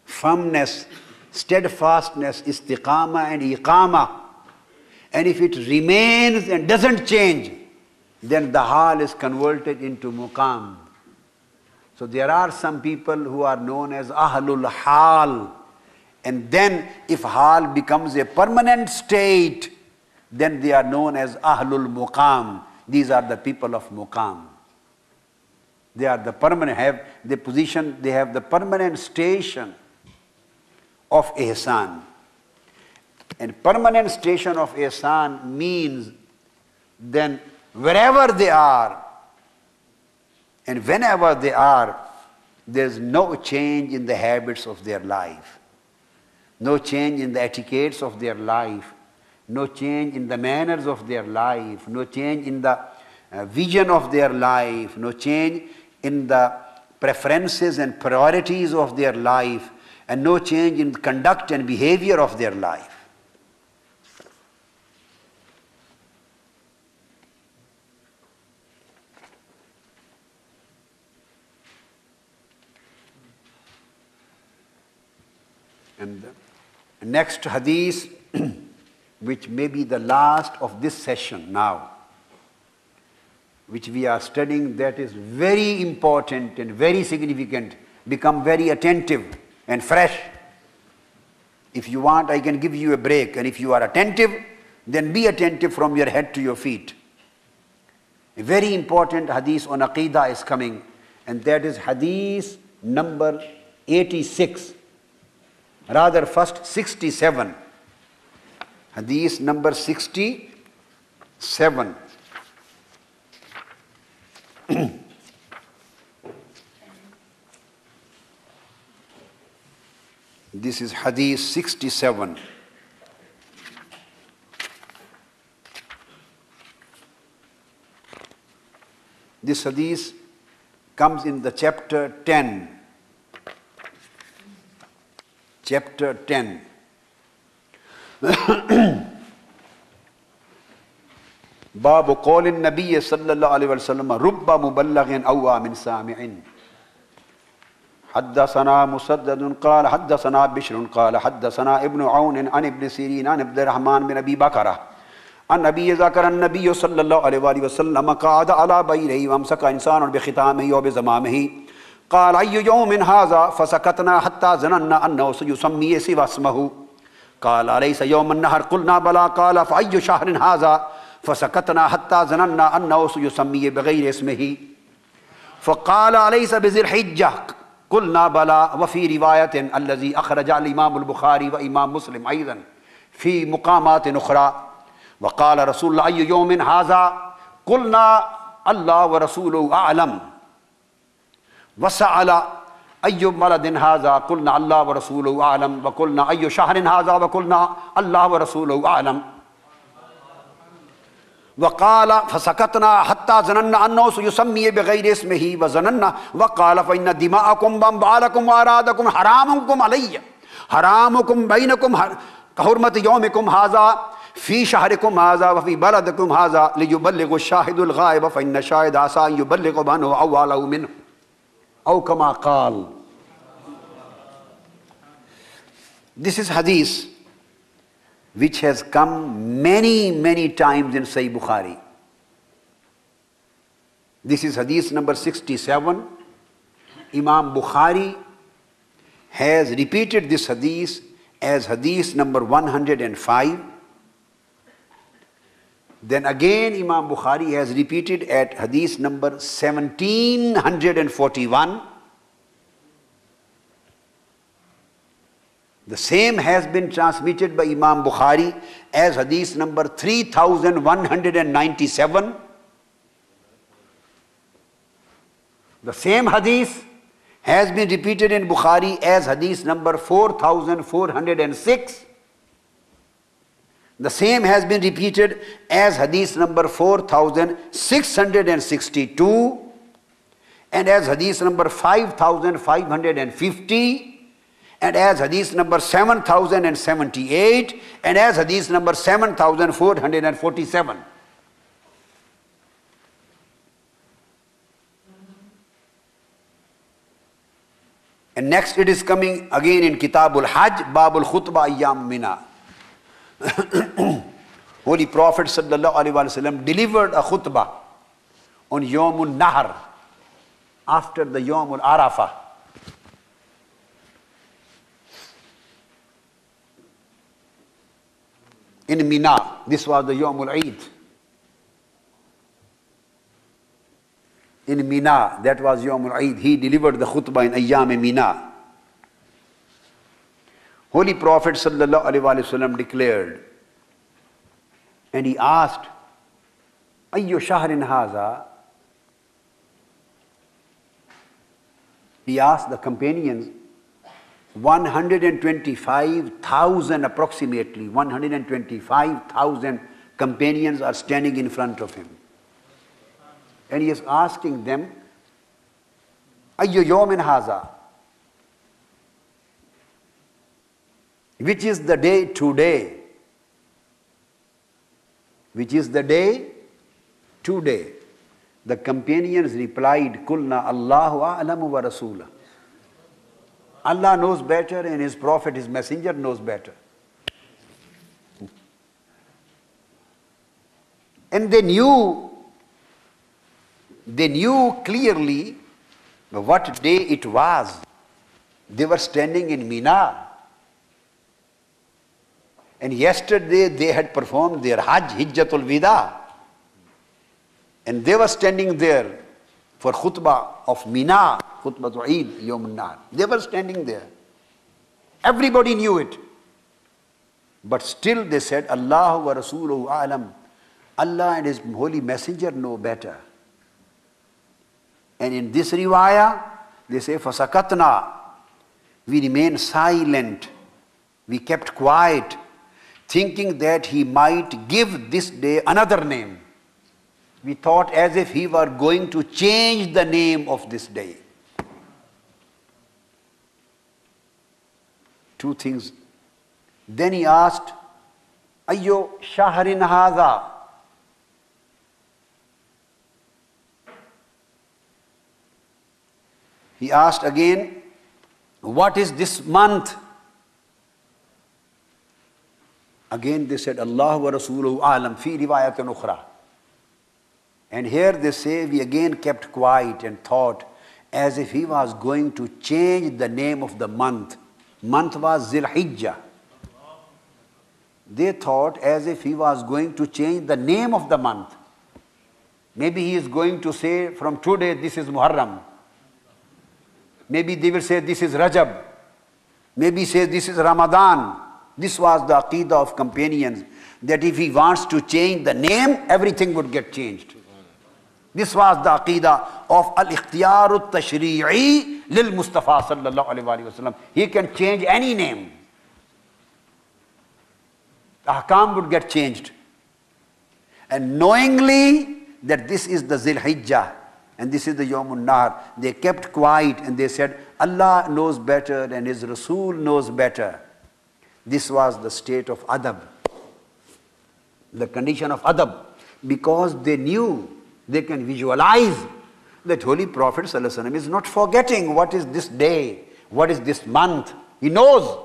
firmness, steadfastness, istiqama and iqama, and if it remains and doesn't change, then the hal is converted into muqam. So there are some people who are known as ahlul hal. And then if hal becomes a permanent state, then they are known as ahlul muqam. These are the people of muqam. They are the permanent, have the position, they have the permanent station of ihsan. And permanent station of ihsan means then wherever they are and whenever they are, there is no change in the habits of their life, no change in the etiquettes of their life, no change in the manners of their life, no change in the vision of their life, no change in the preferences and priorities of their life, and no change in conduct and behavior of their life. And the next hadith, which may be the last of this session now, which we are studying, that is very important and very significant. become very attentive and fresh. If you want, I can give you a break. And if you are attentive, then be attentive from your head to your feet. A very important hadith on Aqeeda is coming, and that is hadith number 86. Rather, first 67. Hadith number 67. This is hadith 67. This hadith comes in the chapter 10. Chapter 10. Babu qawlin Nabiyyi sallallahu alayhi wa sallam rubba muballaghin awwa min sami'in. حدثنا مسدد قال حدثنا بشر قال حدثنا ابن عون عن ابن سيرين عن عبد الرحمن بن ابي بكر عن ابي ذكر النبي صلى الله عليه وسلم قعد على بيره وامسك انسان بختامه وبزمامه قال اي يوم هذا فسكتنا حتى ظننا انه سيسمي سوى اسمه قال اليس يوم النهر قلنا بلى قال فاي شهر هذا فسكتنا حتى ظننا انه سيسمي بغير اسمه فقال اليس بذي الحجه قلنا بلى وفي رواية الذي أخرج الإمام البخاري وإمام مسلم أيضا في مقامات أخرى وقال رسول الله أي يوم هذا قلنا الله ورسوله أعلم وسأل أي بلد هذا قلنا الله ورسوله أعلم وقلنا أي شهر هذا وقلنا الله ورسوله أعلم وقال فسكتنا حتى ظننا أنه سيسمي بغير اسمه وظننا وقال فإن دماءكم وأموالكم وأعراضكم حرامكم علي حرامكم بينكم كحرمة يومكم هذا في شهركم هذا وفي بلدكم هذا ليبلغ الشاهد الغائب فإن الشاهد عسى أن يبلغ عنه أو له منه أو كما قال. This is hadith which has come many times in Sahih Bukhari. This is hadith number 67. Imam Bukhari has repeated this hadith as hadith number 105. Then again Imam Bukhari has repeated at hadith number 1741. The same has been transmitted by Imam Bukhari as hadith number 3197. The same hadith has been repeated in Bukhari as hadith number 4406. The same has been repeated as hadith number 4662 and as hadith number 5550. And as hadith number 7078 and as hadith number 7447. And next it is coming again in Kitabul Hajj, Babul Khutbah Ayyam Mina. Holy Prophet sallallahu alaihi wasallam delivered a khutbah on Yawmul Nahr after the Yawmul Arafah. In Mina, this was the Yawmul Eid. In Mina, that was Yawmul Eid. He delivered the khutbah in Ayyam Mina. Holy Prophet sallallahu alaihi wasallam declared, and he asked, Ayyu shahrin haza? He asked the companions, 125,000 approximately, 125,000 companions are standing in front of him. And he is asking them, Ayyu yawmin haza? Which is the day today? Which is the day today? The companions replied, Kulna Allahu a'lamu wa rasulah. Allah knows better and His Prophet, His Messenger knows better. And they knew clearly what day it was. They were standing in Mina. And yesterday they had performed their Hajj, Hijjatul Wida. And they were standing there for khutbah of Mina, khutbah to Eid, Yawm al-Nahr. They were standing there. Everybody knew it. But still they said, Allah wa Rasuluhu alam. Allah and His Holy Messenger know better. And in this riwayah, they say, فَسَكَتْنَا. We remained silent. We kept quiet, thinking that he might give this day another name. We thought as if he were going to change the name of this day. Two things. Then he asked, Ayyo shahrin hadha? He asked again, what is this month? Again they said, Allah wa Rasuluhu alam fi riwayatun ukhra. And here they say, we again kept quiet and thought as if he was going to change the name of the month. Month was Zil-Hijjah. They thought as if he was going to change the name of the month. Maybe he is going to say, from today this is Muharram. Maybe they will say this is Rajab. Maybe say this is Ramadan. This was the Aqeeda of companions, that if he wants to change the name, everything would get changed. This was the Aqeeda of Al-Ikhtiyaru Tashri'i Lil Mustafa sallallahu alayhi wa sallam. He can change any name. The Ahkam would get changed. And knowingly that this is the Zil-Hijjah and this is the Yawm al-Nahr, they kept quiet and they said, Allah knows better and His Rasul knows better. This was the state of adab, the condition of adab, because they knew, they can visualize that Holy Prophet ﷺ is not forgetting what is this day, what is this month. He knows.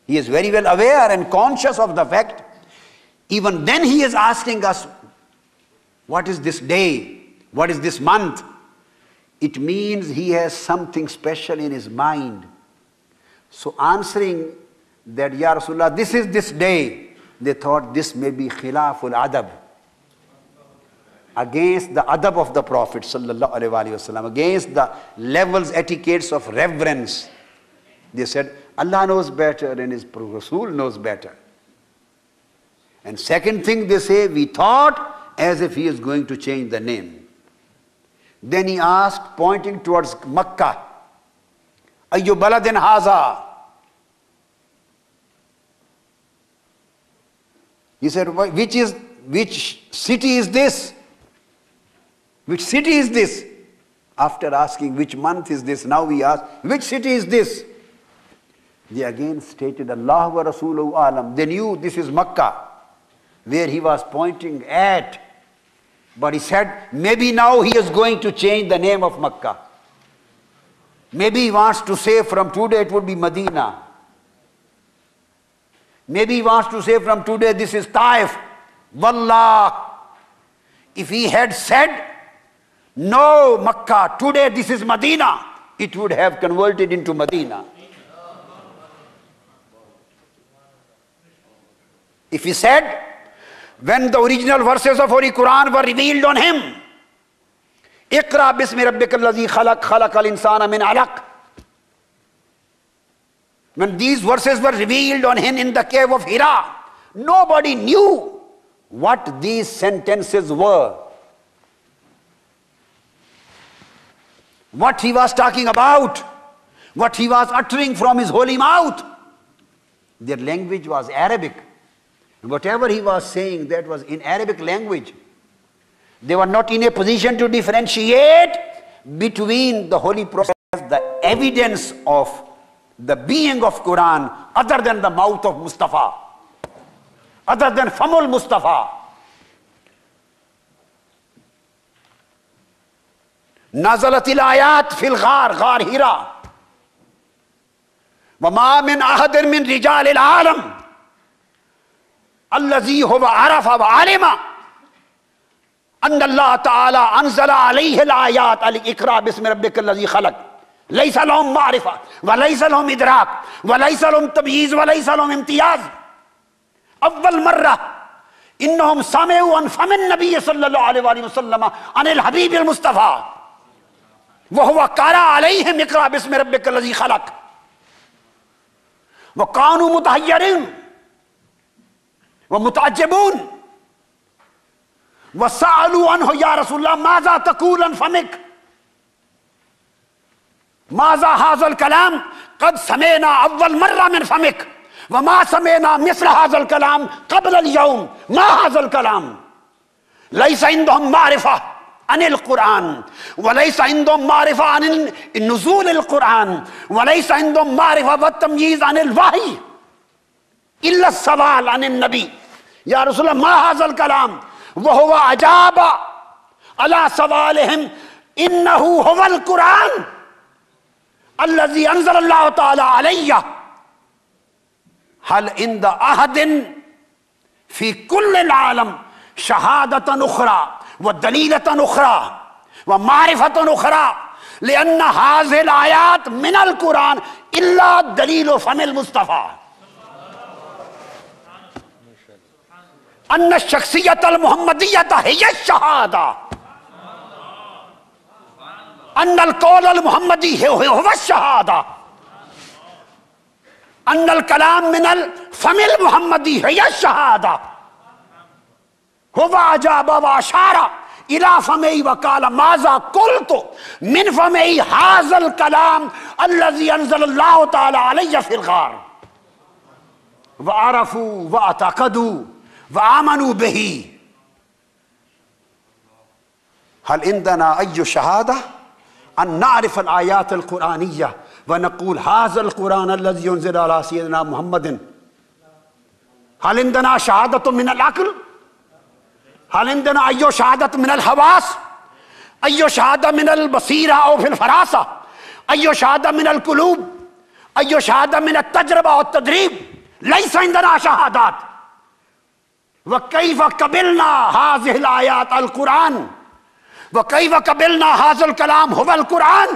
He is very well aware and conscious of the fact. Even then he is asking us, what is this day? What is this month? It means he has something special in his mind. So answering that, Ya Rasulullah, this is this day, they thought this may be khilaful adab, against the adab of the Prophet sallallahu alaihi wasallam, against the levels, etiquettes of reverence. They said, Allah knows better and His Rasul knows better. And second thing they say, we thought as if he is going to change the name. Then he asked, pointing towards Makkah, Ayyu baladin haza? He said, which city is this? Which city is this? After asking which month is this, now we ask, which city is this? They again stated, Allah wa Rasuluhu alam. They knew this is Makkah, where he was pointing at. But he said, maybe now he is going to change the name of Makkah. Maybe he wants to say from today it would be Medina. Maybe he wants to say from today this is Taif. Wallah, if he had said, no Makkah, today this is Medina, it would have converted into Medina. If he said, when the original verses of Holy Quran were revealed on him, Iqra bismi rabbika allazi khalaq, khalaqal insana min alaq. When these verses were revealed on him in the cave of Hira, nobody knew what these sentences were, what he was talking about, what he was uttering from his holy mouth. Their language was Arabic. Whatever he was saying, that was in Arabic language. They were not in a position to differentiate between the Holy Prophet, the evidence of the being of Quran, other than the mouth of Mustafa, other than Famul Mustafa. Nazalatil ayat fil ghar, ghar Hira. وَمَا مِنْ أَحَدٍ مِنْ رِجَالِ الْعَالَمِ الَّذِي هُوَ عَرَفَ وَعَلِمَ أَنَّ اللَّهَ تَعَالَى أَنزَلَ عَلَيْهِ الْآيَاتِ الْإِقْرَأْ بِاسْمِ رَبِّكَ الَّذِي خَلَقَ लैसा लहुम मारिफा व लैसा लहुम इदराक व लैसा लहुम तमीज़ व लैसा लहुम इम्तियाज। अव्वल मर्रा इन्नहुम समिउ अन फमिन नबी सल्लल्लाहु अलैहि वसल्लम अनिल हबीबिल मुस्तफा व हुवा क़रा अलैहिम इक़रा बिस्मि रब्बिकल लज़ी खलक़ व कानू मुतहय्यरिन व मुतअज्जिबून व सअलू अन्हु या रसूलल्लाह माज़ा तक़ूलन फमिक माज़ा हाज़ल कलाम क़द समेना अव्वल मर्रा मिन फमिक व मा समेना मिस्ल हाज़ल कलाम क़ब्ल अल यौम मा हाज़ल कलाम लैसा इंदहुम मारिफा अनिल कुरान व लैसा इंदहुम मारिफा अनिल नुज़ूलिल कुरान व लैसा इंदहुम मारिफा व तमयीज़ अनिल वही इल्ला सवाल अनिन नबी या रसूलल्लाह मा हाज़ल कलाम व हुवा अजाबा अला सवालिहिम इन्नहु हुवल कुरान अल्लज़ी अंज़लल्लाहु तआला अलैया हल इंद अहदिन फी कुल्लिल आलम शहादतन उखरा व दलीलतन उखरा व मारिफतन उखरा लिअन्ना हाज़िल आयात मिनल कुरान इल्ला दलील फमिल मुस्तफ़ा अन्ना शख्सियतल मुहम्मदिय्यत हिय शहादा अन्नल कौलल मुहम्मदी हुवा शहादा अन्नल कलाम मिनल फमिल मुहम्मदी हिय शहादा हुवा अजाबा व अशारा इला फमई व काला माज़ा कुल्तु मिन फमई हाज़ल कलाम अल्लज़ी अंज़लल्लाहु तआला अलैया फिल गार व अरफू व अतक़दू व आमनू बिही हल इंदना अय्यु शहादा अन नारिफ अल आयात अल कुरानिया व नक़ूल हाज़ल कुरान अल्लज़ी उन्ज़िला अला सय्यिदिना मुहम्मदिन हल इंदना शहादतु मिनल अक़ल हल इंदना अय्यु शहादत मिनल हवास अय्यु शहादा मिनल बसीरा औ फिल फरासा अय्यु शहादा मिनल कुलूब अय्यु शहादा मिनत तजरबा व तदरीब लैसा इंदना शहादात व कैफ़ क़बिलना हाज़िहिल आयात अल कुरान व कैफ़ क़बिलना हाज़ल कलाम हुवल कुरान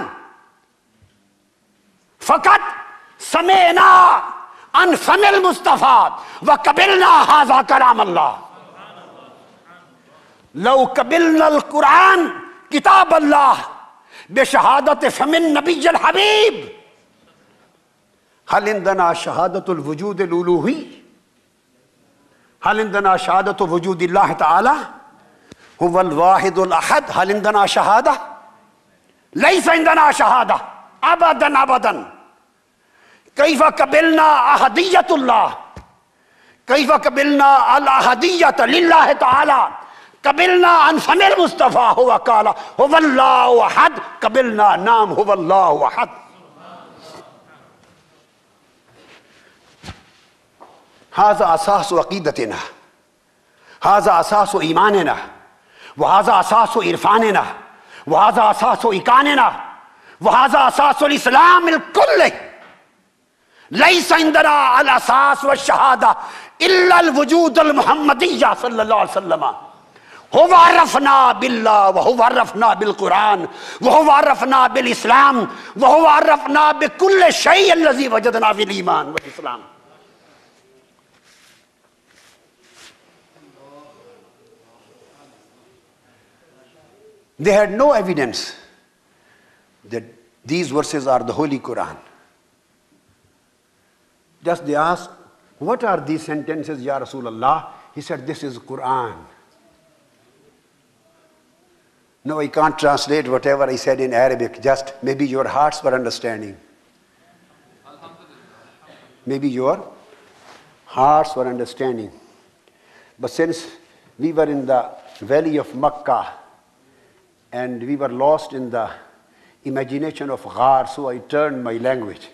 फ़क़त समेना अन फमिल मुस्तफ़ा व क़बिलना हाज़ा कलाम अल्लाह लौ क़बिलनल कुरान किताब अल्लाह बेशहादत फमिन नबिय्यिल हबीब हल इंदना शहादतुल वजूदिल उलूही हल इंदना शहादतु वजूदिल्लाह तआला हुवल वाहिदुल अहद हल इंदना शहादा लैसा इंदना शहादा अबदन अबदन कैफ़ क़बिलना अहदियतुल्लाह कैफ़ क़बिलना अल अहदियत लिल्लाह तआला क़बिलना अन फमिल मुस्तफ़ा हुवा क़ाला हुवल्लाहु अहद क़बिलना नाम हुवल्लाहु अहद हाज़ा असासु अक़ीदतिना हाज़ा असासु ईमानिना व हाज़ा असासु इरफ़ानिना व हाज़ा असासु इकानिना व हाज़ा असासुल इस्लामिल कुल्लि लैसा इंदना अल असास व शहादा इल्ला अल वजूदुल मुहम्मदिय्या सल्लल्लाहु अलैहि वसल्लम हुवा अर्रफ़ना बिल्लाह व हुवा अर्रफ़ना बिल कुरान व हुवा अर्रफ़ना बिल इस्लाम व हुवा अर्रफ़ना बिकुल्लि शैइन अल्लज़ी वजदना फिल ईमान व इस्लाम। They had no evidence that these verses are the Holy Quran. Just they asked, what are these sentences, Ya Rasulullah? He said, this is Quran. No, I can't translate whatever I said in Arabic, just maybe your hearts were understanding. Maybe your hearts were understanding. But since we were in the valley of Makkah, and we were lost in the imagination of Ghar, so I turned my language.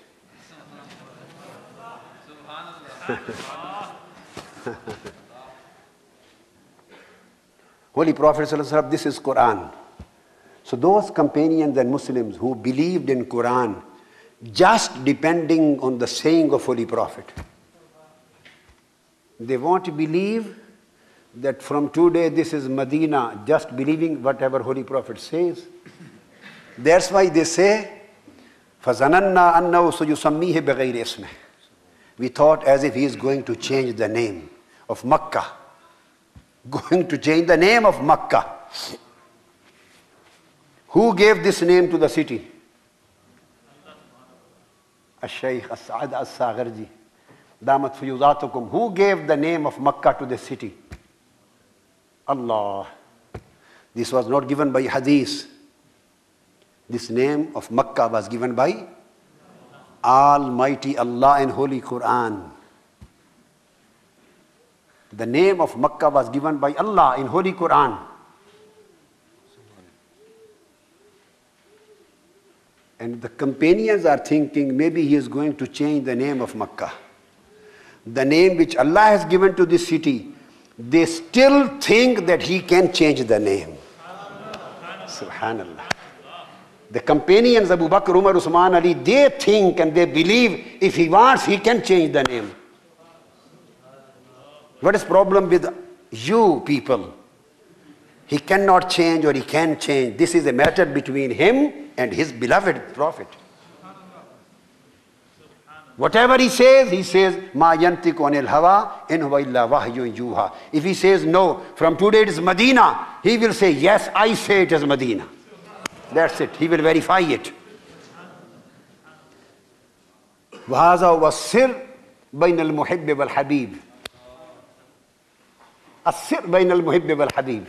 Holy Prophet ﷺ, this is Quran. So those companions and Muslims who believed in Quran, just depending on the saying of Holy Prophet, they want to believe that from today this is Medina, just believing whatever Holy Prophet says. That's why they say فَظَنَنَّا أَنَّهُ سَيُسَمِّيهِ بِغَيْرِ اسْمِهِ. We thought as if he is going to change the name of Makkah. Going to change the name of Makkah. Who gave this name to the city? Al-Shaykh As-Sa'ad As-Sagharji. Damat Fuyuzatukum. Who gave the name of Makkah to the city? Allah. This was not given by hadith. This name of Makkah was given by Almighty Allah in Holy Quran. The name of Makkah was given by Allah in Holy Quran. And the companions are thinking maybe he is going to change the name of Makkah. The name which Allah has given to this city, they still think that he can change the name. Subhanallah. The companions, Abu Bakr, Umar, Usman, Ali, they think and they believe if he wants, he can change the name. What is the problem with you people? He cannot change or he can change. This is a matter between him and his beloved Prophet. Whatever he says, Ma yantiku anil hawa in huwa illa wahyun yuha. If he says no, from today it is Medina, he will say yes, I say it is Medina. That's it. He will verify it. وَهَذَا وَالسِّرْ بَيْنَ الْمُحِبِّ وَالْحَبِيبِ. السِّرْ بَيْنَ الْمُحِبِّ وَالْحَبِيبِ.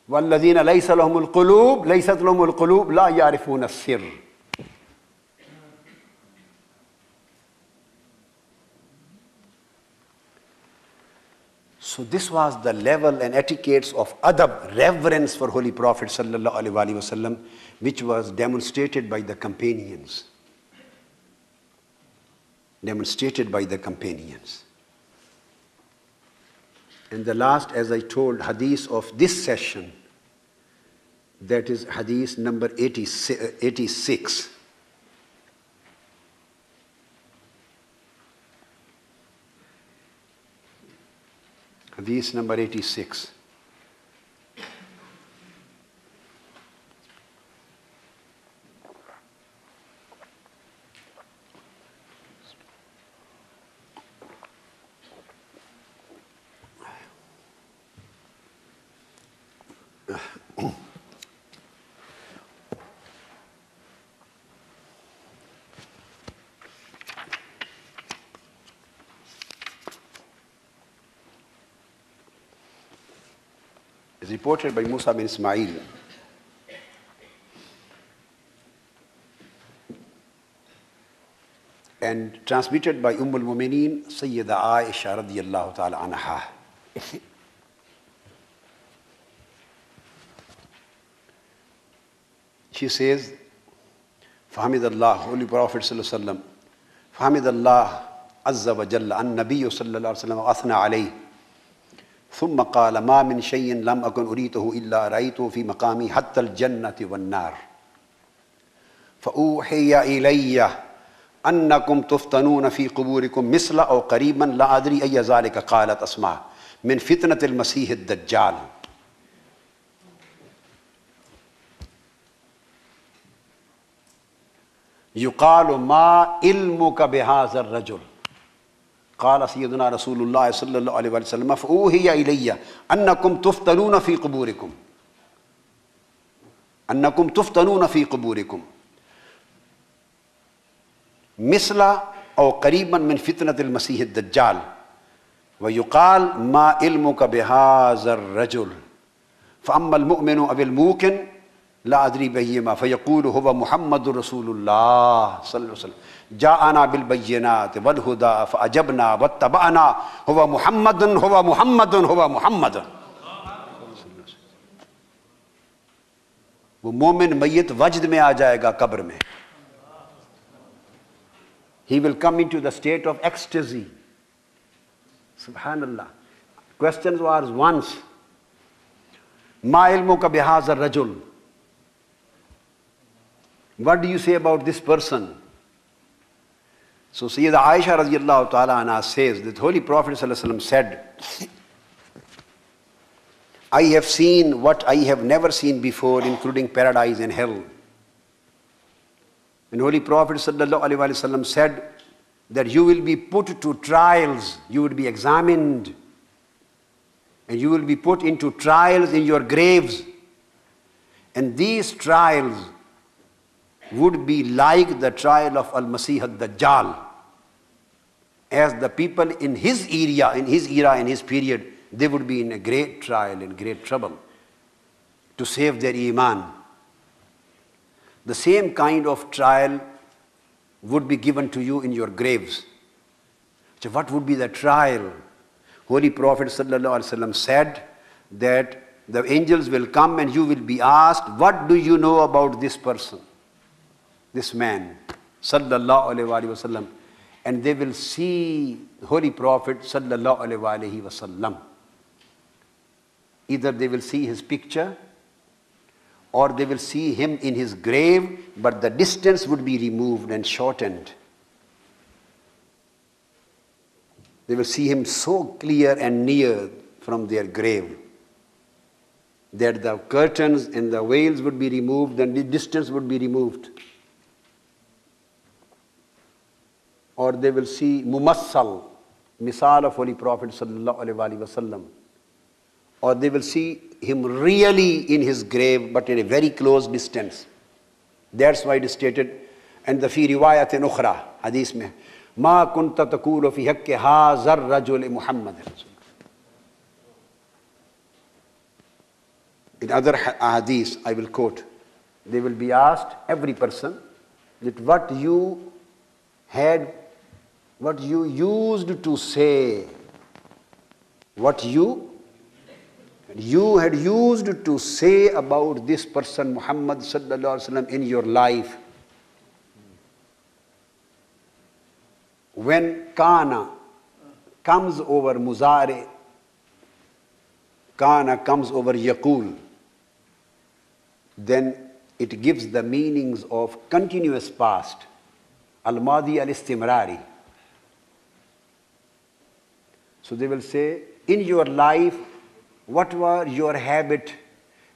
وَالَّذِينَ لَيْسَ لَهُمُ الْقُلُوبِ لَيْسَتْ لَهُمُ الْقُلُوبِ لَا يَعْرِفُونَ السِّرْ. So this was the level and etiquettes of adab, reverence for Holy Prophet sallallahu alaihi wasallam, which was demonstrated by the companions. Demonstrated by the companions. And the last, as I told, hadith of this session, that is hadith number 86. Hadith number 86. Is reported by Musa bin Ismail. And transmitted by al-Mumineen Sayyida Aisha radiyallahu ta'ala anha. She says, فَحَمِدَ اللَّهُ Holy Prophet sallallahu alaihi wasallam, فَحَمِدَ اللَّهُ عَزَّ وَجَلَّ النَّبِيُّ صلى الله عليه وسلم وأثنى عليه ثم قال ما من شيء لم أكن أريده إلا رأيته في مقامي حتى الجنة والنار فأوحي إلي أنكم تفتنون في قبوركم مثل أو قريبا لا أدري أي ذلك قالت أسماء من فتنة المسيح الدجال. يقال ما علمك بهذا الرجل قال سيدنا رسول الله صلى الله عليه وسلم فأوحي إلي أنكم تفتنون في قبوركم أنكم تفتنون في قبوركم مثل أو قريبا من فتنة المسيح الدجال ويقال ما علمك بهذا الرجل فأما المؤمن أو الموقن لا أدري بهما فيقول هو محمد رسول الله صلى الله عليه وسلم جاءنا بالبينات والهدى فأجبنا واتبعنا هو محمد هو محمد هو محمد. वो मोमिन मय्यत वजद में आ जाएगा कब्र में. He will come into the state of ecstasy. Subhanallah. Question was once, ما علمك بهذا الرجل? What do you say about this person? So Sayyida Aisha radiyallahu ta'ala anha says that Holy Prophet sallallahu alaihi wasallam said, I have seen what I have never seen before, including paradise and hell. And Holy Prophet ﷺ said that you will be put to trials, you will be examined, and you will be put into trials in your graves. And these trials would be like the trial of Al-Masih al-Dajjal. As the people in his era, in his period, they would be in a great trial, in great trouble to save their iman. The same kind of trial would be given to you in your graves. So what would be the trial? Holy Prophet ﷺ said that the angels will come and you will be asked, what do you know about this person, this man, sallallahu alaihi wasallam? And they will see Holy Prophet sallallahu alaihi wasallam. Either they will see his picture or they will see him in his grave, but the distance would be removed and shortened. They will see him so clear and near from their grave that the curtains and the veils would be removed and the distance would be removed. Or they will see mumassal, misal of Holy Prophet sallallahu alaihi wasallam. Or they will see him really in his grave, but at a very close distance. That's why it is stated, and the fi riwayatin ukhra, hadith mein, ma kunta taqulu fi haqqi hazar rajul Muhammad. In other hadith, I will quote, they will be asked, every person, that what you used to say, what you had used to say about this person, Muhammad sallallahu alaihi wasallam, in your life. When kana comes over muzare, kana comes over yaqul, then it gives the meanings of continuous past, al-madi al-istimrari. So they will say, in your life, what were your habit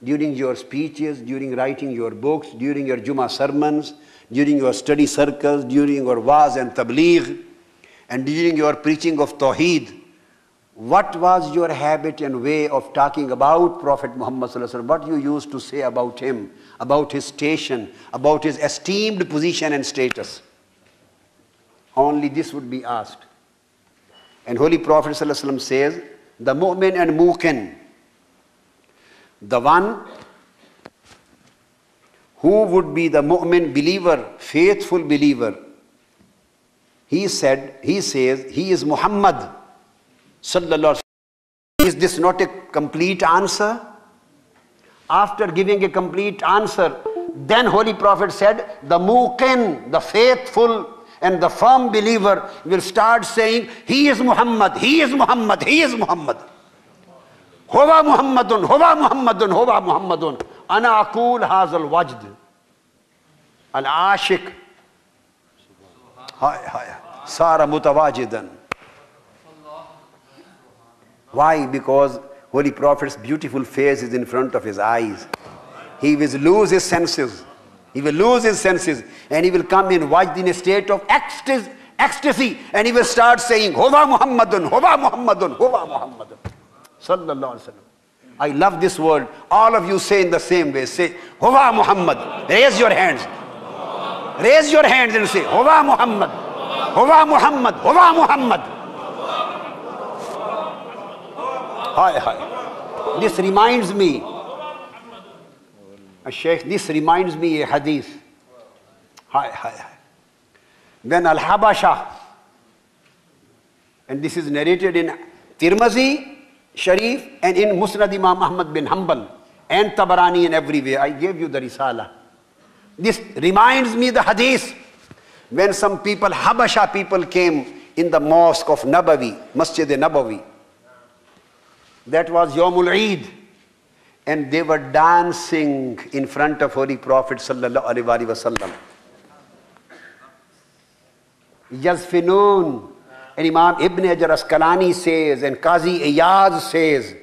during your speeches, during writing your books, during your Jummah sermons, during your study circles, during your waz and tabligh, and during your preaching of Tawheed? What was your habit and way of talking about Prophet Muhammad sallallahu alaihi wasallam? What you used to say about him, about his station, about his esteemed position and status? Only this would be asked. And Holy Prophet sallallahu alaihi wasallam says, the mu'min and muqin, the one who would be the mu'min believer, faithful believer, he says, he is Muhammad sallallahu alaihi wasallam. Is this not a complete answer? After giving a complete answer, then Holy Prophet said, the muqin, the faithful and the firm believer will start saying, he is Muhammad, he is Muhammad, he is Muhammad. Huwa Muhammadun, huwa Muhammadun, huwa Muhammadun. Ana aqul hazal wajd. Al-ashik. Sara mutawajidan. Why? Because Holy Prophet's beautiful face is in front of his eyes. He will lose his senses. He will lose his senses and he will come in wajd, in a state of ecstasy, and he will start saying, Huwa Muhammadun, Huwa Muhammadun, Huwa Muhammadun. Sallallahu alaihi wasallam. I love this word. All of you say in the same way. Say, Huwa Muhammad. Raise your hands. Raise your hands and say, Huwa Muhammad. Huwa Muhammad. Huwa Muhammad. Hi, hi. This reminds me, Shaykh, this reminds me a hadith. Hi, hi, hi. When Al-Habasha, and this is narrated in Tirmizi Sharif and in Musnad Imam Ahmad bin Hanbal and Tabarani and everywhere. I gave you the Risala. This reminds me the hadith when some people, Habasha people, came in the mosque of Nabawi, Masjid Nabawi. That was Yawmul Eid. And they were dancing in front of Holy Prophet sallallahu alaihi wasallam. Yazfinun. And Imam Ibn Hajar Asqalani says, and Qazi Iyaz says,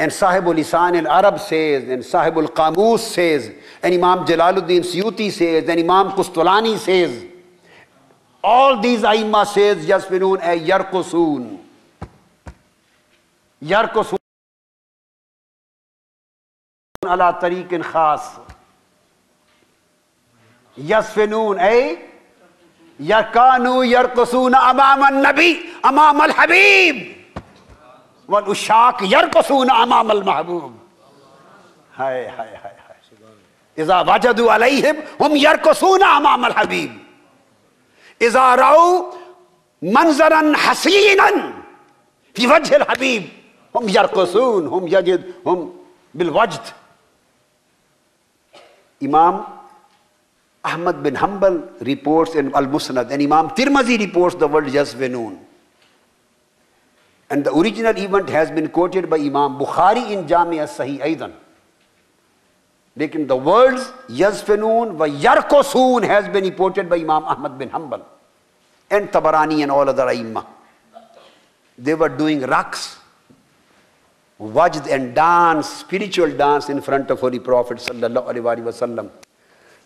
and Sahib-ul-Lisan al-Arab says, and Sahib-ul-Qamus says, and Imam Jalaluddin Suyuti says, and Imam Qustulani says. All these Aimma says, Yasfinun ay yarqusun. Yarqusun ala tariqin khas. Yasfinun ay yarkanu yarqusuna amam al-nabi, amam al-habib. Wal ushaq yarqusuna amam al-mahbub. Hai, hai, hai, hai. Iza wajadu alayhim, hum yarqusuna amam al-habib. إذا رأوا منظرا حسينا في وجه الحبيب هم يرقصون هم بالوجد. Imam Ahmad bin Hanbal reports in Al-Musnad, and Imam Tirmidhi reports the word Yazvinun. And the original event has been quoted by Imam Bukhari in Jami as-Sahih Aidan. Lekin the words Yazfinun wa Yarkosun has been reported by Imam Ahmad bin Hanbal and Tabarani and all other Aimma. They were doing raqs, wajd and dance, spiritual dance in front of Holy Prophet sallallahu alaihi wasallam.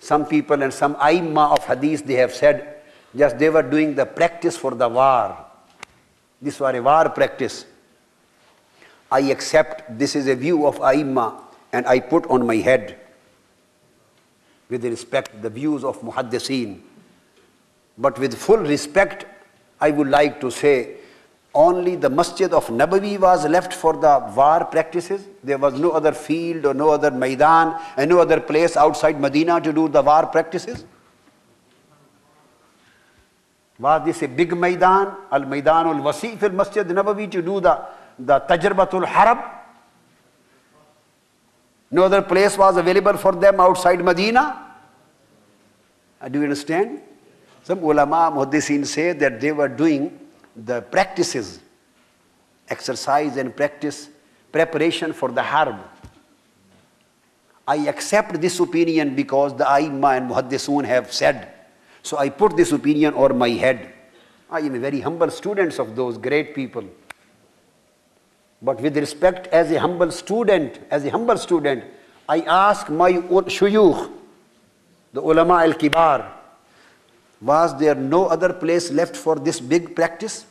Some people and some Aimma of Hadith, they have said, just they were doing the practice for the war. This was a war practice. I accept this is a view of Aimma, and I put on my head, with respect, the views of Muhaddiseen. But with full respect, I would like to say, only the Masjid of Nabawi was left for the war practices. There was no other field or no other Maidan and no other place outside Medina to do the war practices. Was this a big Maidan, Al-Maidan al-Wasi fil Masjid Nabawi, to do the Tajribatul Harab? No other place was available for them outside Medina. Do you understand? Some ulama muhaddiseen say that they were doing the practices, exercise and practice, preparation for the harb. I accept this opinion because the Aimma and Muhaddisun have said. So I put this opinion on my head. I am a very humble student of those great people. But with respect, as a humble student, I ask my shuyukh, the ulama al-kibar, was there no other place left for this big practice?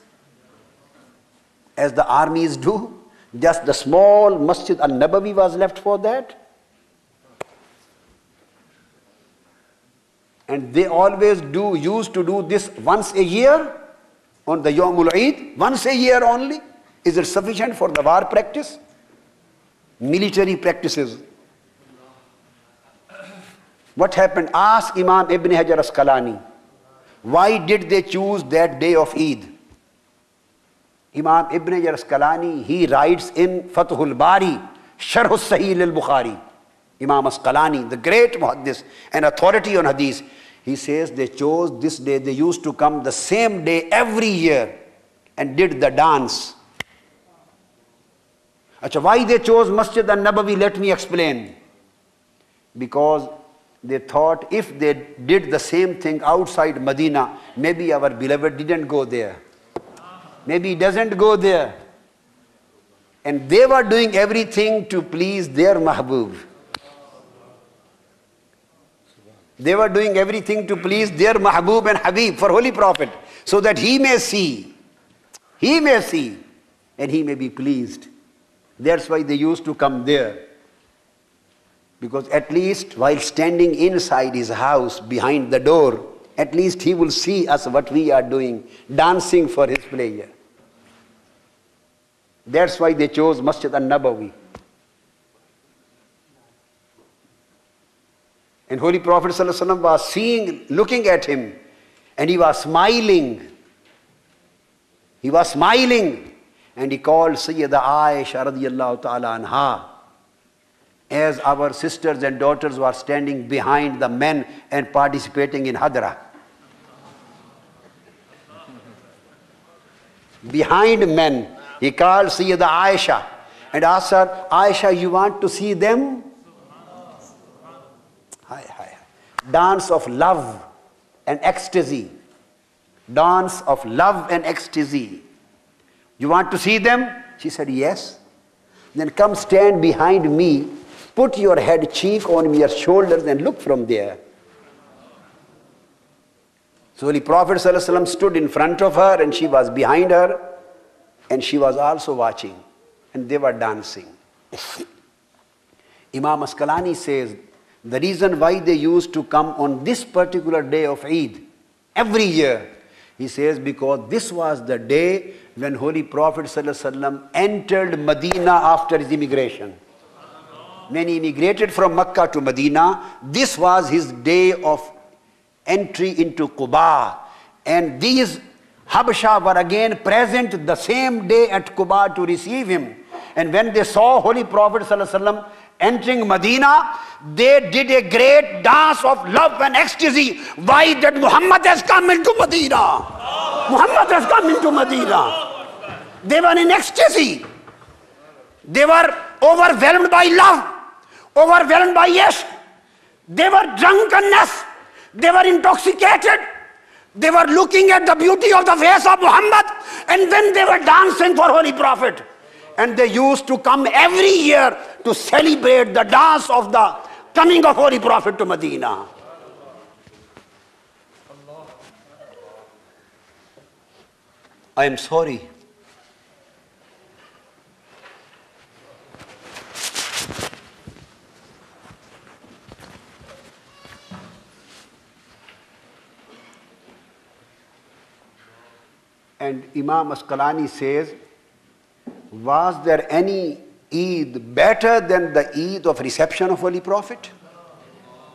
As the armies do? Just the small Masjid al-Nabawi was left for that? And they always used to do this once a year on the Yawmul Eid, once a year only. Is it sufficient for the war practice? Military practices. What happened? Ask Imam Ibn Hajar Asqalani. Why did they choose that day of Eid? Imam Ibn Hajar Asqalani, he writes in Fathul Bari, Sharh Sahih al-Bukhari. Imam Asqalani, the great muhaddis and authority on hadith, he says they chose this day. They used to come the same day every year and did the dance. Achha, why they chose Masjid al-Nabawi? Let me explain. Because they thought if they did the same thing outside Medina, maybe our beloved didn't go there. Maybe he doesn't go there. And they were doing everything to please their Mahbub. They were doing everything to please their Mahbub and Habib for Holy Prophet, so that he may see, and he may be pleased. That's why they used to come there. Because at least while standing inside his house, behind the door, at least he will see us what we are doing, dancing for his pleasure. That's why they chose Masjid al-Nabawi. And Holy Prophet ﷺ was looking at him, and he was smiling. He was smiling. And he called Sayyida Aisha radiyallahu ta'ala anha, as our sisters and daughters were standing behind the men and participating in Hadra. Behind men, he called Sayyida Aisha and asked her, Aisha, you want to see them? Dance of love and ecstasy. Dance of love and ecstasy. You want to see them? She said, yes. Then come stand behind me, put your head cheek on your shoulders and look from there. So Holy Prophet ﷺ stood in front of her and she was behind her and she was also watching and they were dancing. Imam Asqalani says the reason why they used to come on this particular day of Eid every year, he says because this was the day when Holy Prophet ﷺ entered Medina after his immigration. When he immigrated from Mecca to Medina, this was his day of entry into Quba. And these Habasha were again present the same day at Quba to receive him. And when they saw Holy Prophet ﷺ entering Medina, they did a great dance of love and ecstasy. Why? That Muhammad has come into Medina. Muhammad has come into Medina. They were in ecstasy. They were overwhelmed by love, overwhelmed by ishq. They were drunkenness. They were intoxicated. They were looking at the beauty of the face of Muhammad, and then they were dancing for Holy Prophet. And they used to come every year to celebrate the dance of the coming of Holy Prophet to Medina. I am sorry. And Imam Asqalani says, was there any Eid better than the Eid of reception of Holy Prophet?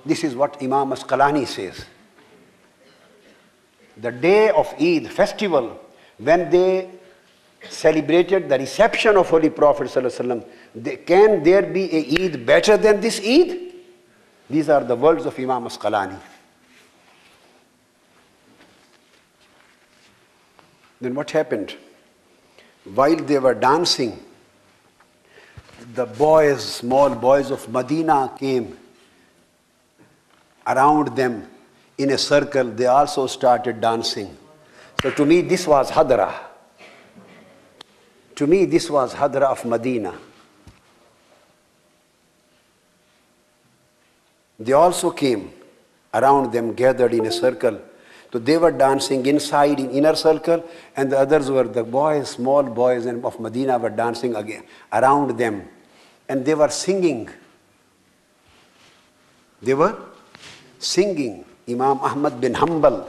This is what Imam Asqalani says. The day of Eid festival, when they celebrated the reception of Holy Prophet ﷺ, can there be a Eid better than this Eid? These are the words of Imam Asqalani. Then what happened? While they were dancing, the boys, small boys of Medina came around them in a circle. They also started dancing. So to me this was Hadra. To me this was Hadra of Medina. They also came around them, gathered in a circle. So they were dancing inside in inner circle, and the others were the boys, small boys of Medina were dancing again around them. And they were singing. They were singing. Imam Ahmad bin Hanbal,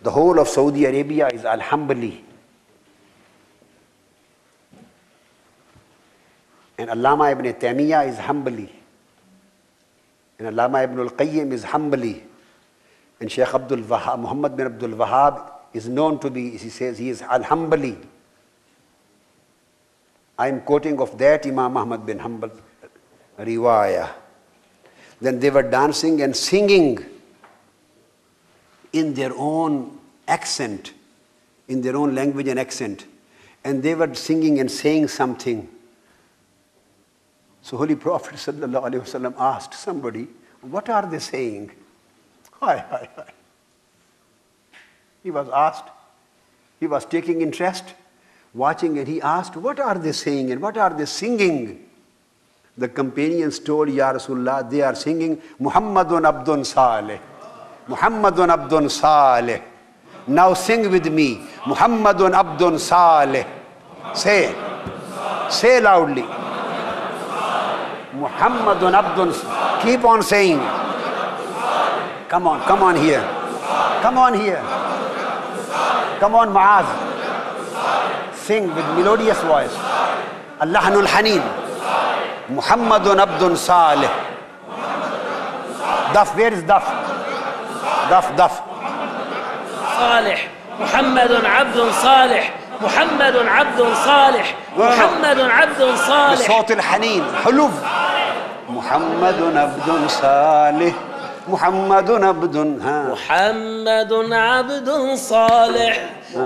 the whole of Saudi Arabia is Al-Hanbali. And Allama ibn Taymiyyah is Hanbali. And Allama ibn al-Qayyim is Hanbali. And Shaykh Abdul Wahab, Muhammad bin Abdul Wahab is known to be, he says, he is Al-Hanbali. I am quoting of that Imam Ahmad bin Hanbal riwayah. Then they were dancing and singing in their own accent, in their own language and accent. And they were singing and saying something. So Holy Prophet ﷺ asked somebody, what are they saying? Hi. He was asked, he was taking interest, watching, and he asked, what are they saying and what are they singing? The companions told, Ya Rasulullah, they are singing Muhammadun Abdun Saleh. Muhammadun Abdun Saleh. Now sing with me, Muhammadun Abdun Saleh. Say loudly. Muhammadun Abdun Saleh. Keep on saying. Come on here. Come on here. Come on, Maaz. Sing with melodious voice. Allahanul Haneen. Muhammadun Abdun Saleh. Daf, where is Daf? Daf. Saleh. Muhammadun Abdun Saleh. Muhammadun Abdun Saleh. Muhammadun Abdun Saleh. بصوت الحنين حلو. Muhammadun Abdun Saleh. محمد عبد محمد عبد صالح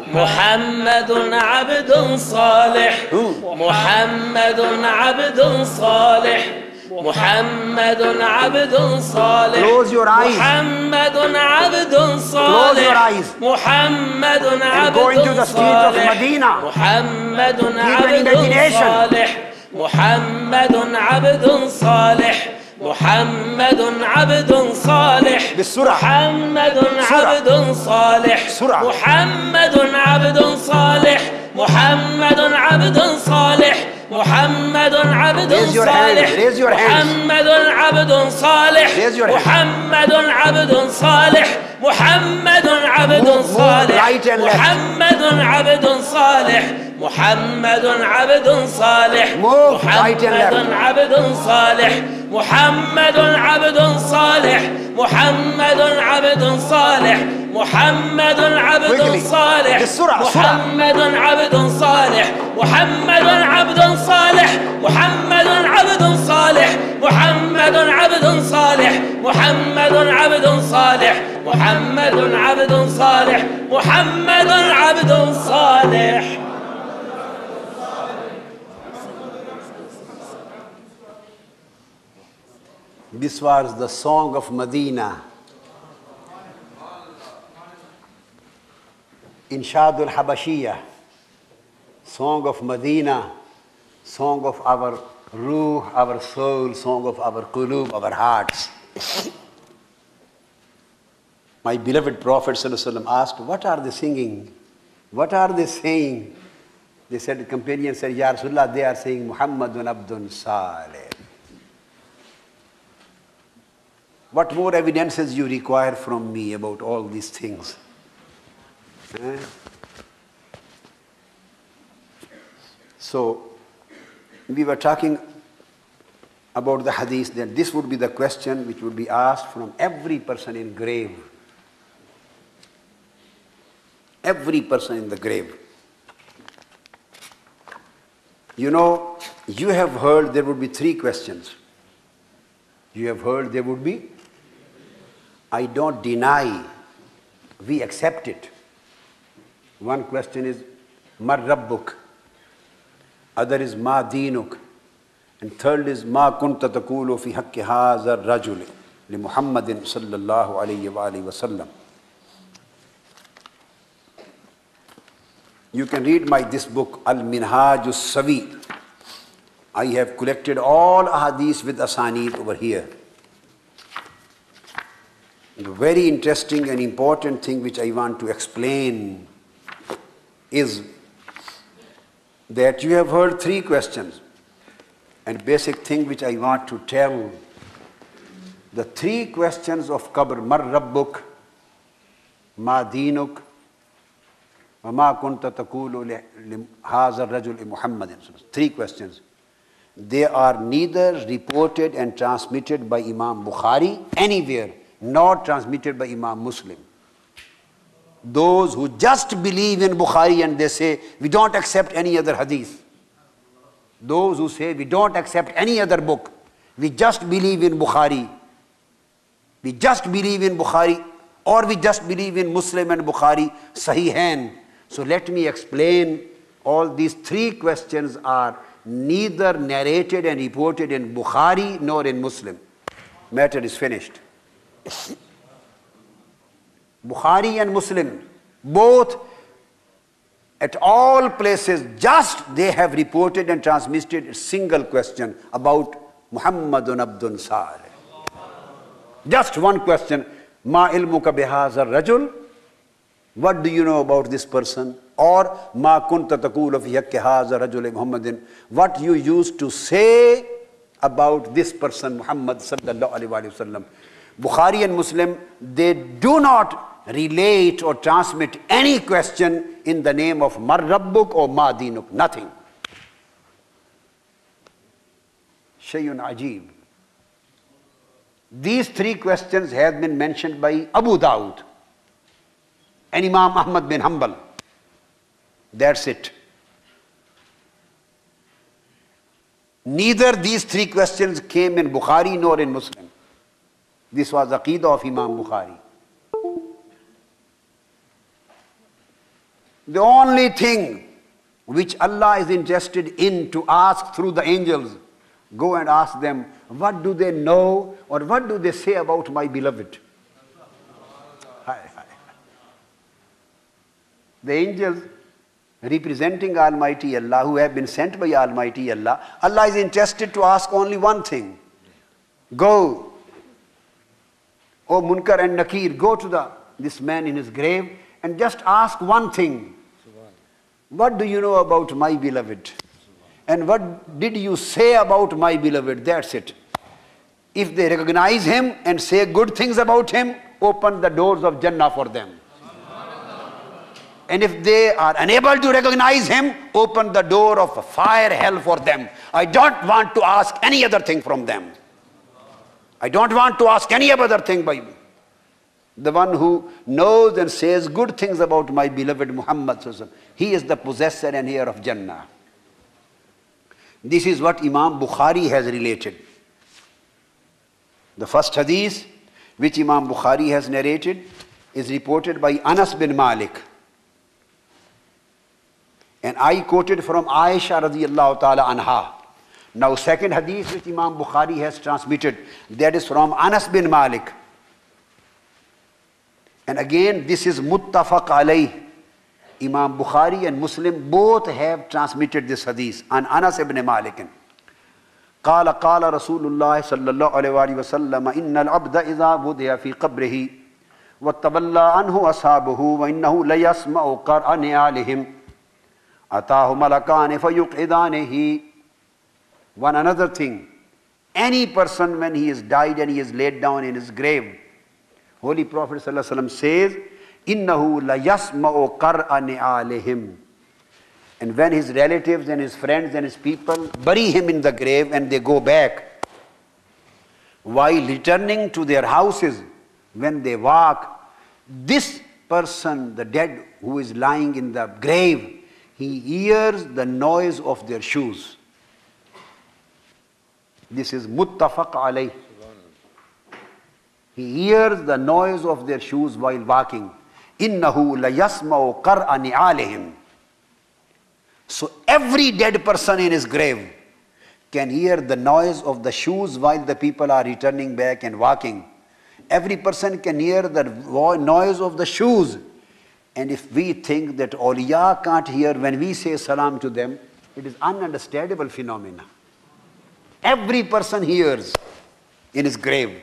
محمد عبد صالح محمد عبد صالح محمد عبد صالح Close your eyes. محمد عبد Close your صالح eyes. محمد And go into عبد the streets of صالح Medina. محمد Keep an عبد imagination. صالح محمد عبد صالح محمد عبد صالح بالسرعة. محمد عبد صالح بسرعة. محمد عبد صالح محمد عبد صالح محمد عبد Raise your صالح hands. Raise your hands. محمد عبد صالح Raise your hands. محمد عبد صالح محمد عبد Move صالح right and left. محمد عبد صالح محمد عبد صالح Move right and left. محمد عبد صالح محمد عبد صالح محمد عبد صالح محمد عبد Quickly. صالح بالسرعة. محمد عبد صالح محمد عبد صالح محمد عبد صالح محمد عبد صالح محمد عبد صالح محمد عبد صالح محمد عبد صالح. This was the song of Medina. Inshadul Habashiyah, song of Medina, song of our ruh, our soul, song of our qulub, our hearts. My beloved Prophet ﷺ asked, what are they singing? What are they saying? They said, the companion said, Ya Rasulullah, they are saying Muhammadun Abdun Saleh. What more evidences you require from me about all these things? So, we were talking about the hadith that this would be the question which would be asked from every person in grave. Every person in the grave. You know, you have heard there would be 3 questions. You have heard there would be. I don't deny, we accept it. One question is, Mar Rabbuk. Other is, Ma Deenuk. And third is, Ma Kunta Taqulu fi haqqi haza rajuli li Muhammadin sallallahu alayhi wa alihi wa sallam. You can read this book, Al-Minhaj Savi. I have collected all ahadith with asanid over here. The very interesting and important thing which I want to explain is that you have heard 3 questions. And basic thing which I want to tell, the 3 questions of Qabr, Mar Rabbuk, Ma Deenuk, wa Ma Kunta Taqulu li Haza Rajul Muhammadin. 3 questions. They are neither reported and transmitted by Imam Bukhari anywhere, nor transmitted by Imam Muslim. Those who just believe in Bukhari and they say, we don't accept any other hadith. Those who say, we don't accept any other book. We just believe in Bukhari. We just believe in Bukhari, or we just believe in Muslim and Bukhari, Sahihain. So let me explain, all these 3 questions are neither narrated and reported in Bukhari nor in Muslim. Matter is finished. Bukhari and Muslim, both at all places, just they have reported and transmitted a single question about Muhammadun Abdun Saleh. Just one question, Ma ilmuka bihaza rajul? What do you know about this person? Or Ma kunta taqulu fi haqqi haza rajul Muhammadin? What you used to say about this person, Muhammad sallallahu alaihi wasallam. Bukhari and Muslim, they do not relate or transmit any question in the name of Mar Rabbuk or Ma Deenuk, nothing. Shayun Ajib. These 3 questions have been mentioned by Abu Dawud and Imam Ahmad bin Hanbal. That's it. Neither these 3 questions came in Bukhari nor in Muslim. This was the Aqeeda of Imam Bukhari. The only thing which Allah is interested in to ask through the angels, go and ask them, what do they know or what do they say about my beloved? The angels, representing Almighty Allah, who have been sent by Almighty Allah, Allah is interested to ask only one thing. Go, O Munkar and Nakir, go to this man in his grave and just ask one thing. What do you know about my beloved? And what did you say about my beloved? That's it. If they recognize him and say good things about him, open the doors of Jannah for them. And if they are unable to recognize him, open the door of fire, hell for them. I don't want to ask any other thing from them. I don't want to ask any other thing by me. The one who knows and says good things about my beloved Muhammad, he is the possessor and heir of Jannah. This is what Imam Bukhari has related. The first hadith which Imam Bukhari has narrated is reported by Anas bin Malik. And I quoted from Aisha radiyallahu ta'ala anha. Now second hadith which Imam Bukhari has transmitted, that is from Anas bin Malik. And again, this is muttafaq alayh. Imam Bukhari and Muslim both have transmitted this hadith on Anas ibn Malik. قال قال رسول الله صلى الله عليه وسلم إن العبد إذا وضع في قبره وتولى عنه أصحابه وإنه ليسمع قرع نعالهم أتاه ملكان فيقعدانه. One another thing, any person when he is died and he is laid down in his grave, Holy Prophet ﷺ says, إِنَّهُ لَيَسْمَعُ قَرْءَ نِعَالِهِمْ. And when his relatives and his friends and his people bury him in the grave and they go back, while returning to their houses, when they walk, this person, the dead who is lying in the grave, he hears the noise of their shoes. This is muttafaq alayh. He hears the noise of their shoes while walking. Innahu la yasma'u qar'a ni'alihim. So every dead person in his grave can hear the noise of the shoes while the people are returning back and walking. Every person can hear the noise of the shoes. And if we think that awliya can't hear when we say salam to them, it is ununderstandable phenomena. Every person hears in his grave.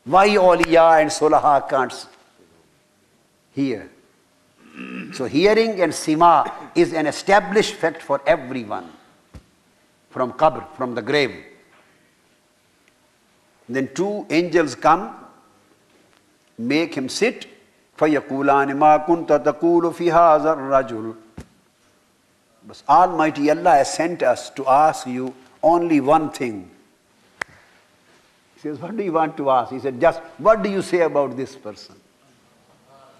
Why awliya and sulaha can't hear? So hearing and sima is an established fact for everyone. From qabr, from the grave. Then two angels come, make him sit. فَيَقُولَانِ مَا كُنْتَ تَقُولُ فِي هَذَا الرَّجُلِ. But Almighty Allah has sent us to ask you only one thing. He says, what do you want to ask? He said, just what do you say about this person?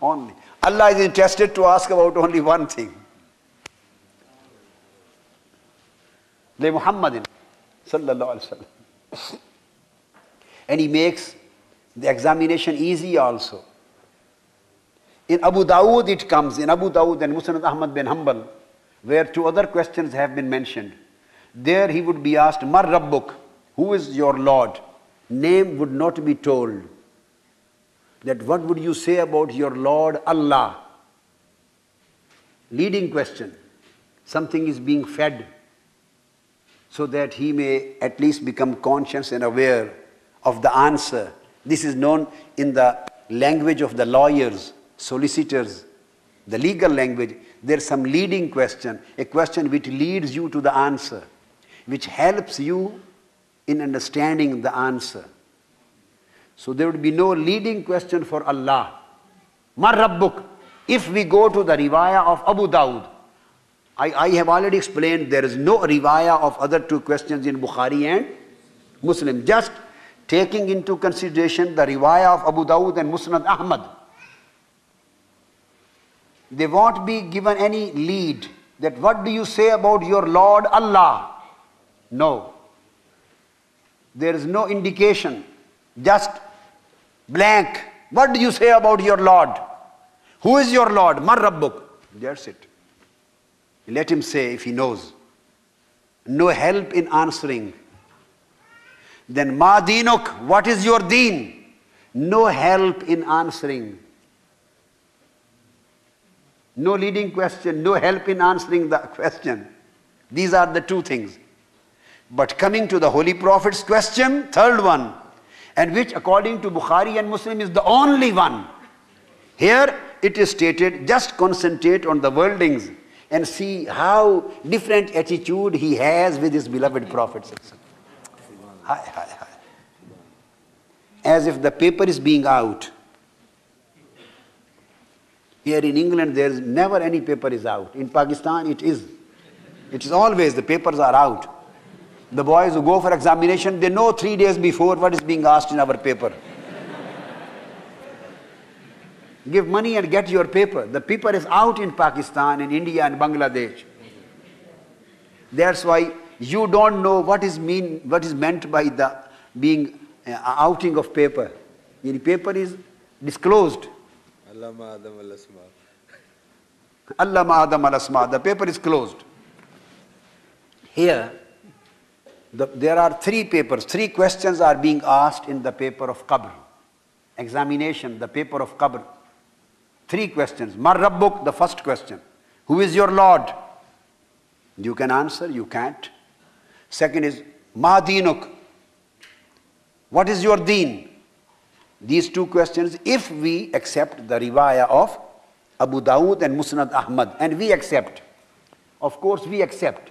Only. Allah is interested to ask about only one thing. Le Muhammadin sallallahu alaihi wasallam. And he makes the examination easy also. In Abu Dawood it comes, in Abu Dawood and Musnad Ahmad bin Hanbal, where two other questions have been mentioned. There he would be asked, Mar Rabbuk, who is your Lord? Name would not be told. That what would you say about your Lord Allah? Leading question. Something is being fed so that he may at least become conscious and aware of the answer. This is known in the language of the lawyers, solicitors, the legal language. There's some leading question, a question which leads you to the answer, which helps you in understanding the answer. So there would be no leading question for Allah. Mar Rabbuk. If we go to the riwayah of Abu Dawud, I have already explained there is no riwayah of other two questions in Bukhari and Muslim. Just taking into consideration the riwayah of Abu Dawud and Musnad Ahmad. They won't be given any lead that what do you say about your Lord Allah? No. There is no indication. Just blank. What do you say about your Lord? Who is your Lord? Mar Rabbuk. That's it. Let him say if he knows. No help in answering. Then Ma Dinuk, what is your deen? No help in answering. No leading question, no help in answering the question. These are the two things. But coming to the Holy Prophet's question, third one, and which according to Bukhari and Muslim is the only one. Here it is stated, just concentrate on the worldings and see how different attitude he has with his beloved Prophet. Hi. As if the paper is being out. Here in England, there is never any paper is out. In Pakistan, it is. It is always, the papers are out. The boys who go for examination, they know 3 days before what is being asked in our paper. Give money and get your paper. The paper is out in Pakistan, in India and Bangladesh. That's why you don't know what is meant by the being outing of paper. The paper is disclosed. Allama Adam al-Asma. Allama Adam al-Asma. The paper is closed. Here, there are 3 papers. 3 questions are being asked in the paper of Qabr. Examination, the paper of Qabr. 3 questions. Mar Rabbuk, the first question. Who is your Lord? You can answer, you can't. Second is, Ma Dinuk. What is your deen? These 2 questions, if we accept the riwayah of Abu Dawood and Musnad Ahmad, and we accept, of course we accept.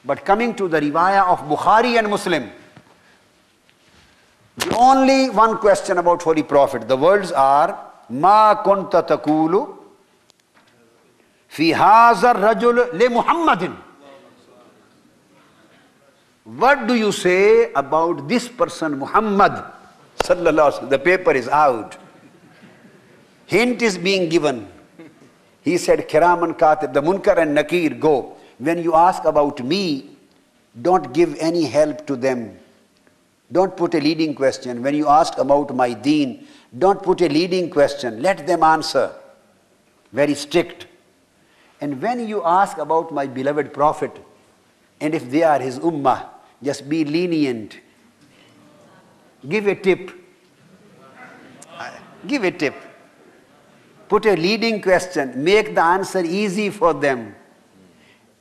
But coming to the riwayah of Bukhari and Muslim, the only one question about Holy Prophet, the words are, Ma kunta taqulu fi hadha ar-rajul li Muhammadin. What do you say about this person, Muhammad? Sallallahu Alaihi Wasallam. The paper is out. Hint is being given. He said, Kiraman Katib, the Munkar and Nakir, go. When you ask about me, don't give any help to them. Don't put a leading question. When you ask about my deen, don't put a leading question. Let them answer. Very strict. And when you ask about my beloved Prophet, and if they are his ummah, just be lenient. Give a tip. Give a tip. Put a leading question. Make the answer easy for them.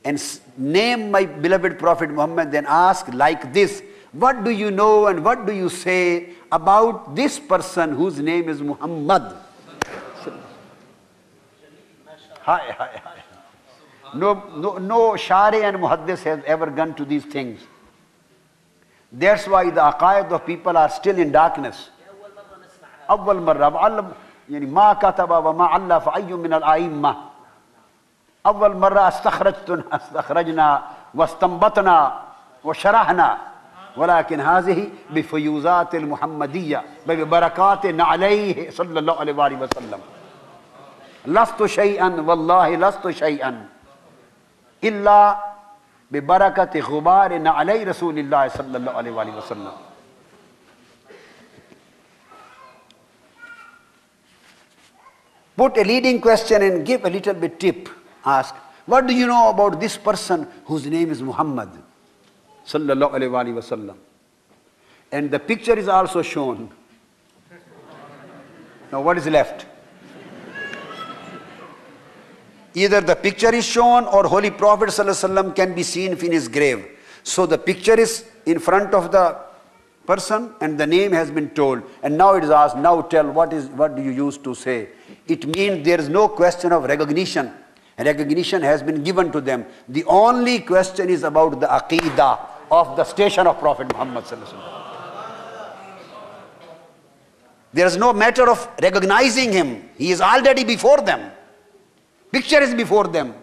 And name my beloved Prophet Muhammad, then ask like this. What do you know and what do you say about this person whose name is Muhammad? Hi. No Shari and Muhaddis has ever gone to these things. That's why the aqaid of people are still in darkness. أول مرة يعني ما كتب وما ألف أي من الأئمة. أول مرة استخرجنا واستنبطنا وشرحنا ولكن هذه بفيوزات المحمدية ببركات عليه صلى الله عليه وسلم. لست شيئا والله لست شيئا إلا ببركة غبار علي رسول الله صلى الله عليه وسلم. Put a leading question and give a little bit tip. Ask, what do you know about this person whose name is Muhammad? Sallallahu alayhi wa sallam. And the picture is also shown. Now what is left? Either the picture is shown or Holy Prophet sallallahu alaihi wasallam can be seen in his grave. So the picture is in front of the person and the name has been told. And now it is asked, now tell what do you used to say? It means there is no question of recognition. Recognition has been given to them. The only question is about the Aqeeda of the station of Prophet Muhammad sallallahu alaihi wasallam. There is no matter of recognizing him. He is already before them. Picture is before them.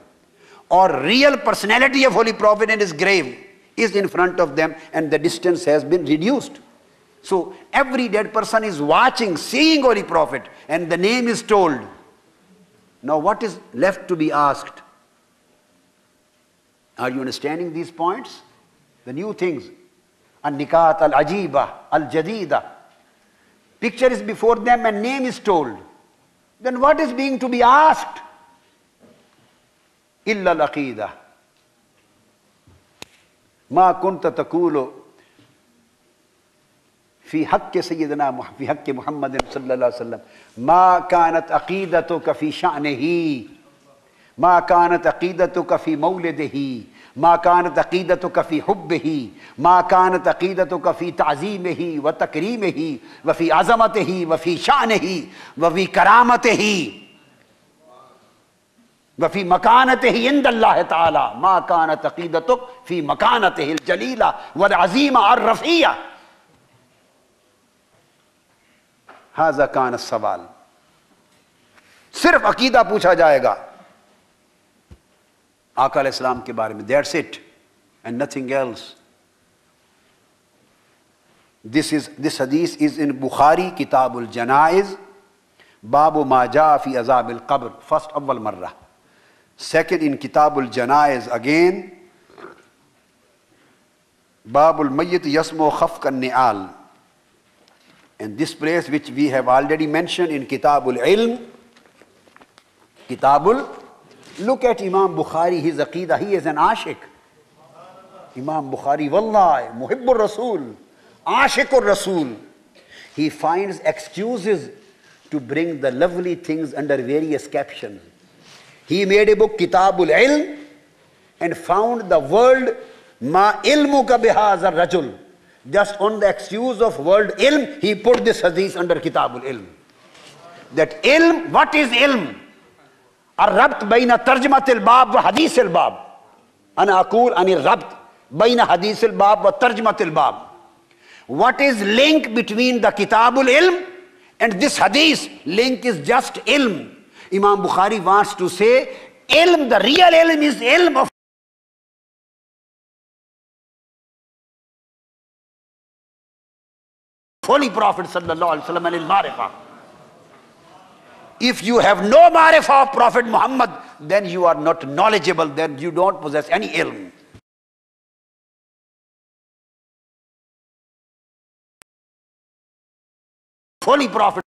Or real personality of Holy Prophet in his grave is in front of them and the distance has been reduced. So every dead person is watching, seeing Holy Prophet and the name is told. Now what is left to be asked? Are you understanding these points? The new things. An-nikat al-ajiba, al-jadida. Picture is before them and name is told. Then what is being to be asked? Illa al-aqeeda. Ma kunta taqulu fi haqqi sayyidina fi haqqi Muhammadin sallallahu alaihi wasallam ma kanat aqeedatuka fi sha'nihi ما كانت عقيدتك في مولده ما كانت عقيدتك في حبه ما كانت عقيدتك في تعظيمه وتكريمه وفي عظمته وفي شأنه وفي كرامته وفي مكانته عند الله تعالى ما كانت عقيدتك في مكانته الجليلة والعظيمة الرفيعة. هذا كان السوال. सिर्फ अकीदा पूछा जाएगा आका अलैहिस्सलाम के बारे में, that's it and nothing else. This hadith is in Bukhari, Kitabul Janaiz, Babu ma jaa fi azab al-qabr, first awwal marra. Second in Kitabul Janaiz again, Babul Mayyit Yasmo Khafq al-Ni'al. And this place which we have already mentioned in Kitabul Ilm, look at Imam Bukhari, his Aqeeda, he is an Ashik. Imam Bukhari, Wallahi, Muhibbur Rasul, Ashikur Rasul. He finds excuses to bring the lovely things under various captions. He made a book, Kitabul Ilm, and found the word, Ma ilmuka bihazar rajul. Just on the excuse of word ilm, he put this hadith under Kitabul Ilm. That ilm, what is ilm? الربط بين ترجمة الباب وحديث الباب. أنا أقول عن الربط بين حديث الباب وترجمة الباب. What is link between the Kitabul Ilm and this hadith? Link is just ilm. Imam Bukhari wants to say ilm, the real ilm is ilm of Holy Prophet sallallahu alaihi wasallam and his ma'rifah. If you have no ma'rifah of Prophet Muhammad, then you are not knowledgeable, then you don't possess any ilm. Holy Prophet.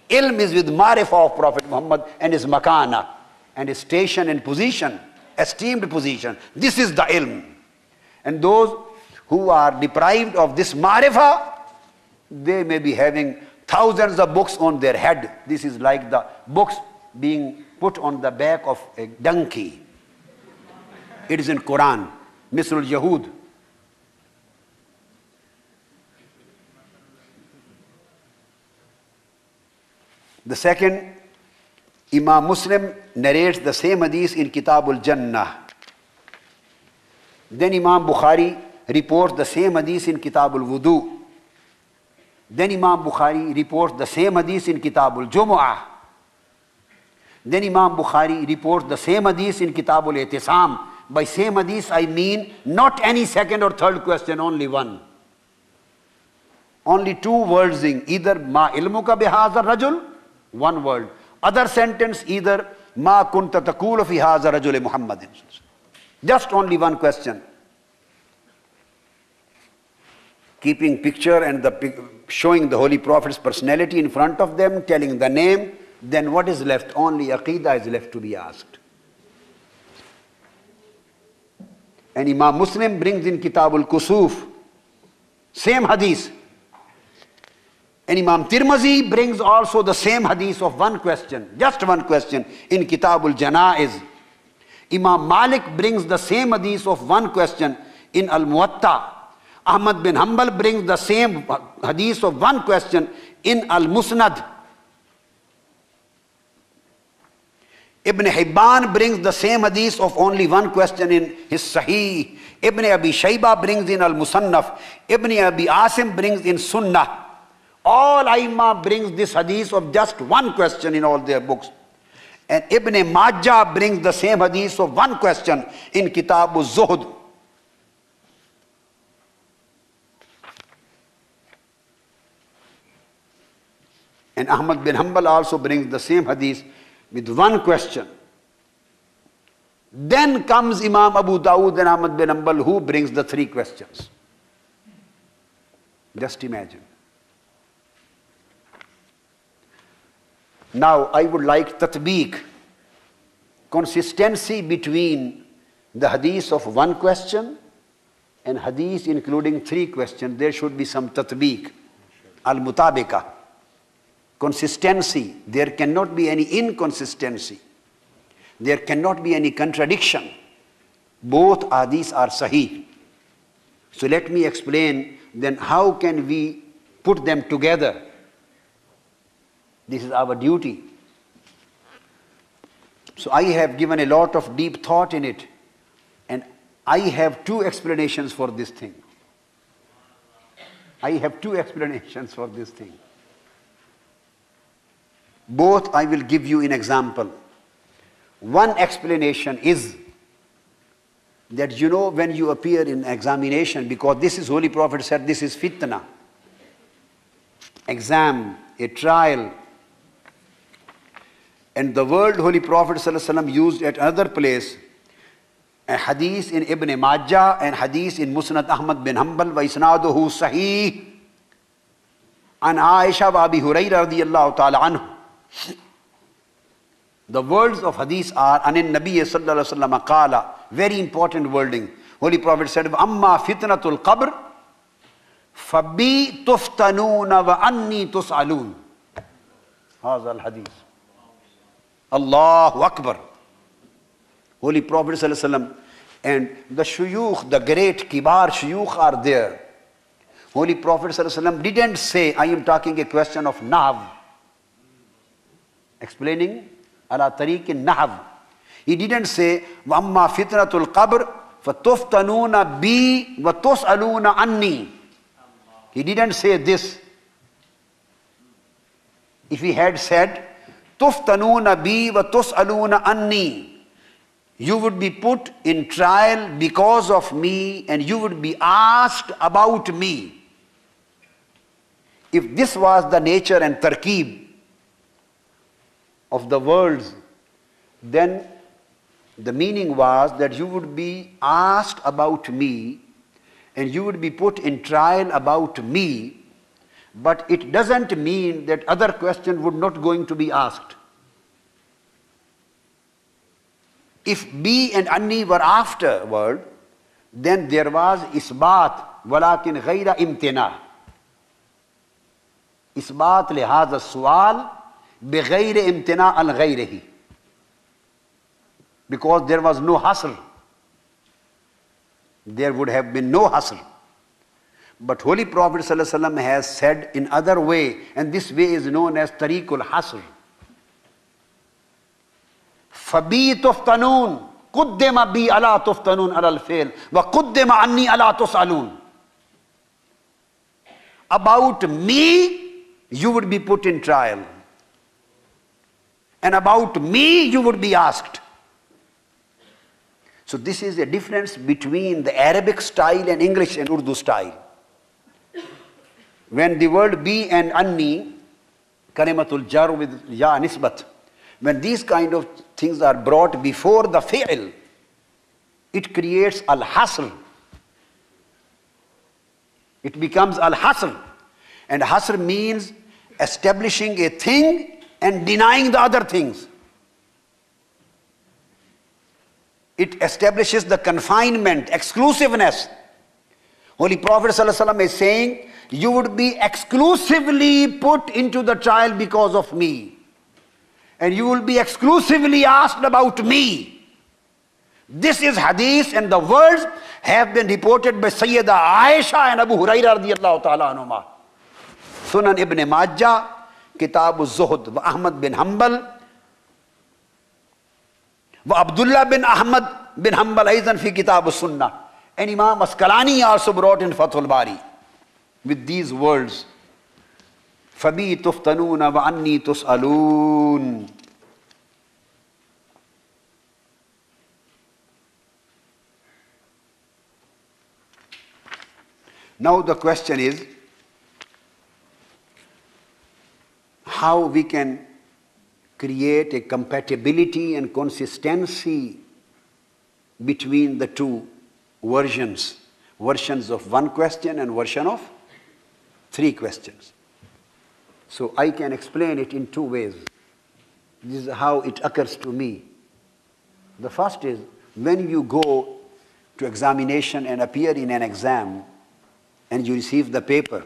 Ilm is with ma'rifah of Prophet Muhammad and his makana and his station and position, esteemed position. This is the ilm. And those who are deprived of this ma'rifah, they may be having thousands of books on their head. This is like the books being put on the back of a donkey. It is in Quran, Misrul Yahud. The second, Imam Muslim narrates the same hadith in Kitabul Jannah. Then Imam Bukhari reports the same hadith in Kitabul Wudu. Then Imam Bukhari reports the same hadith in Kitabul Jumu'ah. Then Imam Bukhari reports the same hadith in Kitabul Itisam. By same hadith I mean not any second or third question, only one. Only two words in either ma ilmuka bihazar rajul, one word. Other sentence either ma kunta taqulu fi hazar rajul Muhammadin. Just only one question. Keeping picture and showing the Holy Prophet's personality in front of them, telling the name, then what is left? Only Aqeeda is left to be asked. And Imam Muslim brings in Kitabul Kusuf, same hadith. And Imam Tirmizi brings also the same hadith of one question, just one question, in Kitabul Janaiz. Imam Malik brings the same hadith of one question in Al-Muwatta. Ahmad bin Hanbal brings the same hadith of one question in Al-Musnad. Ibn Hibban brings the same hadith of only one question in his Sahih. Ibn Abi Shayba brings in Al-Musannaf. Ibn Abi Asim brings in Sunnah. All Aimma brings this hadith of just one question in all their books. And Ibn Majah brings the same hadith of one question in Kitab al-Zuhd. And Ahmad bin Hanbal also brings the same hadith with one question. Then comes Imam Abu Dawud and Ahmad bin Hanbal, who brings the three questions. Just imagine. Now I would like tatbiq, consistency between the hadith of one question and hadith including three questions. There should be some tatbiq, al-mutabika. consistency. There cannot be any inconsistency. There cannot be any contradiction. Both hadiths are sahih. So let me explain then how can we put them together. This is our duty. So I have given a lot of deep thought in it, and I have two explanations for this thing. I have two explanations for this thing. Both I will give you an example. One explanation is that when you appear in examination, because this is Holy Prophet said this is fitna, exam, a trial. And the word Holy Prophet ﷺ used at another place, a hadith in Ibn Majah and hadith in Musnad Ahmad bin Hanbal wa isnaduhu sahih an Aisha wa Abi Hurairah radiyallahu ta'ala anhu. The words of hadith are anin Nabiy sallallahu alaihi wasallam qala, very important wording. Holy Prophet said, amma fitnatul qabr fabi tuftanuna wa anni tus'alun. Hadha al-hadith. Allahu Akbar. Holy Prophet ﷺ and the shuyukh, the great kibar shuyukh are there. Holy Prophet ﷺ didn't say, I am talking a question of nahv, explaining ala tariqin nahv. He didn't say, وَأَمَّا فِتْنَةُ الْقَبْرِ فَتُفْتَنُونَ بِي وَتُسْأَلُونَ عَنِّي. He didn't say this. If he had said, تُفْتَنُونَ بِي وَتُسْأَلُونَ عَنِّي, you would be put in trial because of me and you would be asked about me. If this was the nature and tarkib of the words, then the meaning was that you would be asked about me and you would be put in trial about me, but it doesn't mean that other question would not going to be asked. If bi and anni were afterward, then there was isbat, walakin ghayra imtina. Isbat lihadha sual bighayri imtina al ghayrihi. Because there was no hasr. There would have been no hasr. But Holy Prophet ﷺ has said in other way, and this way is known as tariqul hasr. فَبِي تُفْتَنُونَ قُدِّمَ بِي أَلَا تُفْتَنُونَ عَلَى الْفِعْلِ وَقُدِّمَ عَنِّي أَلَا تُسْأَلُونَ. About me, you would be put in trial. And about me, you would be asked. So this is a difference between the Arabic style and English and Urdu style. When the word bi and anni, kalimatul jar with ya nisbat, when these kind of things are brought before the fi'l, it creates al-hasr. It becomes al-hasr. And hasr means establishing a thing and denying the other things. It establishes the confinement, exclusiveness. Holy Prophet ﷺ is saying, you would be exclusively put into the trial because of me. And you will be exclusively asked about me. This is hadith, and the words have been reported by Sayyida Aisha and Abu Hurairah radiyallahu ta'ala anhuma. Sunan ibn Majah, Kitab al-Zuhd, wa Ahmad bin Hanbal, wa Abdullah bin Ahmad bin Hanbal aydan fi Kitab al-Sunnah. And Imam Asqalani also brought in Fathul Bari with these words, فَبِي تُفْتَنُونَ وَأَنِّي تُسْأَلُونَ. Now the question is, how we can create a compatibility and consistency between the two versions of one question and version of three questions. So I can explain it in two ways. This is how it occurs to me. The first is, when you go to examination and appear in an exam and you receive the paper,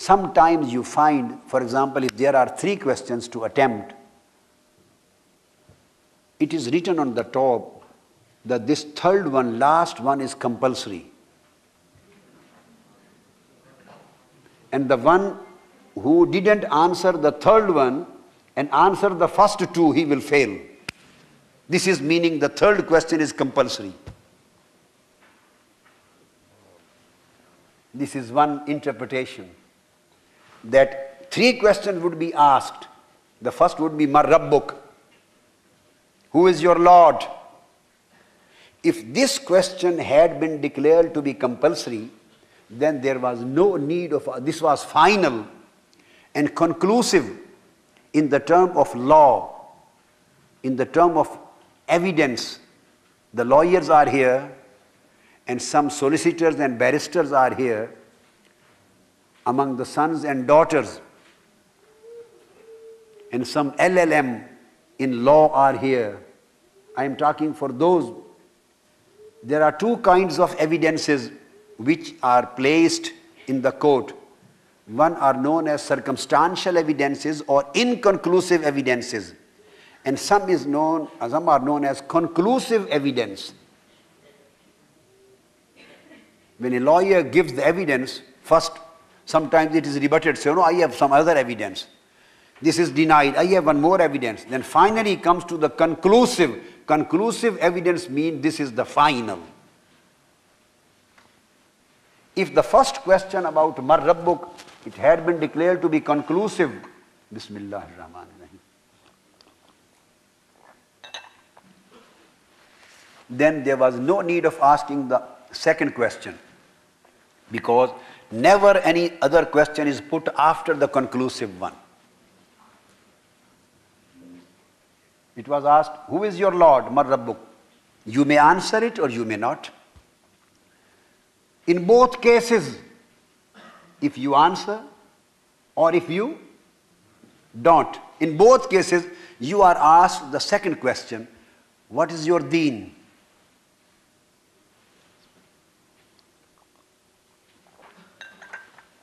Sometimes you find, for example, if there are 3 questions to attempt, it is written on the top that this third one, last one, is compulsory. And the one who didn't answer the third one and answer the first 2, he will fail. This is meaning the third question is compulsory. This is one interpretation. That 3 questions would be asked. The first would be Mar Rabbuk. Who is your Lord? If this question had been declared to be compulsory, then there was no need of, this was final and conclusive in the term of law, in the term of evidence. The lawyers are here and some solicitors and barristers are here among the sons and daughters, and some LLM in law are here. I am talking for those. There are 2 kinds of evidences which are placed in the court. One are known as circumstantial evidences or inconclusive evidences, and some are known as conclusive evidence. When a lawyer gives the evidence, first sometimes it is rebutted, so no, I have some other evidence. This is denied, I have one more evidence. Then finally comes to the conclusive. Conclusive evidence means this is the final. If the first question about Mar Rabbuk, it had been declared to be conclusive, Bismillah ar-Rahman ar-Rahim, then there was no need of asking the second question, because never any other question is put after the conclusive one. It was asked, who is your Lord, Mar Rabbuk? You may answer it or you may not. In both cases, if you answer or if you don't, in both cases, you are asked the second question, what is your deen?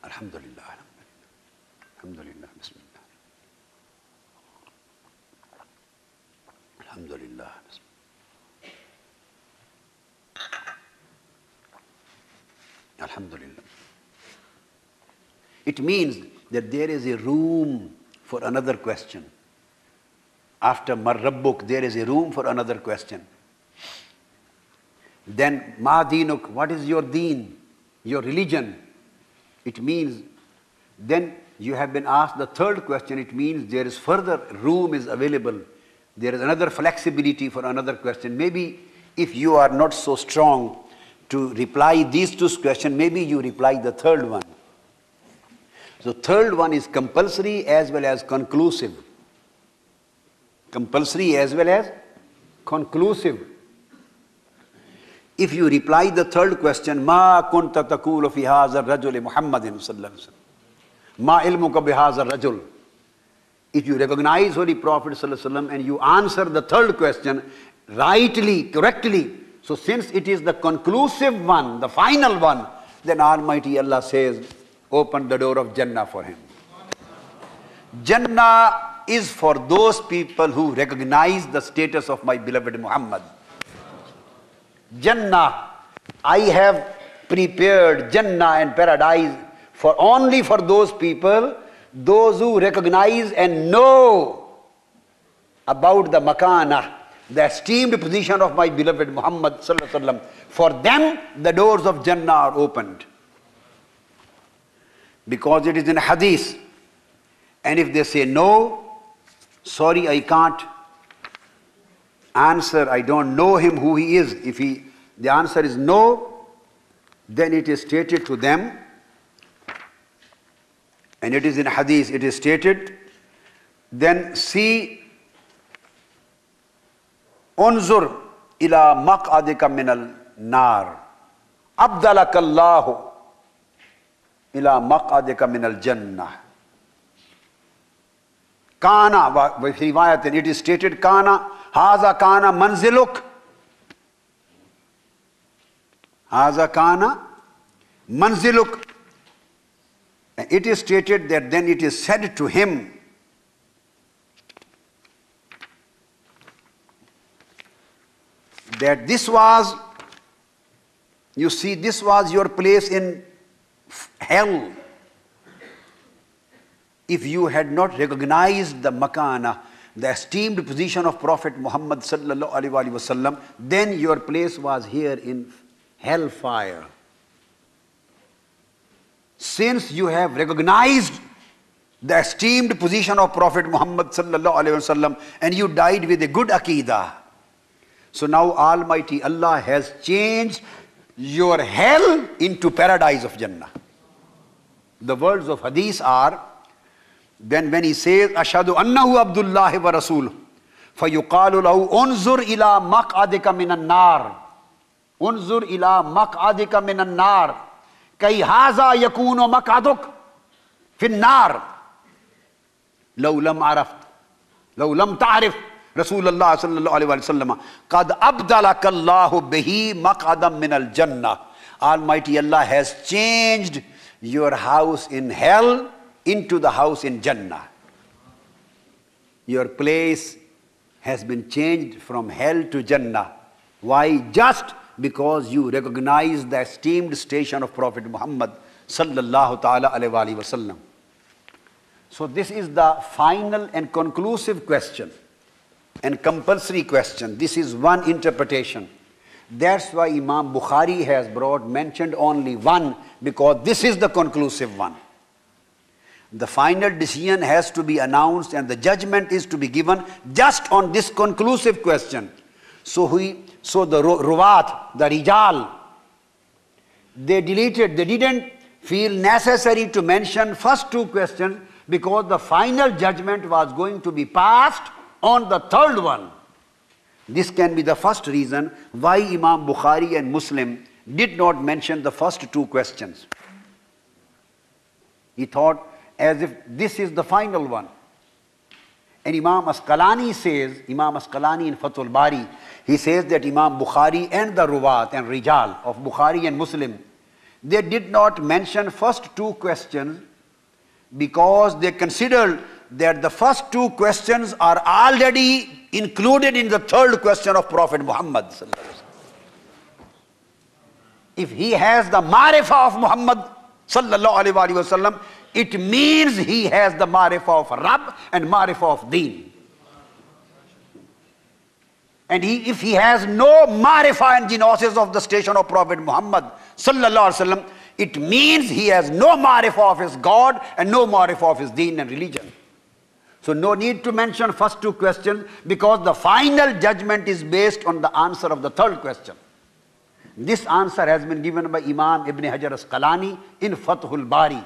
Alhamdulillah, Alhamdulillah, Bismillah. Alhamdulillah. Alhamdulillah. It means that there is a room for another question. After Mar Rabbuk, there is a room for another question. Then, Ma Dinuk, what is your deen, your religion? It means, then you have been asked the third question, it means there is further room is available. There is another flexibility for another question. Maybe if you are not so strong to reply these 2 questions, maybe you reply the third one. So third one is compulsory as well as conclusive. Compulsory as well as conclusive. If you reply the third question, Ma kunta taqulu fi hadha ar-rajuli Muhammadin sallallahu alaihi wasallam, Ma ilmuka bi hadha ar-rajul. If you recognize Holy Prophet ﷺ and you answer the third question rightly, correctly, so since it is the conclusive one, the final one, then Almighty Allah says, open the door of Jannah for him. Jannah is for those people who recognize the status of my beloved Muhammad. Jannah, I have prepared Jannah and paradise only for those people, those who recognize and know about the makana, the esteemed position of my beloved Muhammad sallallahu alaihi wasallam. For them, the doors of Jannah are opened. Because it is in hadith. And if they say no, sorry, I can't answer, I don't know him who he is. If the answer is no, then it is stated to them, and it is in hadith, it is stated, then see, unzur ila maq'adika min al-nar, abdalakallahu ila maq'adika min al-jannah. Kana, with riwayat, it is stated, Kana, haza kana manziluk. Haza kana manziluk. And it is stated that then it is said to him, that this was, you see, this was your place in hell. If you had not recognized the makana, the esteemed position of Prophet Muhammad sallallahu alaihi wasallam, then your place was here in hellfire. Since you have recognized the esteemed position of Prophet Muhammad sallallahu alaihi wasallam and you died with a good Aqeeda, so now Almighty Allah has changed your hell into paradise of Jannah. The words of Hadith are, when he says, Ashhadu annahu Abdullahi wa Rasuluh, فَيُقَالُ لَهُ أُنظُرْ إِلَى مَقْعَدِكَ مِنَ النَّارِ أُنظُرْ إِلَى مَقْعَدِكَ مِنَ النَّارِ كَيْ هَذَا يَكُونُ مَقْعَدُكَ فِي النَّارِ لَوْ لَمْ عَرَفْتَ لَوْ لَمْ تَعْرِفْ رسول اللہ صلی اللہ علیہ وسلم قد ابدلک اللہ بہی مقعدا من الجنہ. Almighty Allah has changed your house in hell into the house in Jannah. Your place has been changed from hell to Jannah. Why? Just because you recognize the esteemed station of Prophet Muhammad sallallahu ta'ala alayhi wa sallam. So this is the final and conclusive question and compulsory question. This is one interpretation. That's why Imam Bukhari has mentioned only one, because this is the conclusive one. The final decision has to be announced and the judgment is to be given just on this conclusive question. So the Ruwat, the Rijal, they didn't feel necessary to mention first two questions because the final judgment was going to be passed on the third one. This can be the first reason why Imam Bukhari and Muslim did not mention the first two questions. He thought as if this is the final one. And Imam Asqalani in Fathul Bari, he says that Imam Bukhari and the Ruwat and Rijal of Bukhari and Muslim, they did not mention first two questions because they considered that the first two questions are already included in the third question of Prophet Muhammad. If he has the marifah of Muhammad sallallahu alaihi wasallam, it means he has the marifah of Rabb and marifah of Deen. And if he has no marifah and genosis of the station of Prophet Muhammad sallallahu alaihi wasallam, it means he has no marifah of his God and no marifah of his Deen and religion. So no need to mention first two questions because the final judgment is based on the answer of the third question. This answer has been given by Imam Ibn Hajar Asqalani in Fathul Bari.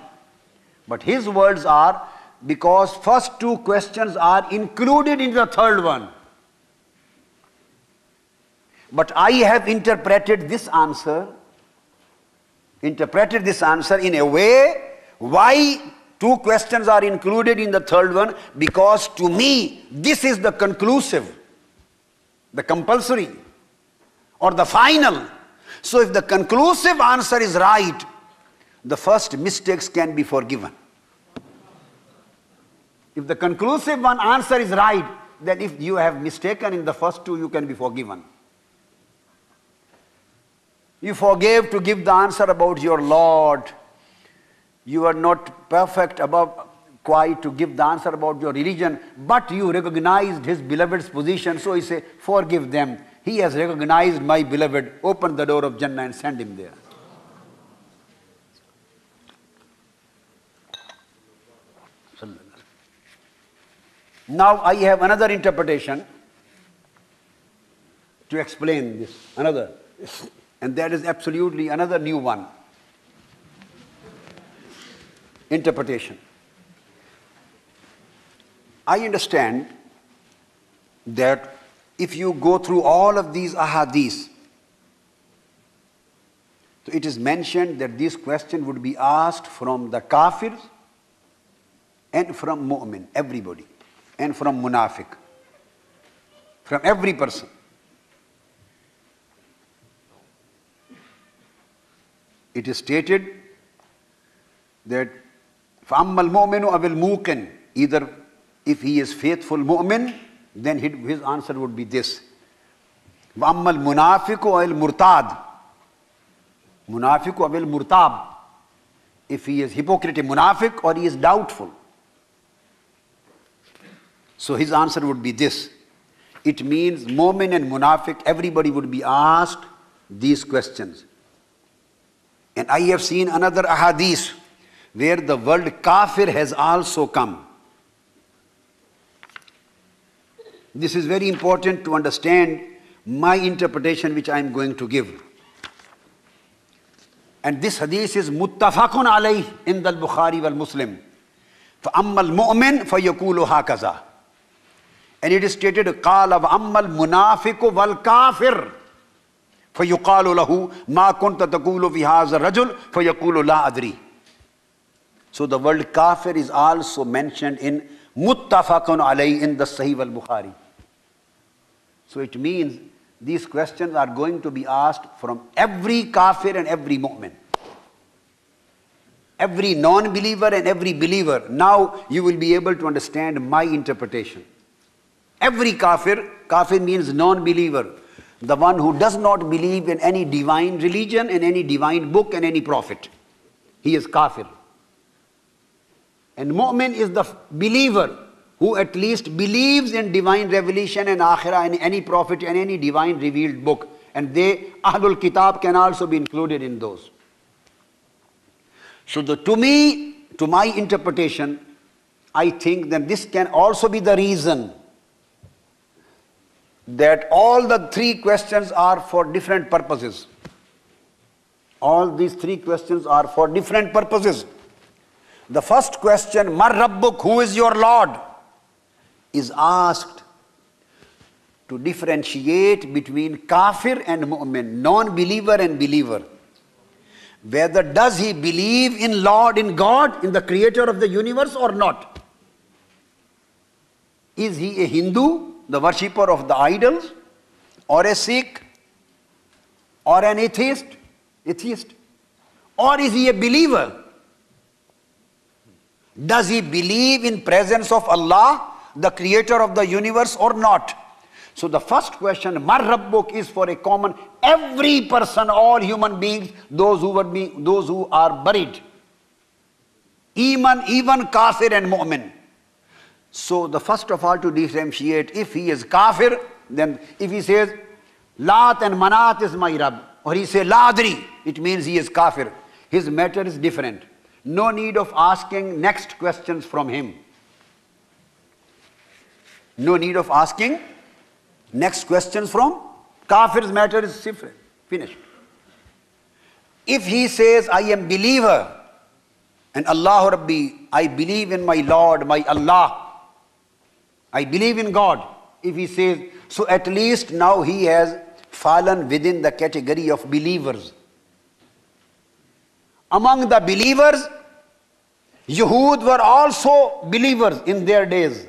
But his words are, because first two questions are included in the third one. But I have interpreted this answer in a way, why two questions are included in the third one? Because to me, this is the conclusive, the compulsory, or the final. So if the conclusive answer is right, the first mistakes can be forgiven. If the conclusive one answer is right, then if you have mistaken in the first two, you can be forgiven. You forgave to give the answer about your Lord. You are not perfect quite to give the answer about your religion, but you recognized his beloved's position, so he say, forgive them. He has recognized my beloved, open the door of Jannah and send him there. Now I have another interpretation to explain this, and that is absolutely another new one. Interpretation. I understand that if you go through all of these ahadith, so it is mentioned that this question would be asked from the kafirs and from mu'min, everybody, and from munafiq, from every person. It is stated that فَأَمَّا الْمُؤْمِنُ أَوِ الْمُوقِنُ. Either if he is faithful mu'min, then his answer would be this. وَأَمَّا الْمُنَافِقُ أَوِ الْمُرْتَادُ. Munafiq أَوِ الْمُرْتَابُ. If he is hypocrite, munafiq, or he is doubtful. So his answer would be this. It means mu'min and munafiq, everybody would be asked these questions. And I have seen another ahadith where the word kafir has also come. This is very important to understand my interpretation which I am going to give. And this hadith is muttafaqun alayh in the Bukhari wal Muslim. فَأَمَّا الْمُؤْمِنُ فَيَقُولُ هَكَذَا. And it is stated, قَالَ وَأَمَّا الْمُنَافِقُ وَالْكَافِرُ فَيُقَالُ لَهُ مَا كُنْتَ تَقُولُ فِي هَذَا الرَّجُلِ فَيَقُولُ لَا أَدْرِي. So the word kafir is also mentioned in muttafaqun alayh in the Sahih al-Bukhari. So it means these questions are going to be asked from every kafir and every mu'min. Every non-believer and every believer. Now you will be able to understand my interpretation. Every kafir means non-believer. The one who does not believe in any divine religion, in any divine book and any prophet. He is kafir. And mu'min is the believer who at least believes in divine revelation and akhirah and any prophet and any divine revealed book. And they, Ahlul Kitab, can also be included in those. So to my interpretation, I think that this can also be the reason that all the three questions are for different purposes. All these three questions are for different purposes. The first question, Mar Rabbuk, who is your Lord, is asked to differentiate between kafir and mu'min, non-believer and believer. Whether does he believe in Lord, in God, in the creator of the universe or not? Is he a Hindu, the worshipper of the idols, or a Sikh, or an atheist? Or is he a believer? Does he believe in presence of Allah, the creator of the universe, or not? So the first question, Mar Rabbuk, is for a common, every person, all human beings, those who are buried. Even kafir and mu'min. So the first of all, to differentiate, if he is kafir, then if he says, Lat and Manat is my Rabb, or he says, La Adri, it means he is kafir. His matter is different. No need of asking next questions from him. No need of asking next questions from kafir's matter is different. Finished. If he says, I am believer, and Allah Rabbi, I believe in my Lord, my Allah, I believe in God. If he says, so at least now he has fallen within the category of believers. Among the believers, Yahud were also believers in their days.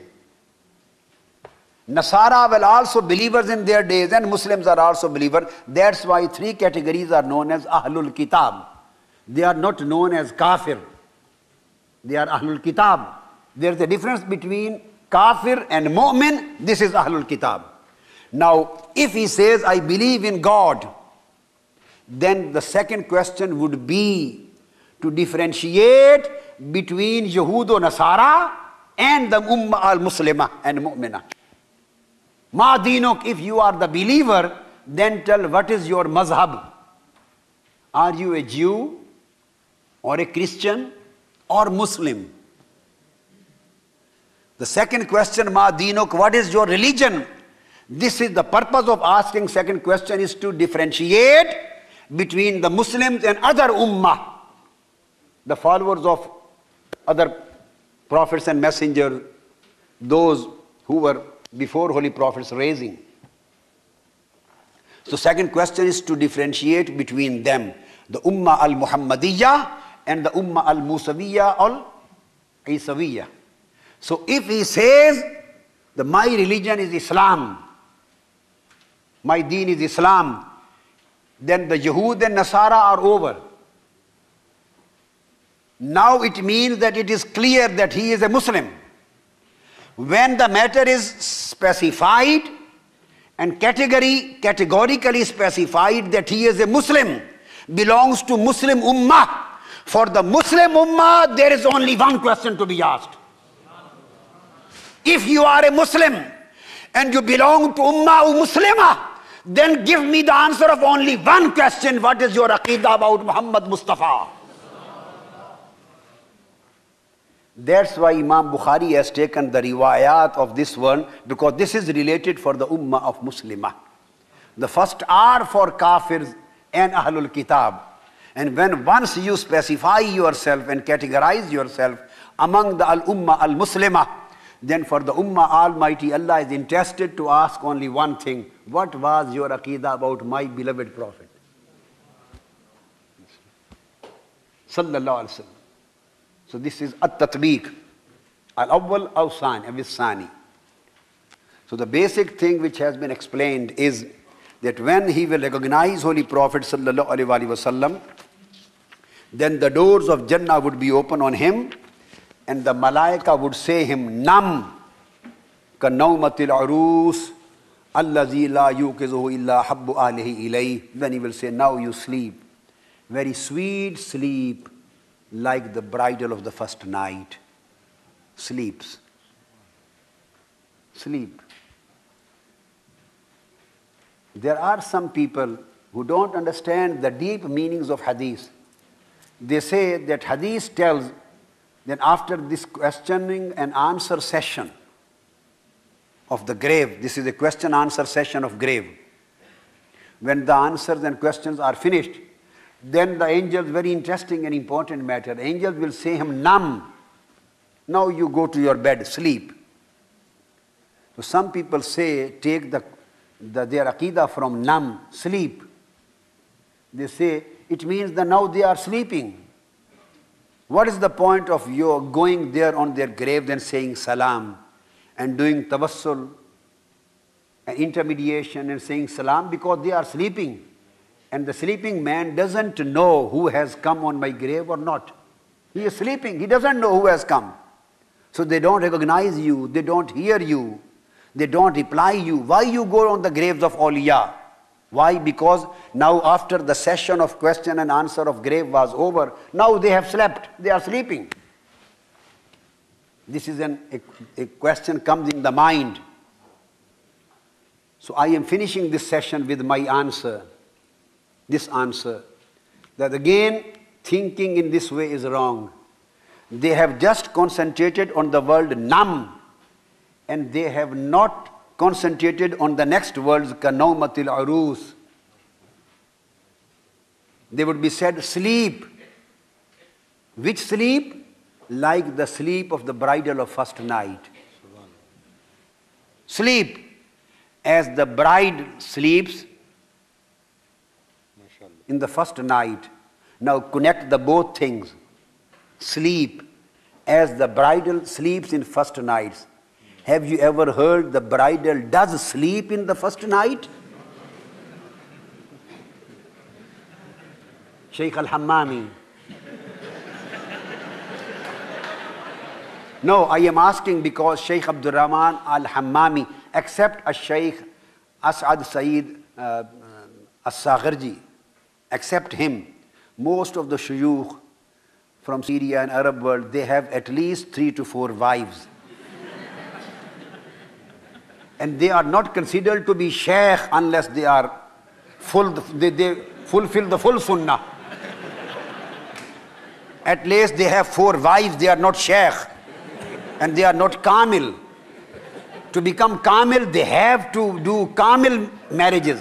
Nasara were also believers in their days, and Muslims are also believers. That's why three categories are known as Ahlul Kitab. They are not known as Kafir. They are Ahlul Kitab. There's a difference between Kafir and Mu'min. This is Ahlul Kitab. Now, if he says, I believe in God, then the second question would be to differentiate between Yahudo Nasara and the Ummah al-Muslimah and Mu'minah. Ma dinuk, if you are the believer, then tell what is your mazhab. Are you a Jew or a Christian or Muslim? The second question, Ma dinuk, what is your religion? This is the purpose of asking second question, is to differentiate between the Muslims and other Ummah, the followers of other prophets and messengers, those who were before holy prophets raising. So second question is to differentiate between them, the Ummah al-Muhammadiyya and the Ummah al-Musawiyya al-Isawiyya. So if he says that my religion is Islam, my deen is Islam, then the Yahud and Nasara are over. now it means that it is clear that he is a Muslim. When the matter is specified and categorically specified that he is a Muslim, belongs to Muslim Ummah, for the Muslim Ummah there is only one question to be asked. If you are a Muslim and you belong to Ummah Muslimah, then give me the answer of only one question. What is your Aqeeda about Muhammad Mustafa? That's why Imam Bukhari has taken the riwayat of this one, because this is related for the Ummah of Muslimah. The first are for Kafirs and Ahlul Kitab. And when once you specify yourself and categorize yourself among the Al-Ummah Al-Muslimah, then for the Ummah Almighty Allah is interested to ask only one thing. What was your Aqeeda about my beloved Prophet? Sallallahu Alaihi Wasallam. So this is At-Tatbiq. Al-Awwal Awsani. So the basic thing which has been explained is that when he will recognize Holy Prophet Sallallahu Alaihi Wasallam, then the doors of Jannah would be open on him, and the Malaika would say him, Nam ka nawmatil arus allazi la yuqizuhu illa habbu alihi ilayh. Then he will say, now you sleep. Very sweet sleep, like the bridal of the first night. Sleeps. Sleep. There are some people who don't understand the deep meanings of hadith. They say that hadith tells that after this questioning and answer session of the grave, this is a question-answer session of grave. When the answers and questions are finished, then the angels, very interesting and important matter, the angels will say him, Nam. Now you go to your bed, sleep. So some people say, take their Aqeeda from Nam, sleep. They say, it means that now they are sleeping. What is the point of your going there on their grave and saying salam and doing tawassul and intermediation and saying salam? Because they are sleeping. And the sleeping man doesn't know who has come on my grave or not. He is sleeping. He doesn't know who has come. So they don't recognize you. They don't hear you. They don't reply you. Why you go on the graves of awliya? Why? Because now after the session of question and answer of grave was over, now they have slept. They are sleeping. This is a question comes in the mind. So I am finishing this session with my answer. This answer, that again thinking in this way is wrong. They have just concentrated on the word nam, and they have not concentrated on the next words, kanawmatil arus. They would be said sleep. Which sleep? Like the sleep of the bridal of first night. Sleep. As the bride sleeps in the first night. Now connect the both things. Sleep. As the bridal sleeps in first nights. Have you ever heard the bridal does sleep in the first night? Shaykh al-Hammami. No, I am asking because Shaykh Abdul Rahman al-Hammami, except a Shaykh As'ad Saeed as-Sagharji, except him, most of the shuyukh from Syria and Arab world, they have at least 3 to 4 wives. And they are not considered to be shaykh unless they are they fulfill the full sunnah. At least they have 4 wives, they are not shaykh. And they are not kamil. To become kamil, they have to do kamil marriages.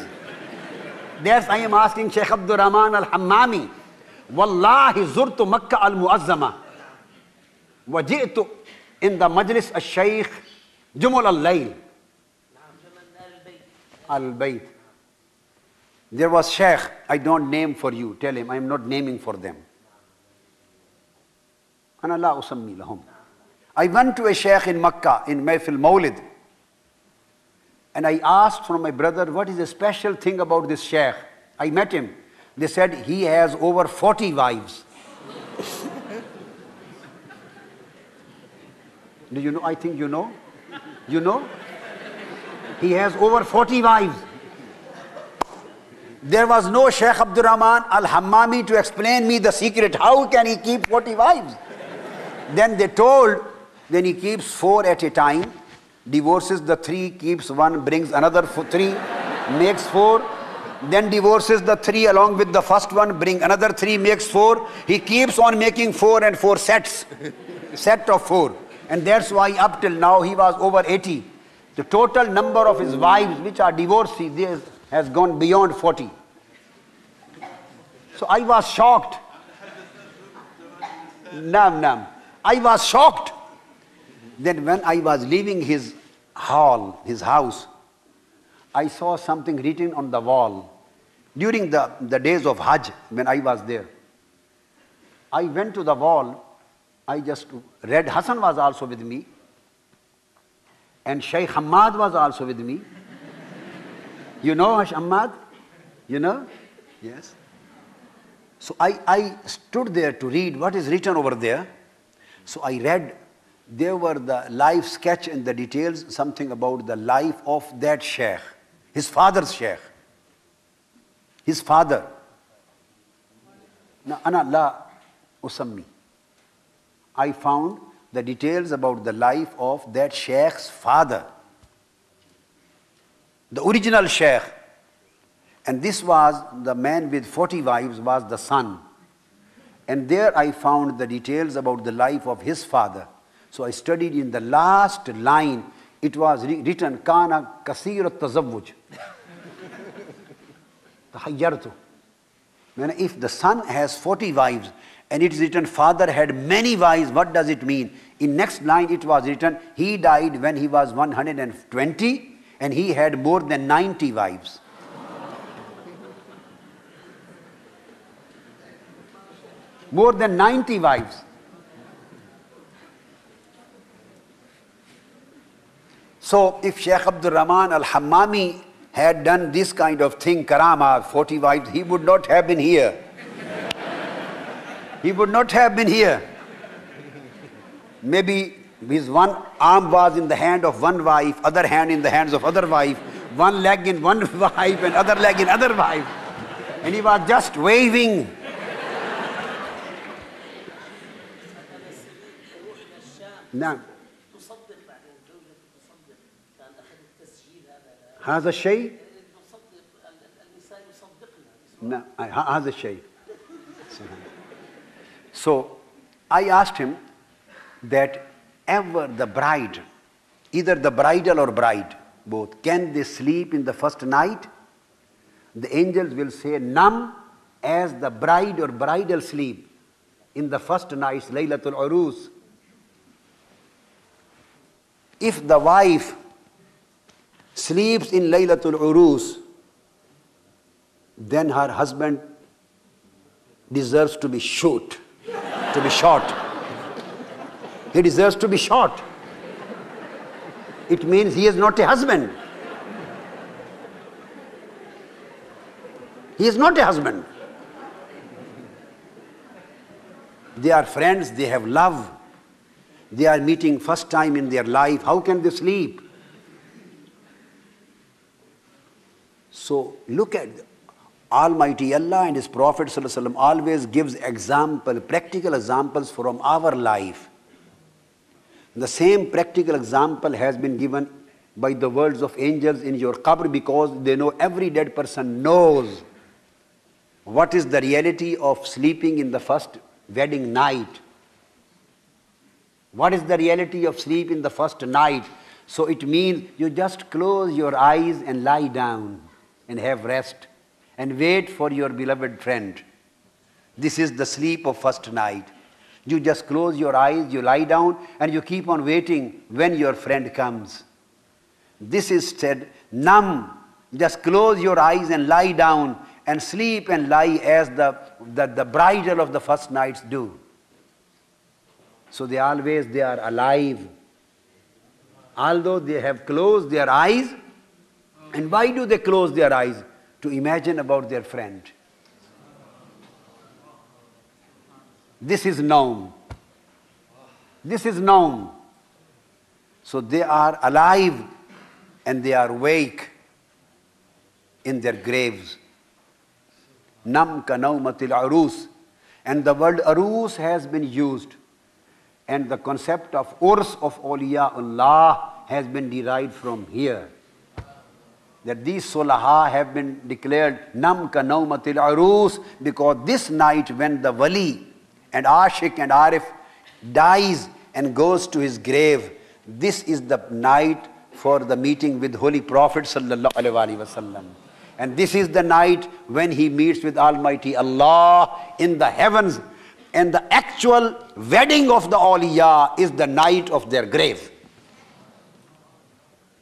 That's I am asking Shaykh Abdul Rahman al-Hammami. Wallahi zurtu Makkah al-Muazzama. Waji'tu in the majlis al-Shaykh Jumul al-Layl. Al-Bayt. There was Shaykh, I don't name for you. Tell him, I am not naming for them. Ana la usammi lahum. I went to a Shaykh in Makkah, in Mayfil Mawlid. And I asked from my brother, what is the special thing about this Shaykh? I met him. They said he has over 40 wives. Do you know? I think you know. You know? He has over 40 wives. There was no Shaykh Abdul Rahman Al-Hammami to explain me the secret. How can he keep 40 wives? Then they told, then he keeps 4 at a time, divorces the 3, keeps 1, brings another 3, makes 4, then divorces the 3 along with the first one, bring another 3, makes 4. He keeps on making 4 and 4 sets, set of 4. And that's why up till now he was over 80. The total number of his wives which are divorced has gone beyond 40. So I was shocked. Nam. I was shocked. Then when I was leaving his hall, his house, I saw something written on the wall. During the days of Hajj, when I was there, I went to the wall. I just read. Hassan was also with me. And Shaykh Hamad was also with me. You know Hamad? You know? Yes. So I stood there to read what is written over there. So I read, there were the life sketch and the details, something about the life of that Shaykh, his father's Shaykh. His father. Ana la usammi. I found the details about the life of that Shaykh's father. The original Shaykh. And this was the man with 40 wives was the son. And there I found the details about the life of his father. So I studied in the last line. It was written, Kana kasir at-tazawwuj. Tahayyartu. If the son has 40 wives and it is written father had many wives, what does it mean? In next line it was written, he died when he was 120 and he had more than 90 wives. More than 90 wives. So if Shaykh Abdul Rahman Al-Hammami had done this kind of thing, karama, 40 wives, he would not have been here. He would not have been here. Maybe his one arm was in the hand of one wife, other hand in the hands of other wife, one leg in one wife and other leg in other wife. And he was just waving. نعم هذا الشيء نعم هذا الشيء. So I asked him that ever the bride, either the bridal or bride, both, can they sleep in the first night? The angels will say, Nam, as the bride or bridal sleep in the first night, Laylatul Urus. If the wife sleeps in Laylatul Urus, then her husband deserves to be shot. He deserves to be shot. It means he is not a husband. He is not a husband. They are friends, they have love. They are meeting first time in their life. How can they sleep? So look at Almighty Allah and His Prophet ﷺ always gives example, practical examples from our life. The same practical example has been given by the words of angels in your qabr, because they know, every dead person knows what is the reality of sleeping in the first wedding night. What is the reality of sleep in the first night? So it means you just close your eyes and lie down and have rest and wait for your beloved friend. This is the sleep of first night. You just close your eyes, you lie down, and you keep on waiting when your friend comes. This is said, Nam, just close your eyes and lie down and sleep and lie as the bridal of the first nights do. So they are alive. Although they have closed their eyes. And why do they close their eyes? To imagine about their friend. This is known. This is known. So they are alive and they are awake in their graves. Nam ka naumatil arus. And the word arus has been used. And the concept of urs of awliyaullah has been derived from here. That these sulaha have been declared nam ka naumatil arus, because this night when the wali and ashik and arif dies and goes to his grave, this is the night for the meeting with Holy Prophet sallallahu alaihi wasallam. And this is the night when he meets with Almighty Allah in the heavens. And the actual wedding of the awliya is the night of their grave.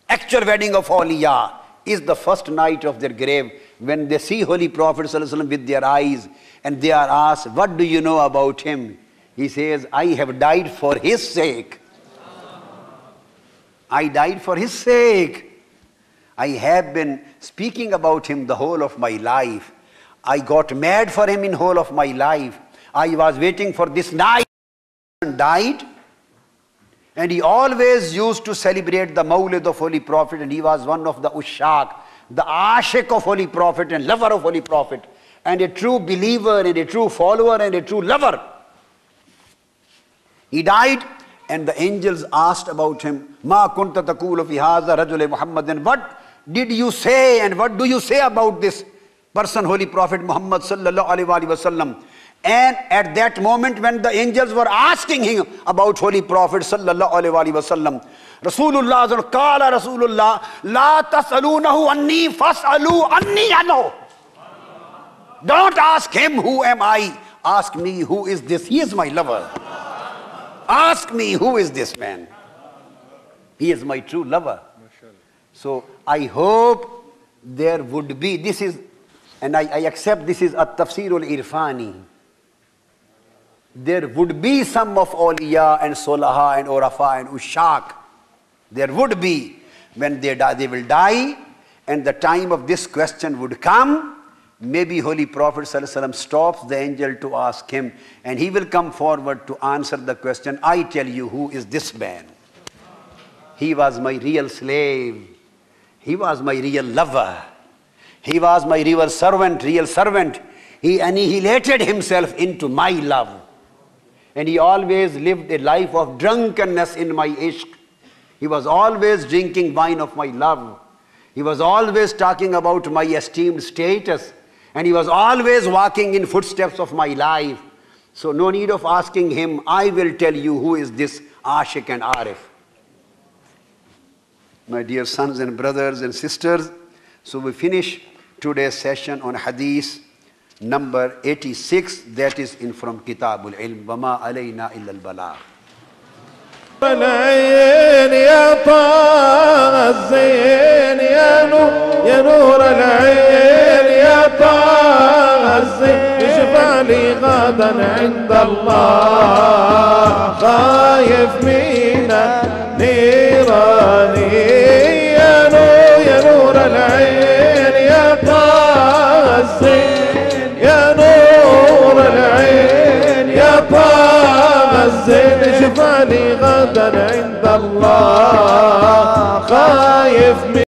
Actual wedding of awliya is the first night of their grave, when they see Holy Prophet ﷺ with their eyes and they are asked, what do you know about him? He says, I have died for his sake. I died for his sake. I have been speaking about him the whole of my life. I got mad for him in whole of my life. I was waiting for this night. And died. And he always used to celebrate the Mawlid of Holy Prophet, and he was one of the ushaq, the ashik of Holy Prophet and lover of Holy Prophet, and a true believer and a true follower and a true lover. He died, and the angels asked about him, Ma kunta taqulu fi hadha rajul Muhammadin. What did you say and what do you say about this person, Holy Prophet Muhammad sallallahu alaihi wasallam? And at that moment when the angels were asking him about Holy Prophet sallallahu alaihi wasallam, Rasulullah qala Rasulullah la tasalunahu anni fasalu anni anhu. Don't ask him who am I, ask me who is this. He is my lover. Ask me who is this man. He is my true lover. So I hope there would be, this is, and I accept this is a tafsirul irfani. There would be some of awliya and solaha and orafa and ushaq. There would be. When they die, they will die, and the time of this question would come. Maybe Holy Prophet ﷺ stops the angel to ask him, and he will come forward to answer the question, I tell you who is this man. He was my real slave. He was my real lover. He was my real servant. He annihilated himself into my love. And he always lived a life of drunkenness in my ishq. He was always drinking wine of my love. He was always talking about my esteemed status. And he was always walking in footsteps of my life. So no need of asking him, I will tell you who is this ashik and arif. My dear sons and brothers and sisters, so we finish today's session on hadith number 86, that is in from Kitabul Ilm. وَمَا عَلَيْنَا إِلَّا الْبَلَاغِ. العين يا طه الزين يا نور العين يا طه الزين اشفع لي غدا عند الله خايف من النيران يا نور العين يا طه الزين يا نور العين يا طه الزين اشفع لي غدا عند الله خايف من